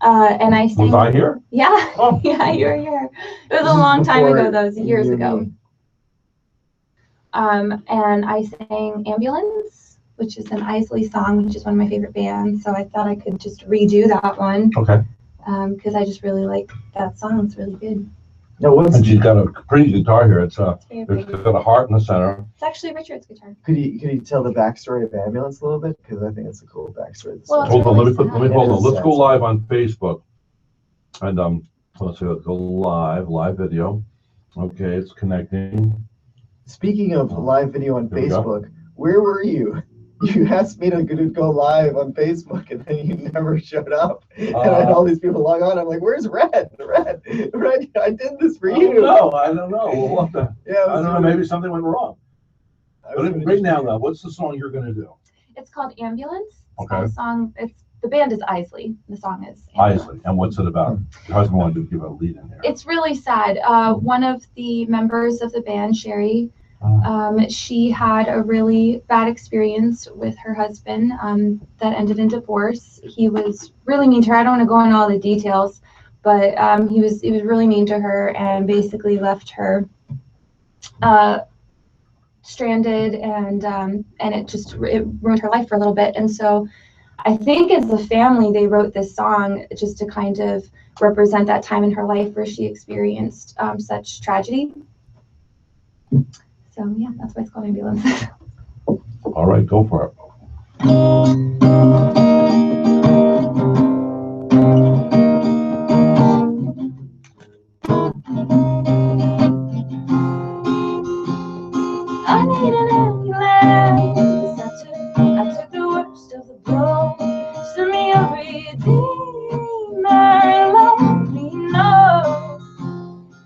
And I sang. Was I here? Yeah, Oh. yeah, you were here. It was This a is long time before ago. That was you years knew ago. me. And I sang Ambulance, which is an Isley song, which is one of my favorite bands. So I thought I could just redo that one. Okay. Because I just really like that song. It's really good. No, what's And she's got a pretty guitar here. It's Very it's pretty. got a heart in the center. It's actually Richard's guitar. could you tell the backstory of Ambulance a little bit? Because I think it's a cool backstory. of the Well, song. it's Hold on, let me really hold sad. on. Let's go It is live on Facebook. And let's see, let's go live video. Okay, it's connecting. Speaking of live video on Here we go. Facebook, where were you? You asked me to go live on Facebook, and then you never showed up. And I had all these people log on. I'm like, "Where's Rhett? Rhett, I did this for you." I don't know. Well, what the? Yeah, it I was don't know. really- Maybe something went wrong. I was But really right now, just- now, what's the song you're gonna do? It's called Ambulance. It's Okay. a song. The band is Isley. The song is Isley. And what's it about? Your husband wanted to give a lead in here. It's really sad. One of the members of the band, Sherry, she had a really bad experience with her husband that ended in divorce. He was really mean to her. I don't want to go into all the details, but he was really mean to her and basically left her stranded, and it ruined her life for a little bit. And so I think as a family, they wrote this song just to kind of represent that time in her life where she experienced such tragedy. So yeah, that's why it's called Ambulance. All right, go for it. I need an ambulance. I took the worst of the blow. Send me a redeemer and let me know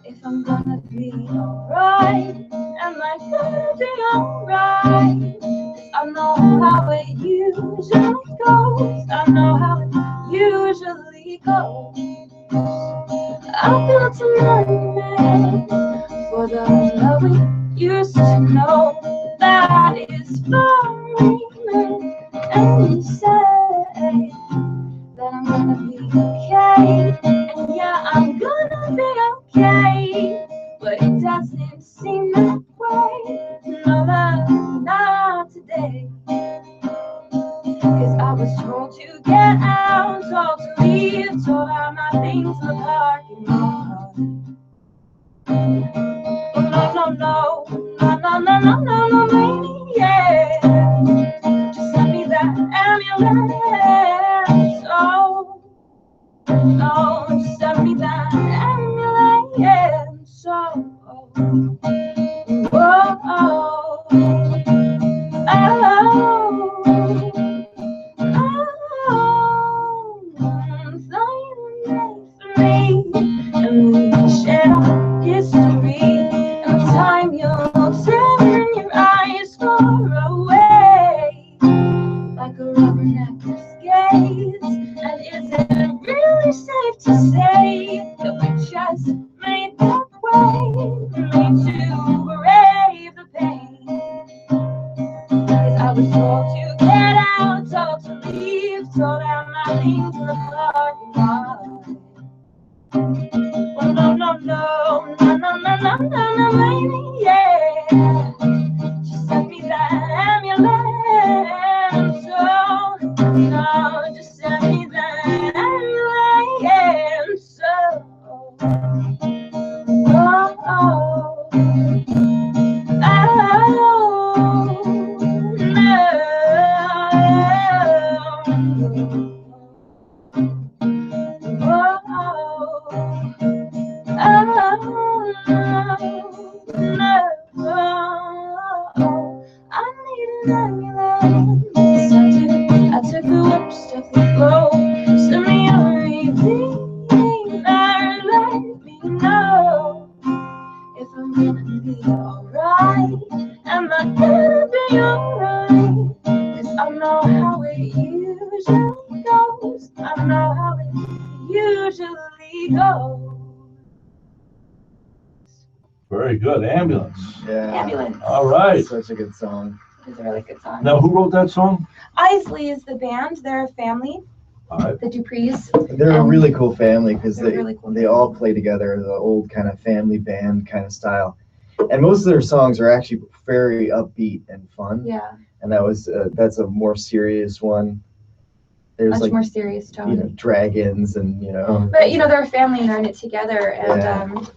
if I'm gonna be alright. Am I gonna be alright? 'Cause I know how it usually goes. I know how it usually goes. I built a monument for the love we used to know that is falling, and you say that I'm gonna be okay, and yeah, I'm gonna be okay, but it doesn't seem that way. No, not today. 'Cause I was told to get out, told to leave, told out my things in the parking lot. No, baby, yeah. Just send me that ambulance. Oh, no, just send me that ambulance. Oh, whoa, and we shared our history, and the time you'll turn your eyes far away, like a rubberneck skates. And is it really safe to say that we just made that way, made to brave the pain? 'Cause I was told to get out, told to leave, told out my things in the parking lot. no, no, no, no, no, no, no, baby, yeah. Just send me that ambulance. So, no, just send me that ambulance. So, oh, oh, I took the worst of the flow. Send me everything that let me know if I'm gonna be alright. Am I gonna be alright? 'Cause I know how it usually goes. I know how it usually goes. Very good. Ambulance. Yeah. Ambulance. All right. Such a good song. It's a really good song. Now, who wrote that song? Isley is the band. They're a family. All right. The Duprees. They're a really cool family because They're they really cool they all play together, the old kind of family band kind of style. And most of their songs are actually very upbeat and fun. Yeah. And that's a more serious one. There's Much like more serious tone. dragons and But they're a family and they're in it together. And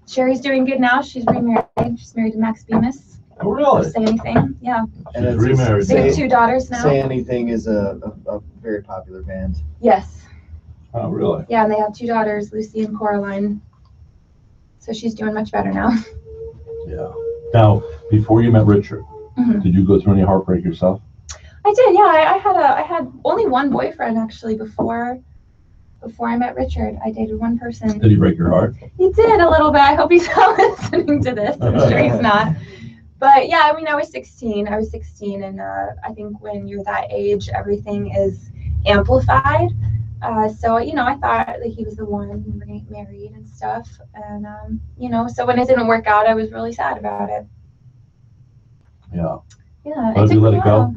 Sherry's doing good now. She's remarried. She's married to Max Bemis. Oh, really? Say Anything. Yeah. And She's it's remarried. They have 2 daughters now. Say Anything is a very popular band. Yes. Oh, really? Yeah, and they have 2 daughters, Lucy and Coraline. So she's doing much better now. Yeah. Now, before you met Richard, Mhm. did you go through any heartbreak yourself? I did, yeah. I had only one boyfriend actually before I met Richard. I dated one person. Did he break your heart? He did a little bit. I hope he's not listening to this. I'm sure he's not. But yeah, I mean, I was 16, and I think when you're that age, everything is amplified. So, I thought that he was the one. We were getting married and stuff. And, so when it didn't work out, I was really sad about it. Yeah. Yeah. How did you let it go?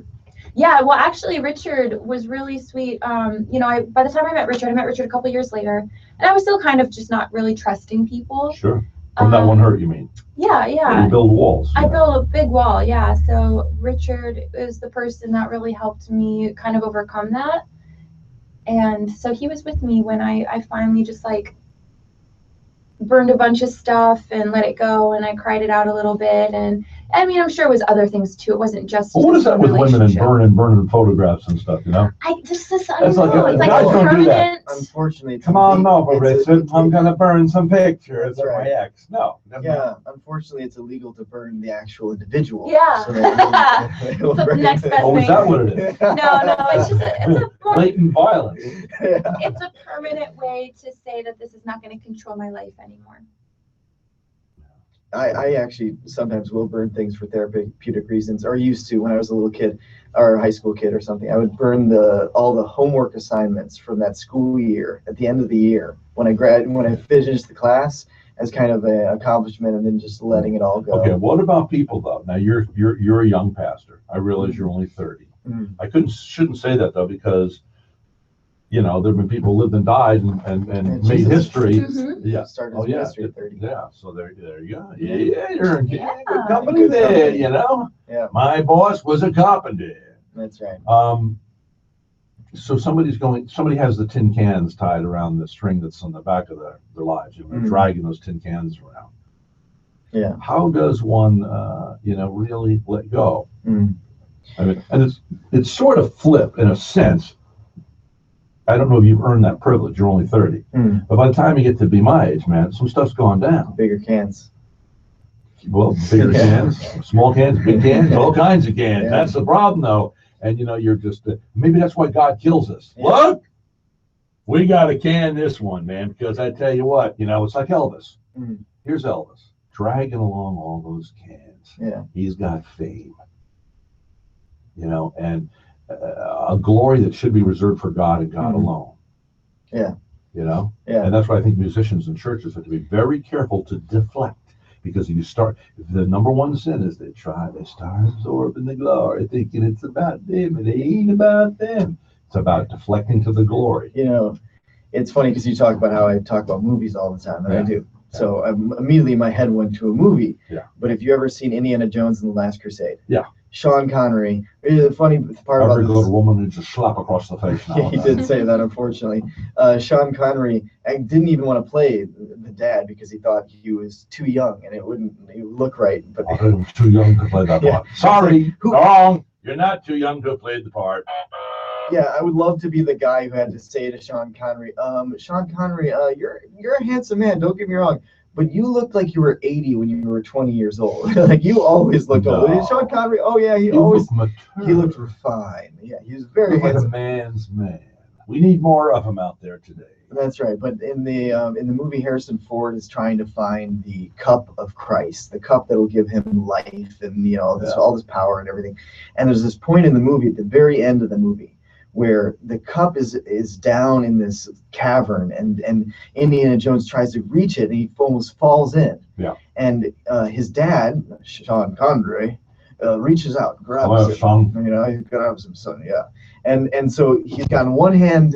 Yeah, well, actually, Richard was really sweet. By the time I met Richard a couple years later, and I was still kind of just not really trusting people. Sure. From that one hurt, you mean? Yeah. You build walls. I built a big wall, yeah. So Richard is the person that really helped me kind of overcome that. And so he was with me when I finally just burned a bunch of stuff and let it go, and I cried it out a little bit. And I mean, I'm sure it was other things too. It wasn't just. Well, what is that with women and relationship. burning photographs and stuff, I don't know. It's It's like, like guys a don't do that. permanent. Unfortunately, Come on over, it's Richard. I'm going to burn some pictures That's of right. my ex. No. Never mind. Yeah, unfortunately, it's illegal to burn the actual individual. Yeah. So that they will So burn next it. best Oh, is that what it is? No, it's just it's a Blatant violence. it's a permanent way to say that this is not going to control my life anymore. I actually sometimes will burn things for therapeutic reasons, or used to when I was a little kid or a high school kid or something. I would burn all the homework assignments from that school year at the end of the year when I finished the class as kind of an accomplishment, and then just letting it all go. Okay, what about people though? Now you're a young pastor. I realize you're only 30. Mm. I shouldn't say that though, because there've been people who lived and died and made Jesus. history. Mhm. Yeah. Started Oh his yeah. ministry at 30. Yeah. So there you go. Yeah, you're in good Yeah. company Good there. company. Yeah, My boss was a carpenter. that's right. So somebody has the tin cans tied around the string that's on the back of their lives. They're Mhm. dragging those tin cans around. Yeah. How does one, really let go? Mm. I mean, and it's sort of flip in a sense. I don't know if you've earned that privilege. You're only 30, Mm. but by the time you get to be my age, man, some stuff's gone down. Bigger cans. Well, bigger Yeah. cans, small cans, big cans, all kinds of cans. Yeah. That's the problem, though. And you're just maybe that's why God kills us. Yeah. Look, we got to can this one, man, because I tell you what, it's like Elvis. Mm. Here's Elvis dragging along all those cans. Yeah. He's got fame, and a glory that should be reserved for God and God Mhm. alone. Yeah. Yeah. And that's why I think musicians and churches have to be very careful to deflect, because the number one sin is they start absorbing the glory, thinking it's about them, and it ain't about them. It's about deflecting to the glory. it's funny because you talk about how I talk about movies all the time, and I Yeah. do. So immediately my head went to a movie. Yeah. But if you ever seen Indiana Jones and the Last Crusade? Yeah. Sean Connery. The funny part about Every this. good woman needs a slap across the face now. Yeah, he did say that, unfortunately. Sean Connery didn't even want to play the dad because he thought he was too young and it wouldn't look right. But I'm too young to play that Yeah. part. Sorry, wrong. You're not too young to have played the part. yeah, I would love to be the guy who had to say to Sean Connery, Sean Connery, you're a handsome man, don't get me wrong, but you looked like you were 80 when you were 20 years old. Like you always looked old. No. Sean Connery, oh yeah, he You always look he looked mature. refined. Yeah, he was You very look like a handsome. man's man. We need more of them out there today. That's right. But in the movie, Harrison Ford is trying to find the cup of Christ, the cup that will give him life and all this power and everything. And there's this point in the movie at the very end of the movie where the cup is down in this cavern and Indiana Jones tries to reach it and he almost falls in. Yeah. And his dad, Sean Connery, reaches out, grabs Hello, him. son. He grabs him, son. Yeah. And so he's got in one hand,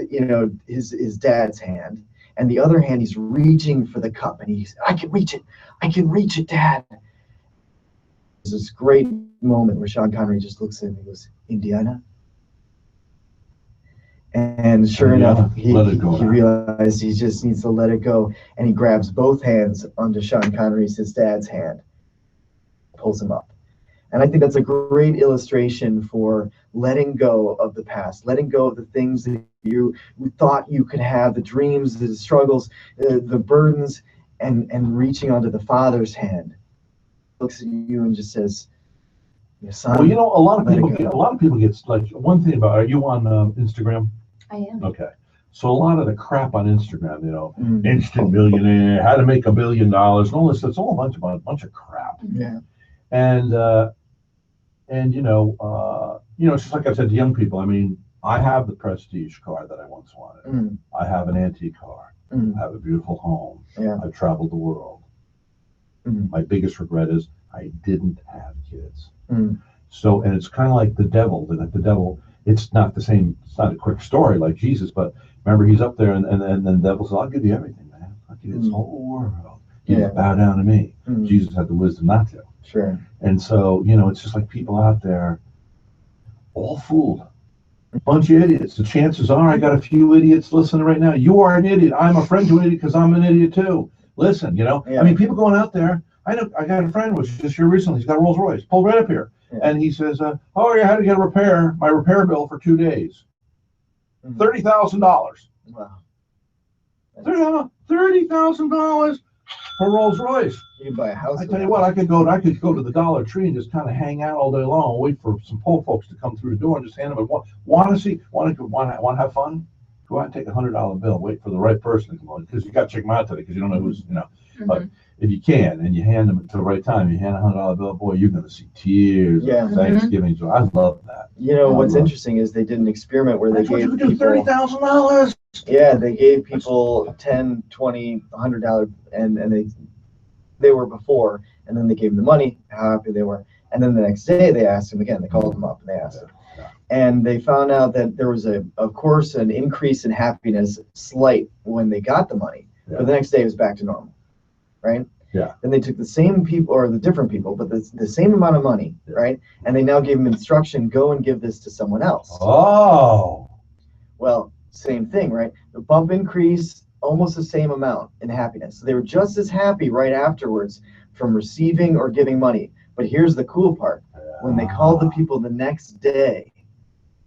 his dad's hand, and the other hand he's reaching for the cup, and he's, I can reach it, Dad. There's this great moment where Sean Connery just looks at him and he goes, Indiana. And sure enough, he realized he just needs to let it go, and he grabs both hands onto Sean Connery's, his dad's hand, pulls him up. And I think that's a great illustration for letting go of the past, letting go of the things that you thought you could have, the dreams, the struggles, the burdens, and reaching onto the Father's hand. Looks at you and just says, son, well, a lot of people get like one thing about. Are you on Instagram? I am. Okay. So a lot of the crap on Instagram, instant millionaire, how to make $1 billion, and all this. It's all a bunch of crap. Yeah. And it's just like I said to young people. I mean, I have the prestige car that I once wanted. I have an antique car. I have a beautiful home. Yeah. I've traveled the world. My biggest regret is I didn't have kids. So, and it's kind of like the devil. The devil. It's not the same. It's not a quick story like Jesus, but remember, he's up there, and the devil says, "I'll give you everything, man. I'll give you this whole world. You just bow down to me." Jesus had the wisdom not to. Sure. And so, it's just like people out there, all fooled. A bunch of idiots. The chances are I got a few idiots listening right now. You are an idiot. I'm a friend to an idiot because I'm an idiot too. Listen, I mean, people going out there. I got a friend who was just here recently. He's got a Rolls Royce. Pulled right up here. Yeah. And he says, oh, yeah, I had to get my repair bill for 2 days. $30,000. Wow. $30,000 for Rolls Royce. You can buy a house. I tell you what, I could go to the Dollar Tree and just kind of hang out all day long and wait for some poor folks to come through the door and just hand them want to have fun? Go out and take $100 bill, wait for the right person to come on, because you got to check them out today because you don't know who's, But if you can and you hand them at the right time, you hand a $100 bill, boy, you're going to see tears of Thanksgiving. So I love that. What's interesting is they did an experiment where they gave people $30,000. Yeah, they gave people $10, $20, $100, and they were before, and then they gave them the money, how happy they were, and then the next day they asked them again. They called them up and they asked them, and they found out that there was of course an increase in happiness, slight, when they got the money, but the next day it was back to normal, right? Yeah. Then they took the same people, or the different people, but the same amount of money, right? And they now gave them instruction: go and give this to someone else. Oh. Well, same thing, right? The bump increase, almost the same amount in happiness. So they were just as happy right afterwards from receiving or giving money. But here's the cool part: when they called the people the next day,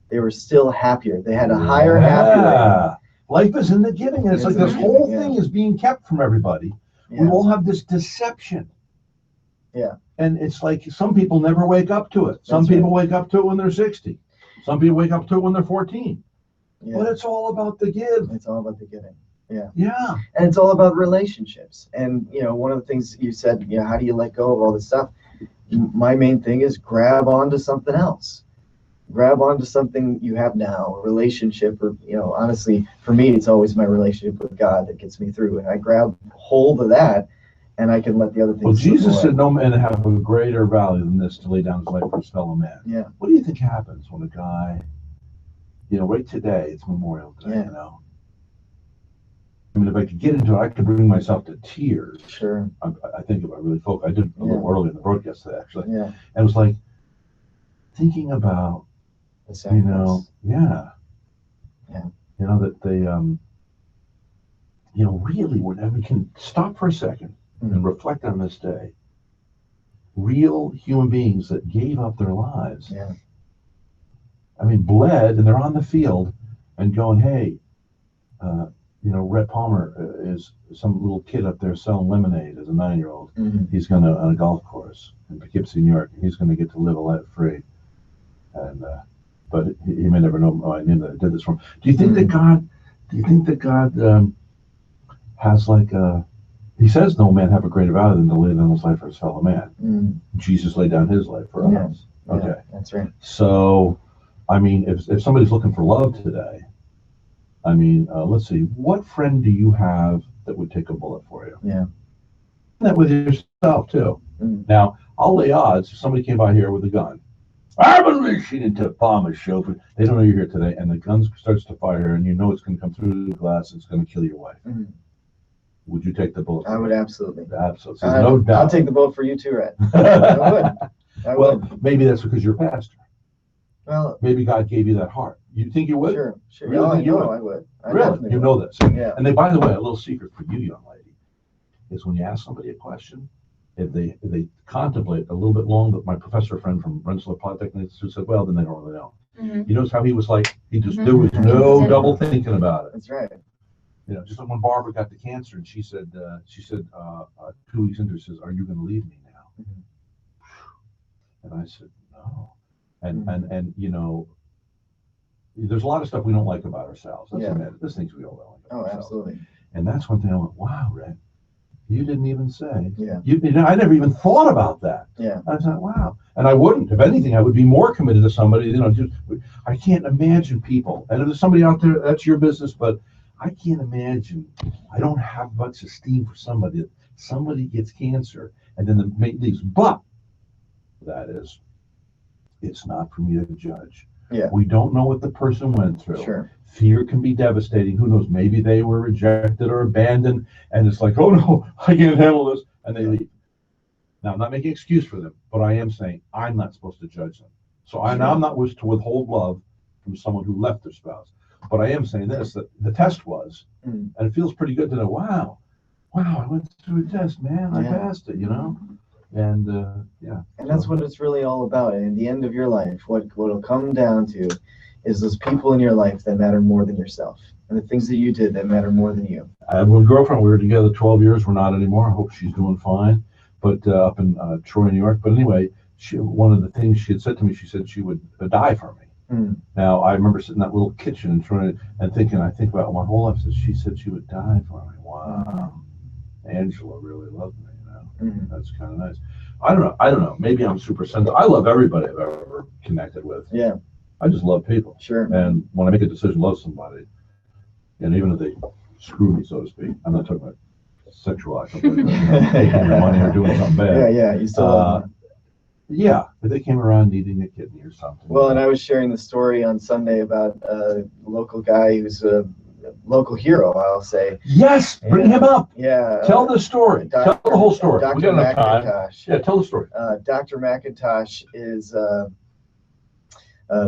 they were still happier. They had a higher happy rate. Life is in the giving. And it's like this whole thing is being kept from everybody. We all have this deception. Yeah. And it's like some people never wake up to it. Some people wake up to it when they're 60. Some people wake up to it when they're 14. Yeah. But it's all about the give. It's all about the giving. Yeah. Yeah. And it's all about relationships. And, one of the things you said, how do you let go of all this stuff? My main thing is grab onto something else. Grab onto something you have now, a relationship, or, honestly, for me, it's always my relationship with God that gets me through. And I grab hold of that, and I can let the other things. Well, Jesus said, no man have a greater value than this to lay down his life for his fellow man. Yeah. What do you think happens when a guy, right today, it's Memorial Day, mean, if I could get into it, I could bring myself to tears. Sure. I think if I really focus, I did a little early in the broadcast today, actually. Yeah. And it was like thinking about, The sacrifice. Yeah. Yeah. That they, really, whenever we can stop for a second and reflect on this day, real human beings that gave up their lives. Yeah. I mean, bled, and they're on the field and going, hey, Rhett Palmer is some little kid up there selling lemonade as a 9-year-old. He's going to on a golf course in Poughkeepsie, New York. He's going to get to live a life free. And but he may never know I knew that I did this for him. Do you think that God? Do you think that God has like a? He says, "No man have a greater value than to lay down his life for his fellow man." Jesus laid down his life for us. Okay, yeah, that's right. So, I mean, if somebody's looking for love today, I mean, let's see, what friend do you have that would take a bullet for you? Yeah. That with yourself too. Now, I'll lay odds if somebody came by here with a gun. I've been reaching into Palmer's chauffeur. They don't know you're here today, and the gun starts to fire, and you know it's going to come through the glass. It's going to kill your wife. Would you take the bullet? I would absolutely. Absolutely. There's no doubt. I'll take the bullet for you too, Rhett. I would. Well, maybe that's because you're a pastor. Well, maybe God gave you that heart. You think you would? Sure. Really I think you know would? I would. Really? You know this. Yeah. And then, by the way, a little secret for you, young lady, is when you ask somebody a question, if they contemplate a little bit long, but my professor friend from Rensselaer Polytechnic Institute said, well, then they don't really know. You notice how he was like, there was no double thinking about it. That's right. Just like when Barbara got the cancer and she said 2 weeks into it, says, are you going to leave me now? And I said, no. And there's a lot of stuff we don't like about ourselves. Let's admit it. There's things we don't like about ourselves. Absolutely. And that's one thing I went, wow, Rhett, you didn't even say. Yeah. I never even thought about that. Yeah. I thought, wow. And I wouldn't. If anything, I would be more committed to somebody. I can't imagine people. And if there's somebody out there, that's your business. But I can't imagine. I don't have much esteem for somebody. Somebody gets cancer and then the mate leaves. But that is, it's not for me to judge. Yeah. We don't know what the person went through. Sure. Fear can be devastating. Who knows? Maybe they were rejected or abandoned, and it's like, oh no, I can't handle this, and they leave. Now, I'm not making an excuse for them, but I am saying I'm not supposed to judge them. So I'm not wish to withhold love from someone who left their spouse. But I am saying this: that the test was, and it feels pretty good to know. Wow, I went through a test, man. I passed it. And And that's what it's really all about. And at the end of your life, what it'll come down to is those people in your life that matter more than yourself, and the things that you did that matter more than you. I have one girlfriend. We were together 12 years. We're not anymore. I hope she's doing fine. But up in Troy, New York. But anyway, one of the things she had said to me, she said she would die for me. Now, I remember sitting in that little kitchen and trying and thinking, I think about my whole life. She said she would die for me. Wow. Angela really loved me. That's kind of nice. I don't know. Maybe I'm super sensitive. I love everybody I've ever connected with. Yeah. I just love people. Sure. And when I make a decision to love somebody, and even if they screw me, so to speak, I'm not talking about sexual act, taking their money or doing something bad. Yeah. You still love them. Yeah, if they came around needing a kidney or something. Well, and I was sharing the story on Sunday about a local guy who's a local hero, I'll say. Yes, bring him up. Yeah. Tell the story. Tell the whole story. Dr. We got enough time. McIntosh. Yeah, tell the story. Dr. McIntosh is a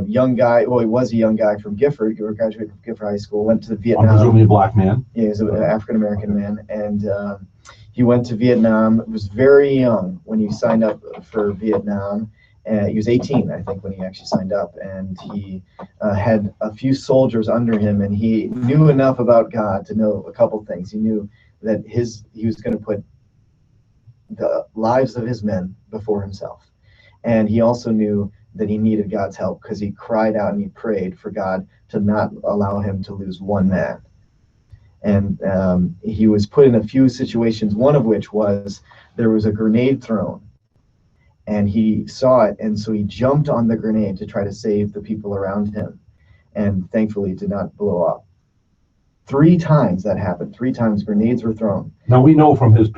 young guy. Well, he was a young guy from Gifford. He graduated from Gifford High School. Went to Vietnam. Presumably a black man. Yeah, he was an African American man, and he went to Vietnam. Was very young when he signed up for Vietnam. He was 18, I think, when he actually signed up, and he had a few soldiers under him, and he knew enough about God to know a couple things. He knew that he was going to put the lives of his men before himself, and he also knew that he needed God's help because he cried out and he prayed for God to not allow him to lose one man. And he was put in a few situations, one of which was there was a grenade thrown. And he saw it, and so he jumped on the grenade to try to save the people around him, and thankfully it did not blow up. 3 times that happened. 3 times grenades were thrown. Now we know from his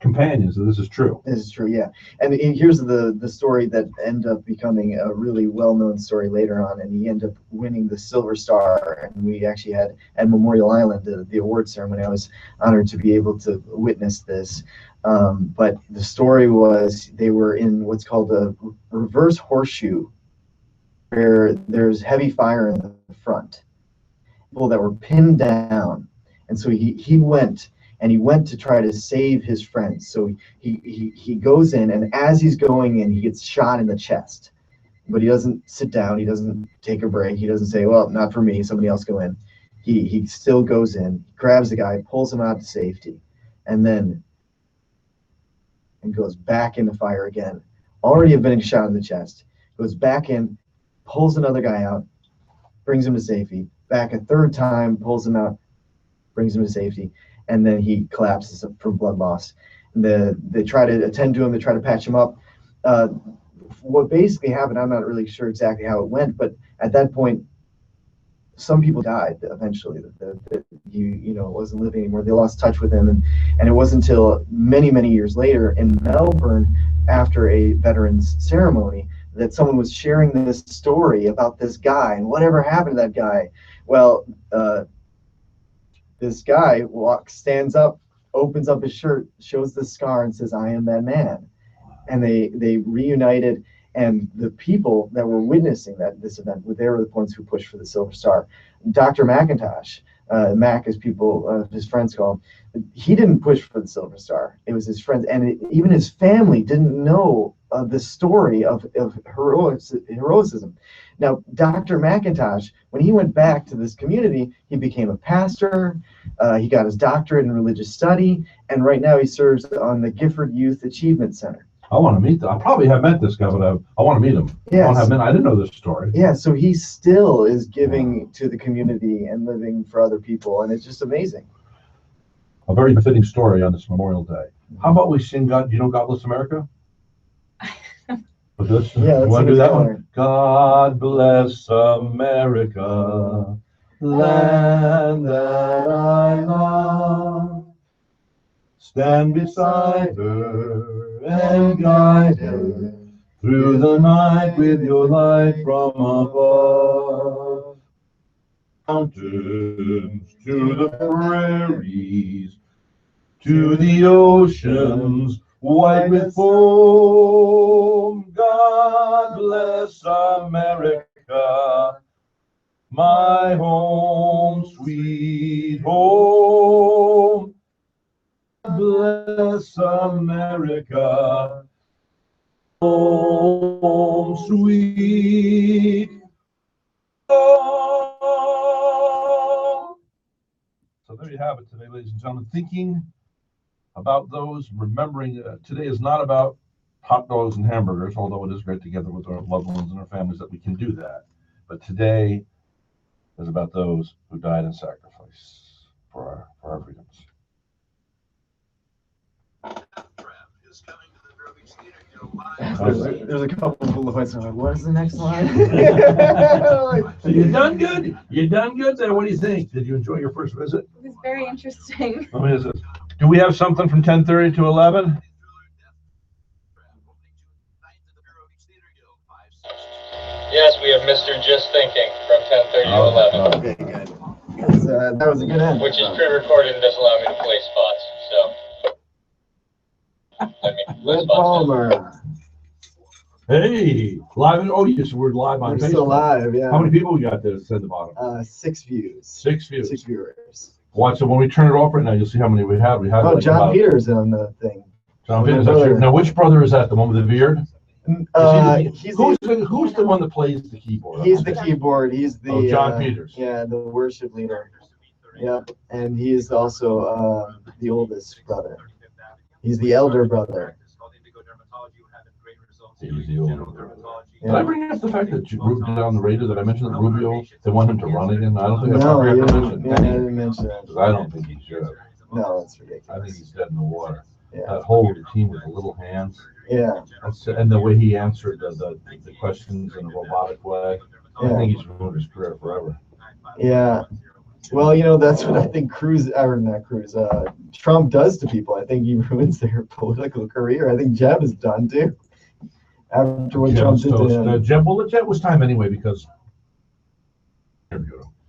companions, and this is true. This is true, yeah. And here's the story that ended up becoming a really well-known story later on, and he ended up winning the Silver Star. And we actually had at Memorial Island the award ceremony. I was honored to be able to witness this. But the story was they were in what's called a reverse horseshoe, where there's heavy fire in the front. People that were pinned down, and so he went. And he went to try to save his friends. So he goes in, and as he's going in, he gets shot in the chest. But he doesn't sit down. He doesn't take a break. He doesn't say, well, not for me. Somebody else go in. He still goes in, grabs the guy, pulls him out to safety, and goes back in the fire again. Already have been shot in the chest. Goes back in, pulls another guy out, brings him to safety. Back a third time, pulls him out, brings him to safety. And then he collapses from blood loss. They try to attend to him, they try to patch him up. What basically happened, I'm not really sure exactly how it went, but at that point, some people died eventually. That he wasn't living anymore. They lost touch with him, and it wasn't until many, many years later in Melbourne, after a veterans ceremony, that someone was sharing this story about this guy and whatever happened to that guy. Well, this guy stands up, opens up his shirt, shows the scar, and says, "I am that man." And they reunited, and the people that were witnessing this event, they were the ones who pushed for the Silver Star. Dr. McIntosh, Mac as his friends call him, he didn't push for the Silver Star. It was his friends, and even his family didn't know the story of heroism. Now, Dr. McIntosh, when he went back to this community, he became a pastor. He got his doctorate in religious study, and right now he serves on the Gifford Youth Achievement Center. I want to meet them. I probably have met this guy, but I want to meet him. Yes. I didn't know this story. Yeah, so he still is giving to the community and living for other people, and it's just amazing. A very fitting story on this Memorial Day. How about we sing God? You know, God Bless America? With this? Yeah, you want to do that one? God bless America, land that I love. Stand beside her and guide her through the night with your light from above. Mountains to the prairies, to the oceans white with foam. God bless America, my home, sweet home. God bless America, home, sweet home. So there you have it today, ladies and gentlemen. Thinking about those, remembering today is not about hot dogs and hamburgers, although it is great together with our loved ones and our families that we can do that. But today is about those who died in sacrifice for our freedoms. There's a couple of bullet points. I'm like, what is the next line? So you done good? You done good there? What do you think? Did you enjoy your first visit? It was very interesting. What is it? Do we have something from 10:30 to 11? Yes, we have Mr. Just Thinking from 10:30 to 11. Okay, good. That was a good end. Which is pre-recorded and doesn't allow me to play spots, so. Let me play Rhett spots. Palmer. Hey, live. Oh, yes, we're live on We're Facebook. still live, yeah. How many people we got there at the bottom? 6 views. 6 views. 6 viewers. Watch it when we turn it off right now. You'll see how many we have. We have. Oh, like John about, Peters on the thing. John Peters. That's your, now, which brother is that? The one with the beard? Who's the one that plays the keyboard? He's the keyboard. He's the John Peters. Yeah, the worship leader. Yeah, and he is also the oldest brother. He's the elder brother. He's the older brother. Yeah. Did I bring up the fact that you moved down the radio that I mentioned that Rubio, they want him to run again? I don't think I forgot to mention. Yeah, I didn't mention that. Because I don't think he should. No, that's ridiculous. I think he's dead in the water. Yeah. That whole routine with the little hands. Yeah. And the way he answered the questions in a robotic way. Yeah. I think he's ruined his career forever. Yeah. Well, that's what I think Trump does to people. I think he ruins their political career. I think Jeb is done too. After what Trump did to him. Jeb was time anyway because.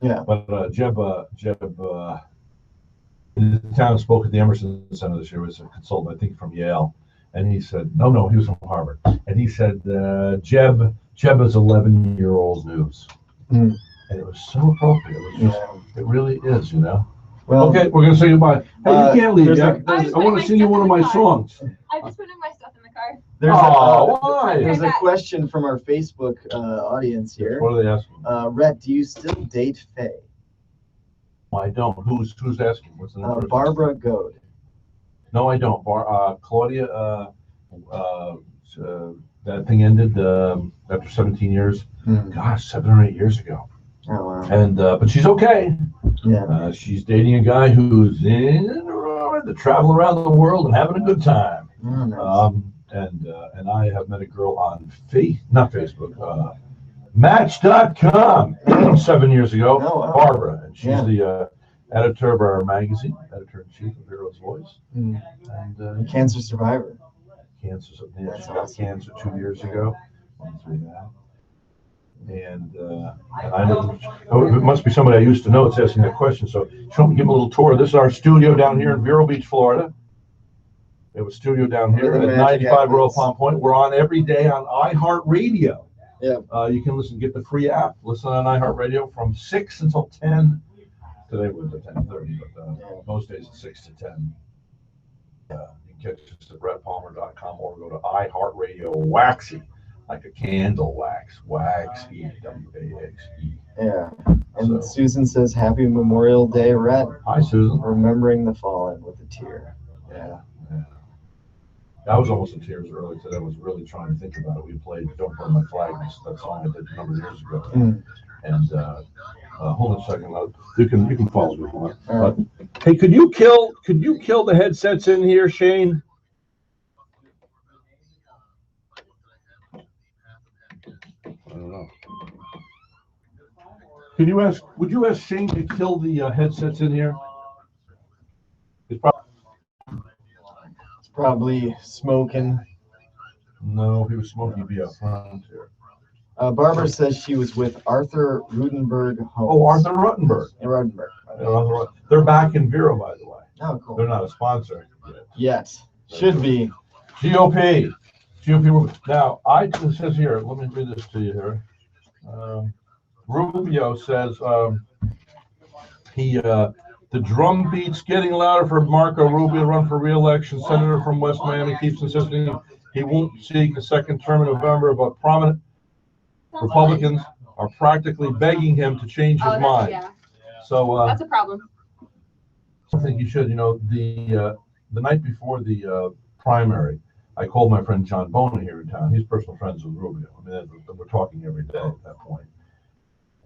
Yeah. But Jeb in the town spoke at the Emerson Center this year. Was a consultant, I think, from Yale, and he said, no, he was from Harvard, and he said Jeb is 11-year-old news. And it was so appropriate. It was it really is, Well, okay, we're gonna say goodbye. Hey, you can't leave yet. I want to sing you one of my songs. I'm just putting my stuff in the car. There's a question from our Facebook audience here. What are they asking? Rhett, do you still date Faye? I don't. Who's asking? What's the name? Barbara Goad. No, I don't. Claudia, that thing ended after 17 years. Gosh, 7 or 8 years ago. Oh, wow. And but she's okay. Yeah. She's dating a guy who's to travel around the world and having a good time. Oh, nice. And I have met a girl on Facebook, Match.com 7 years ago, Oh, wow. Barbara, and she's the editor of our magazine, editor-in-chief of Heroes Voice, and Cancer survivor. Cancer, That's she got awesome. cancer 2 years ago. And I know it must be somebody I used to know that's asking that question. So, Sean, give them a little tour. This is our studio down here in Vero Beach, Florida. We have a studio down here at 95 Royal Palm Point. We're on every day on iHeartRadio. Yeah. You can get the free app. Listen on iHeartRadio from 6 until 10. Today was at 10:30, but most days it's 6 to 10. You can catch us at RhettPalmer.com or go to iHeartRadio Waxy, like a candle wax, Waxy, W-A-X-E. Yeah. And Susan says, "Happy Memorial Day, Rhett." Hi, Susan. Remembering the fallen with a tear. Yeah. I was almost in tears early today. I was really trying to think about it. We played "Don't Burn My Flag," that song I did a number of years ago. And hold on a second. You can follow me if you want. Hey, could you kill the headsets in here, Shane? I don't know. Would you ask Shane to kill the headsets in here? It's probably smoking. No, if he was smoking, he'd be up front here. Barbara says she was with Arthur Rutenberg Homes. Oh, Arthur Rutenberg. They're back in Vero, by the way. Oh, cool. They're not a sponsor yet. Yes, should be. GOP. Now, it says here, let me read this to you here. Rubio says the drum beat's getting louder for Marco Rubio to run for re-election. Senator from West Miami keeps insisting he won't seek a second term in November, but prominent Republicans are practically begging him to change his mind. Yeah. So that's a problem. I think you should. The night before the primary, I called my friend John Bona here in town. He's personal friends with Rubio. I mean, we're talking every day at that point.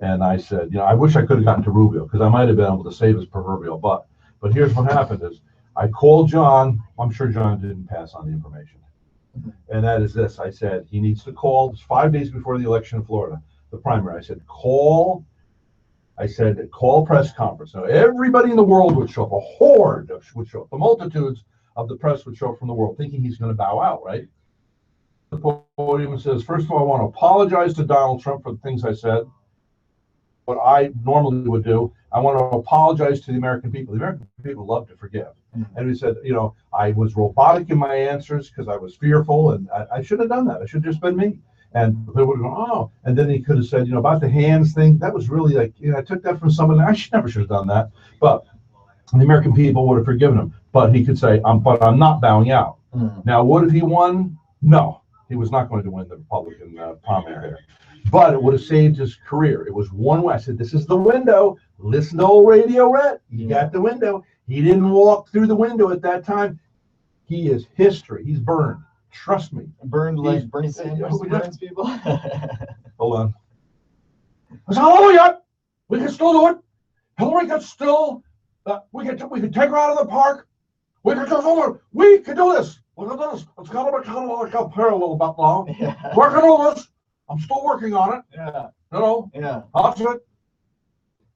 And I said, I wish I could have gotten to Rubio because I might have been able to save his proverbial butt. But here's what happened is I called John. I'm sure John didn't pass on the information. And that is this. I said, he needs to call. It's 5 days before the election in Florida, the primary. I said, call press conference. Now, everybody in the world would show up. A horde would show up. The multitudes of the press would show up from the world, thinking he's going to bow out, right? The podium and says, first of all, I want to apologize to Donald Trump for the things I said. What I normally would do, I want to apologize to the American people. The American people love to forgive. And we said, I was robotic in my answers because I was fearful, and I shouldn't have done that. I should have just been me. And they would have gone, oh. And then he could have said, about the hands thing, that was really like, I took that from someone. I never should have done that. But the American people would have forgiven him. But he could say, but I'm not bowing out. Now, would have he won? No, he was not going to win the Republican primary. But it would have saved his career. It was one way. I said, this is the window. Listen to old Radio Rhett. You got the window. He didn't walk through the window at that time. He is history. He's burned. Trust me. Burned like Bernie Sanders burns people? Hold on. I said, hallelujah. We can still do it. Hillary can still, we can take her out of the park. We can do this. Look at this. It's kind of like a parallel about law. Working on this. I'm still working on it. Yeah. Yeah. That's it.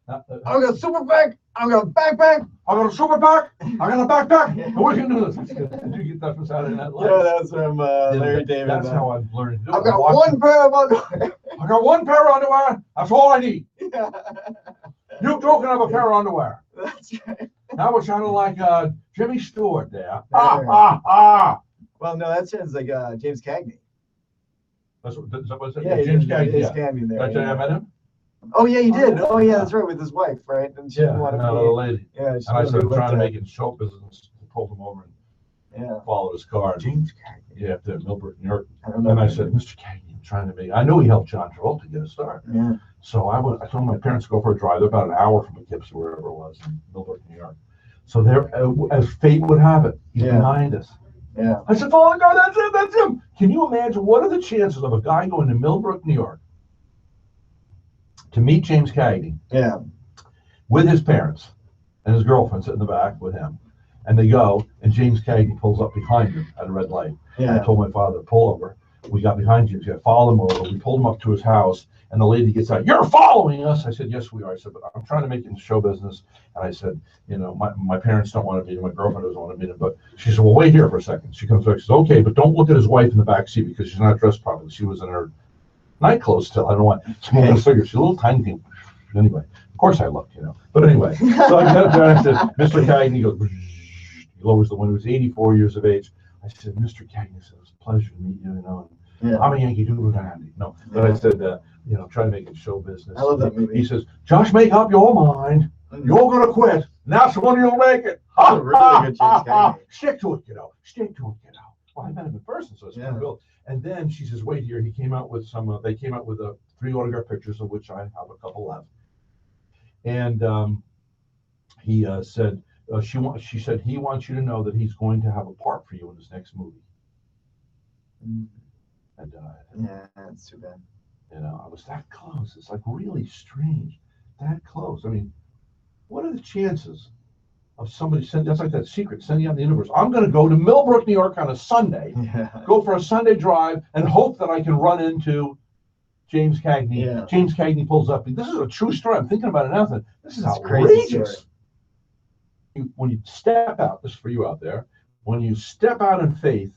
I got a super bag. I got a backpack. I got a super bag. I got a backpack. And what are you gonna do this? Did you get that from Saturday Night Live? Yeah, that's from Larry David. That's how I've learned to do it. I've got one pair of underwear. I got one pair of underwear. That's all I need. Yeah. You two can have a pair of underwear. That's right. Now we're sounding like Jimmy Stewart there. Well, no, that sounds like James Cagney. That's what Yeah, James Cagney. James Yeah. Cagney there. That's I met him. Oh yeah, you did. Oh yeah, that's right, with his wife, right? And she didn't want to another lady. Yeah, she And I said, I'm wanted trying to let make it in show business. I pulled him over and Yeah. followed his car. James Cagney. Yeah, up there in Millbrook, New York. I don't know. And I said, Mr. Cagney, I'm trying to make. I knew he helped John Travolta get a start. Yeah. So I told my parents to go for a drive. They're about an hour from Poughkeepsie, wherever it was, in Millbrook, New York. So there, as fate would have it, he's behind us. Yeah. I said, oh, God, that's it, that's him. Can you imagine what are the chances of a guy going to Millbrook, New York to meet James Cagney? Yeah. With his parents and his girlfriend sitting in the back with him. And they go, and James Cagney pulls up behind him at a red light. Yeah. I told my father to pull over. We got behind James, I followed him over. We pulled him up to his house, and the lady gets out, you're following us. I said, yes, we are. I said, but I'm trying to make it in show business. And I said, you know, my parents don't want to meet him. My girlfriend doesn't want to meet him. But she said, well, wait here for a second. She comes back. She says, okay, but don't look at his wife in the back seat because she's not dressed properly. She was in her night clothes still. I don't know what. Smoking a cigarette. She's a little tiny thing. Anyway, of course I looked, you know. But anyway, so I got up there and I said, Mr. Cagney, he goes, he lowers the window. He was 84 years of age. I said, Mr. Cagney, it was a pleasure to meet you, you know. Yeah. I'm a Yankee Doodle Dandy. No, but I said, you know, try to make it show business. I love that movie. He says, just make up your mind. You're going to quit. And that's when you'll make it. That's a really good James Cagney. Stick to it, kiddo. Stick to it, kiddo. Well, I met him in person, so it's pretty cool. And then she says, wait here. He came out with some, they came out with 3 autograph pictures, of which I have a couple left. And he said, she said, he wants you to know that he's going to have a part for you in his next movie. And yeah, that's too bad. You know, I was that close. It's like really strange. That close. I mean, what are the chances of somebody sending, that's like that secret, sending out in the universe. I'm going to go to Millbrook, New York on a Sunday, go for a Sunday drive, and hope that I can run into James Cagney. Yeah. James Cagney pulls up. This is a true story. I'm thinking about it now. This is crazy outrageous. When you step out, this is for you out there, when you step out in faith,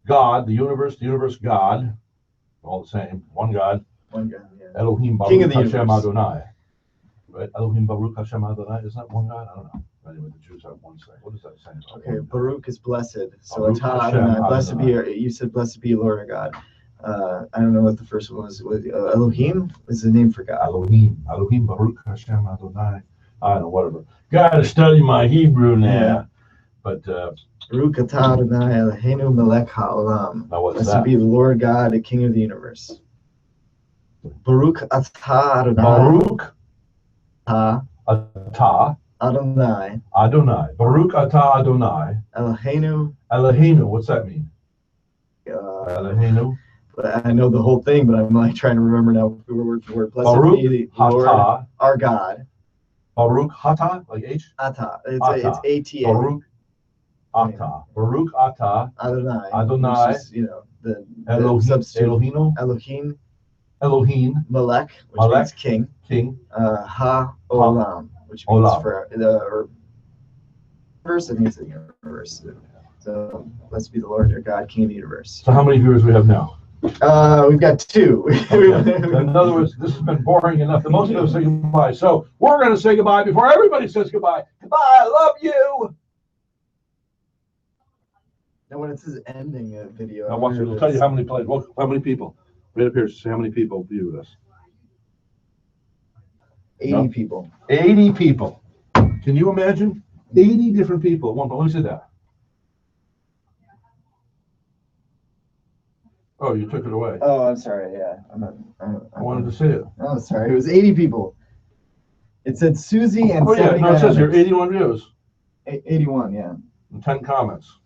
God, the universe, God, all the same, one God. One God, yeah. Elohim King of Baruch the Hashem universe. Adonai. Right? Elohim Baruch Hashem Adonai. Isn't that one God? I don't know. Anyway, the Jews have one saying. What is that saying? Okay, Baruch is blessed. So Baruch Atah Hashem Adonai, blessed be Adonai. you said blessed be Lord our God. I don't know what the first one was. Elohim is the name for God. Elohim Baruch Hashem Adonai. I don't know, whatever. Gotta study my Hebrew now. Yeah. But Baruch Atah Adonai Eloheinu melech haolam. now what's Blessed that? be the Lord God, the King of the universe. Baruch Atah Adonai. Baruch Atah Atah Adonai Adonai. Baruch Atah Adonai. Eloheinu. Eloheinu. What's that mean? Eloheinu. I know the whole thing, but I'm like trying to remember now word for word. Blessed Baruch be the Lord Atah. our God. Baruch Atah, like H. Atah. Atah. It's ATA. Baruch Atah. Baruch Atah. Adonai. Adonai. Which is, you know, the Elohim. substitute. Elohim. Elohim. Elohim. Melech, which Melech. means king. King. Ha-olam, which means Olam. for the universe. I think it's the universe. So let's be the Lord your God, King of the universe. So how many viewers we have now? We've got 2. In other words, this has been boring enough. The most of us say goodbye. So we're going to say goodbye before everybody says goodbye. Goodbye. I love you. Now when it says ending a video, Now watch it. It'll tell you how many played. Well, how many people. Right up here. Say how many people viewed us. 80 No? people. 80 people. Can you imagine? 80 different people. One, let me see that. Oh, you took it away. Oh, I'm sorry. Yeah, I wanted to see it. Oh, sorry. It was 80 people. It said Susie and Oh yeah, no, it says here 81 views 81, yeah. and 10 comments.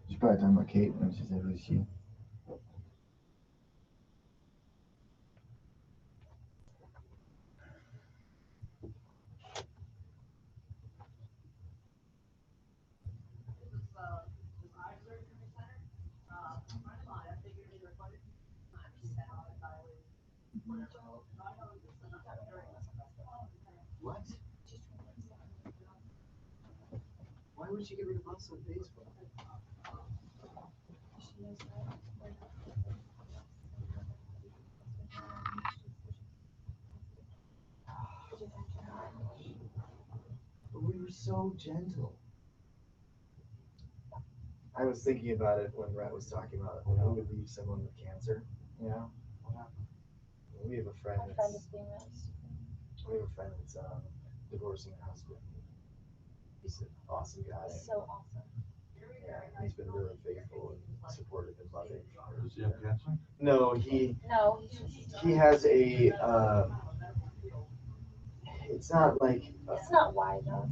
She's probably talking about Kate when she said who's she. What? Why would she get rid of us on Facebook? But we were so gentle. I was thinking about it when Rhett was talking about who would leave someone with cancer. You know? We have a friend that's divorcing her husband. He's an awesome guy. So awesome. Yeah, he's been really faithful and supportive and loving. Does he have cancer? No, he has a it's not like It's not why though.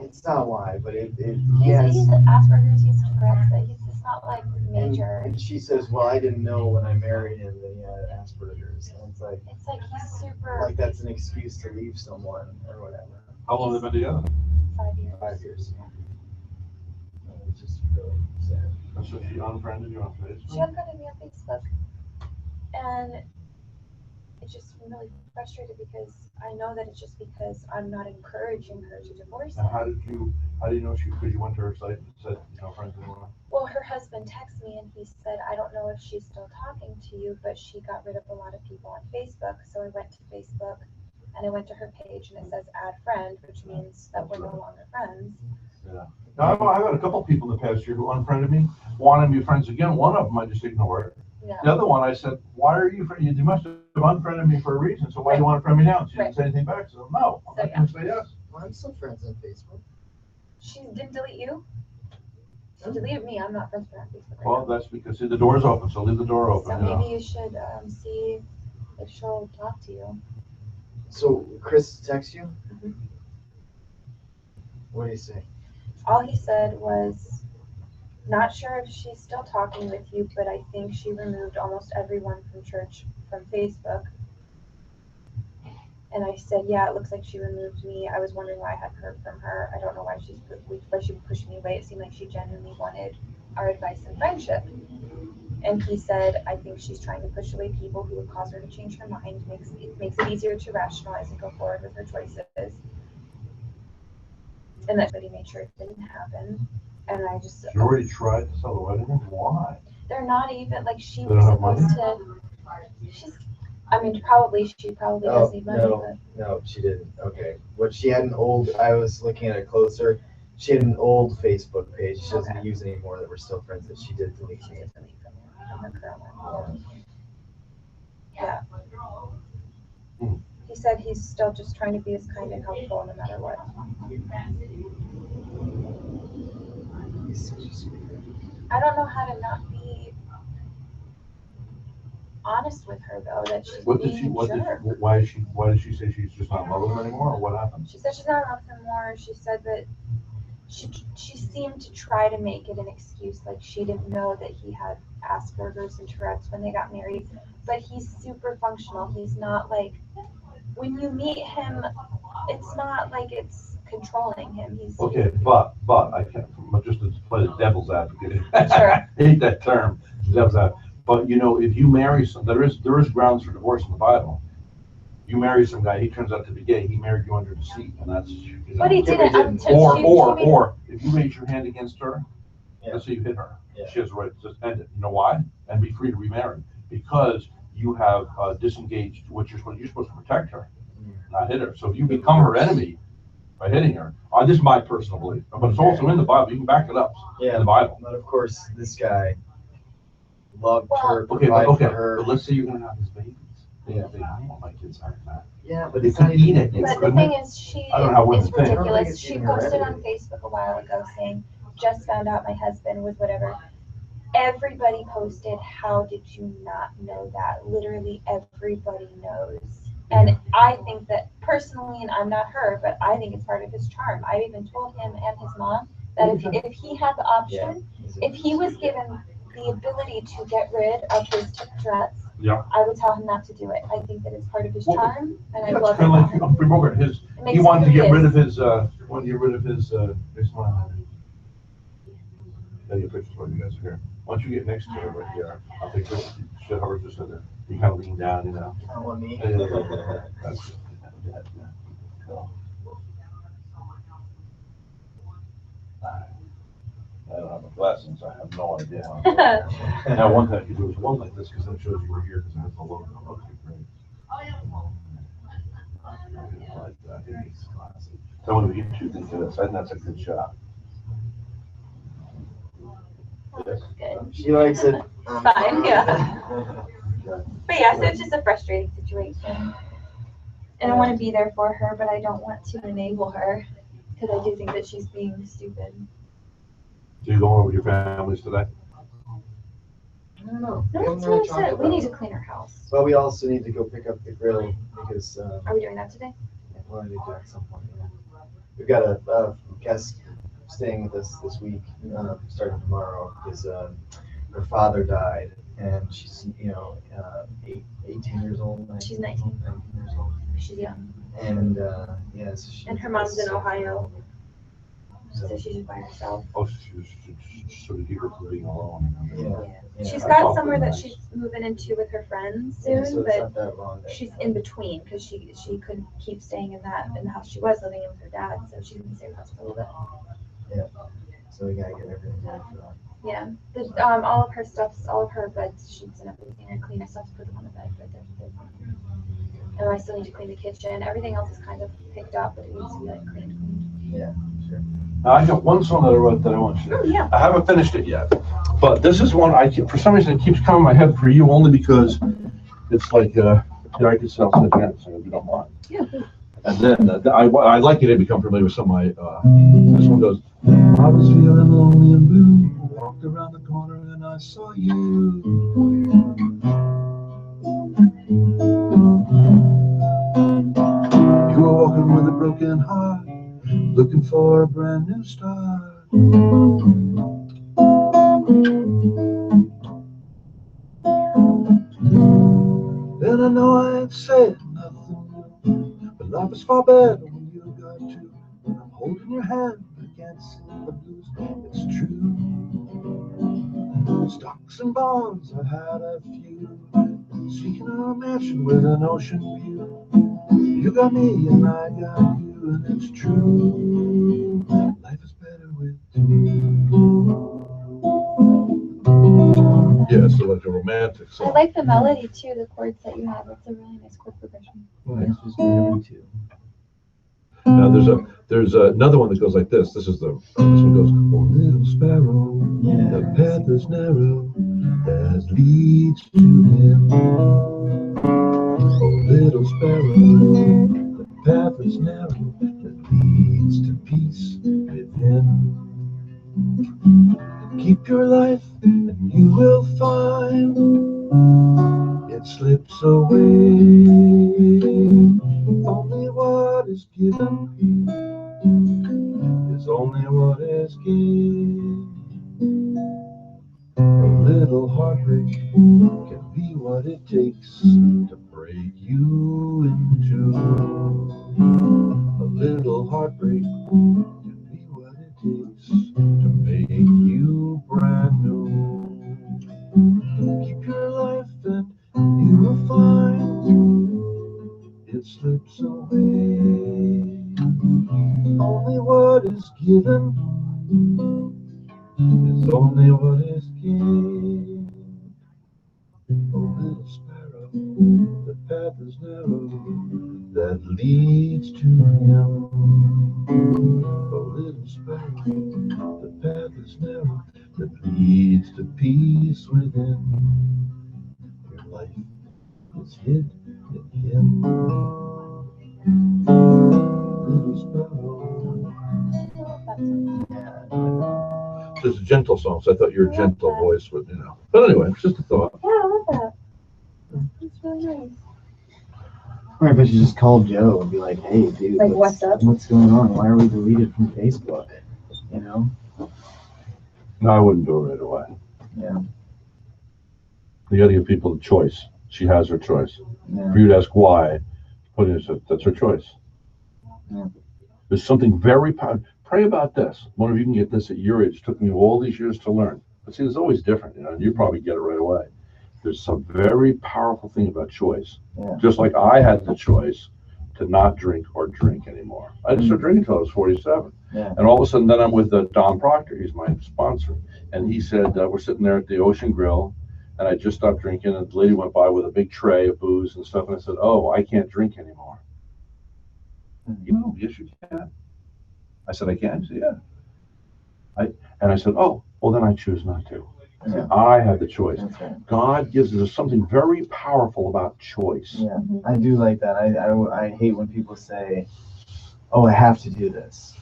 it's not why, but he He's has. Asperger's, he's Tourette's, but it's not like major. And she says, "Well, I didn't know when I married him that he had Asperger's." And it's like he's super. Like that's an excuse to leave someone or whatever. How long have they been together? 5 years. 5 years. It's just really sad. So she unfriended you on Facebook? She unfriended me on Facebook, and it just really frustrated because I know that it's just because I'm not encouraging her to divorce And him. how do you know she, because you went to her site and said, friends anymore? Well, her husband texted me and he said, I don't know if she's still talking to you, but she got rid of a lot of people on Facebook. So I went to Facebook and I went to her page and it says add friend, which means that we're no longer friends. Yeah. Now, I've had a couple people in the past year who unfriended me, wanted to be friends again. One of them I just ignored. Yeah. The other one I said, why are you friends? You must have unfriended me for a reason, so why do you want to friend me now? She didn't say anything back, so no. I'm not going to say yes. Well, I'm still friends on Facebook. She didn't delete you? She deleted me. I'm not friends with her on Facebook right Well, now. that's because see, the door's open, so leave the door open. So you know. maybe you should see if she'll talk to you. So Chris texts you? Mhm. What do you say? All he said was, not sure if she's still talking with you, but I think she removed almost everyone from church from Facebook. And I said, yeah, it looks like she removed me. I was wondering why I hadn't heard from her. I don't know why she pushed me away. It seemed like she genuinely wanted our advice and friendship. And he said, I think she's trying to push away people who would cause her to change her mind. Makes it easier to rationalize and go forward with her choices. And that he made sure it didn't happen. And I just. You already tried to sell the wedding ring? Why? They're not even, like, she They was don't have supposed money? to. She probably does need money, but. No, she didn't. Okay. What she had an old, I was looking at it closer. She had an old Facebook page she doesn't use anymore that we're still friends that she did delete me. From her current one. Yeah. He said he's still just trying to be as kind and helpful no matter what. He's such a sweet guy. I don't know how to not be honest with her though, that she's why did she say she's just not in love with him anymore, or what happened? She said she's not in love with him more. She said that she seemed to try to make it an excuse, like she didn't know that he had Asperger's and Tourette's when they got married, but he's super functional. He's not like, when you meet him, it's not like it's controlling him. He's Okay, but I can't, just to play the devil's advocate. Sure. I hate that term, devil's advocate. But if you marry some, there is grounds for divorce in the Bible. You marry some guy, he turns out to be gay, he married you under deceit, and that's. But he didn't. Or if you raise your hand against her, let's say you hit her, Yeah. she has the right to just end it. You know why? And be free to remarry, because you have disengaged what you're supposed to protect her, not hit her. So if you become her enemy by hitting her, this is my personal belief, but it's also in the Bible. You can back it up. Yeah, In the Bible. but of course this guy loved her, Okay, provided for her. but let's say you're gonna have his babies. Yeah. I don't want my kids having that. Yeah, but They it's not could eat even. it. But the thing is, I don't know how women it's think. ridiculous. it's She even posted on hereditary. Facebook a while ago saying, just found out my husband was whatever. Everybody posted, how did you not know that? Literally everybody knows. And I think that personally, and I'm not her, but I think it's part of his charm. I even told him and his mom that if he had the option, if he was given the ability to get rid of his Tourette's, Yeah. I would tell him not to do it. I think that it's part of his Well, charm, and I Yeah, love it's kind of like it. Humphrey Bogart. It makes He him wanted to who get he rid is. of his. Wanted to get rid of his. Here's one. Got your pictures while you guys are here. Once you get next to her, right here, I'll take her, should have her just in there. You kind of lean down, you know. I want me. Yeah. That's it. I don't have my glasses, I have no idea how. Now, one thing I could do is one like this, because then it shows you we're here, because it has the logo. Okay, great. I think it's classy. So when we get you think of this, I think that's a good shot. Good. She likes it. Fine, yeah. But yeah, so it's just a frustrating situation. And I want to be there for her, but I don't want to enable her because I do think that she's being stupid. So you going over with your families today? I don't know. No, that's what I said. We need to clean our house. Well, we also need to go pick up the grill because Are we doing that today? well, I need to at some point. Yeah. We've got a guest staying with us this week, starting tomorrow, because her father died, and she's 18 years old. She's 19. 19 years old. She's young. And yes. She And her mom's in Ohio, So, so she's by herself. Oh, so to keep her from being alone. yeah. She's got somewhere that she's moving into with her friends Yeah, soon, so it's but not that long. she's in between because she couldn't keep staying in the house she was living in with her dad, so she's gonna stay with us for a little bit. So we gotta get everything ready for that. Yeah, all of her stuffs, all of her bed sheets and everything, and clean her stuff to put them on the bed, but they're fine. And I still need to clean the kitchen. Everything else is kind of picked up, but it needs to be like cleaned. Yeah, sure. Now, I got one song that I wrote that I want you to. Oh, yeah. I haven't finished it yet, but this is one for some reason it keeps coming in my head for you only because it's like I could sell some dance if you don't mind. Yeah. And then I like it to become familiar with some of my. This one goes. I was feeling lonely and blue. Walked around the corner and I saw you. You were walking with a broken heart, looking for a brand new start. And I know I ain't said nothing new, but life is far better when you got to. When I'm holding your hand, I can't sing the blues. It's true. Stocks and bonds, I've had a few. Seeking a mansion with an ocean view. You got me and I got you, and it's true. Life is better with two. Yeah, so like a romantic I song. like the melody too, the chords that you have. It's a really nice chord progression. Nice, just every two. Now there's another one that goes like this. This one goes, oh little sparrow, the path is narrow that leads to him. Oh little sparrow, the path is narrow that leads to peace within. Keep your life and you will find it slips away. Only what is given is only what is gained. A little heartbreak can be what it takes to break you in two. A little heartbreak can be what it takes to make you brand new. Keep your life and you will find it slips away. Only what is given is only what is gained. Oh little sparrow, the path is narrow that leads to him. Oh little sparrow, the path is narrow that leads to peace within. Your life is hid in him. Little sparrow. So it's a gentle song, so I thought your gentle voice would, But anyway, it's just a thought. Yeah, I love that. That's really nice. Or if I should just call Joe and be like, hey, dude, Like, what's up? What's going on? Why are we deleted from Facebook? No, I wouldn't do it right away. Yeah. You got to give people the choice. She has her choice. Yeah. For you to ask why, that's her choice. Yeah. There's something very powerful. Pray about this. One of you can get this at your age. It took me all these years to learn. But see, it's always different, and you probably get it right away. There's some very powerful thing about choice. Yeah. Just like I had the choice to not drink or drink anymore. I didn't start drinking until I was 47. Yeah. And all of a sudden, then I'm with Don Proctor. He's my sponsor. And he said, we're sitting there at the Ocean Grill, and I just stopped drinking, and the lady went by with a big tray of booze and stuff, and I said, oh, I can't drink anymore. You know, yes, you can. I said, I can? She said, yeah. And I said, oh, well, then I choose not to. Yeah. I had the choice. That's right. God gives us something very powerful about choice. Yeah, I do like that. I hate when people say, oh, I have to do this.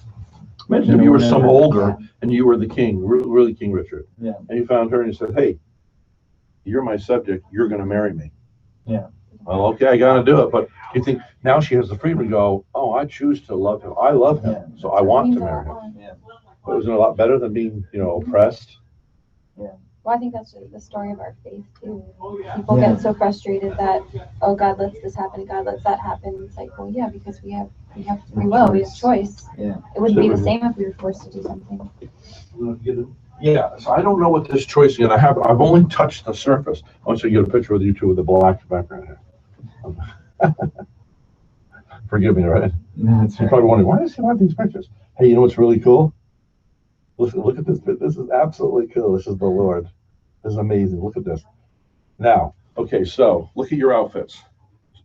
Imagine if you were some older and you were the king, really King Richard. Yeah. And you found her and you said, hey, you're my subject, you're going to marry me. Yeah. Well, okay, I got to do it. But you think now she has the freedom to go, oh, I choose to love him. I love him, so I want to marry him. Yeah. But isn't it a lot better than being, oppressed? Well, I think that's the story of our faith too. People get so frustrated that, oh, God lets this happen, God lets that happen. It's like, well, yeah, because we have free will, we have choice. Yeah. It wouldn't be the same if we were forced to do something. Yeah, so I don't know what this choice is. I've only touched the surface. I want you to get a picture with you two with the black background here. Forgive me, right? No, that's You're right. probably wondering, why does he want these pictures? Hey, you know what's really cool? Listen, look at this. This is absolutely cool. This is the Lord. This is amazing. Look at this. Now, okay, so look at your outfits.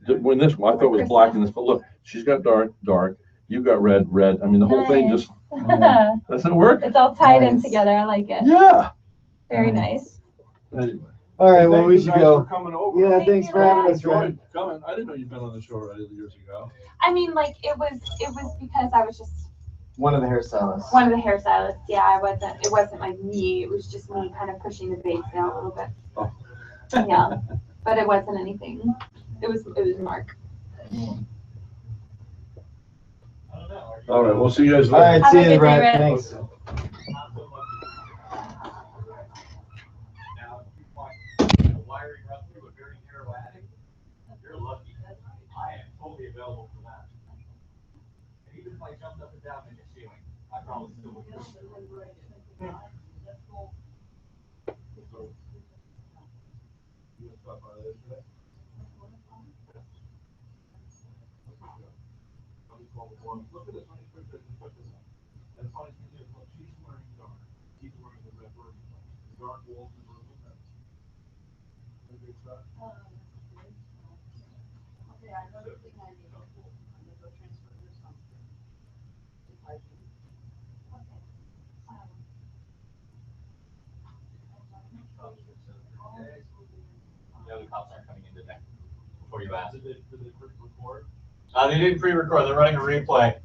When this one, I thought it was black in this, but look, she's got dark. You've got red. I mean, the whole thing just doesn't work. It's all tied in together. I like it. Yeah. Very nice. All right, well, we Thank you should guys go. for coming over. Yeah, thanks for having us, Rhett. Coming. I didn't know you'd been on the show already years ago. I mean, like it was because I was just One of the hairstylists. one of the hairstylists. Yeah, it wasn't like me. It was just me kind of pushing the base down a little bit. Oh. Yeah, but it wasn't anything. It was Mark. All right, we'll see you guys All later. right, see Have a you, good day, Rhett. Rhett. Thanks. Now, if you find wiring run through a very narrow attic, you're lucky. I am totally available for that. And even if I jumped up and down in the ceiling, I probably still would. Look at this. And funny thing is, look, she's wearing dark. He's wearing the red burgundy. Dark walls and burgundy. Yeah, the cops aren't coming in today. Before you ask. Did they pre-record? They didn't pre-record. They're running a replay.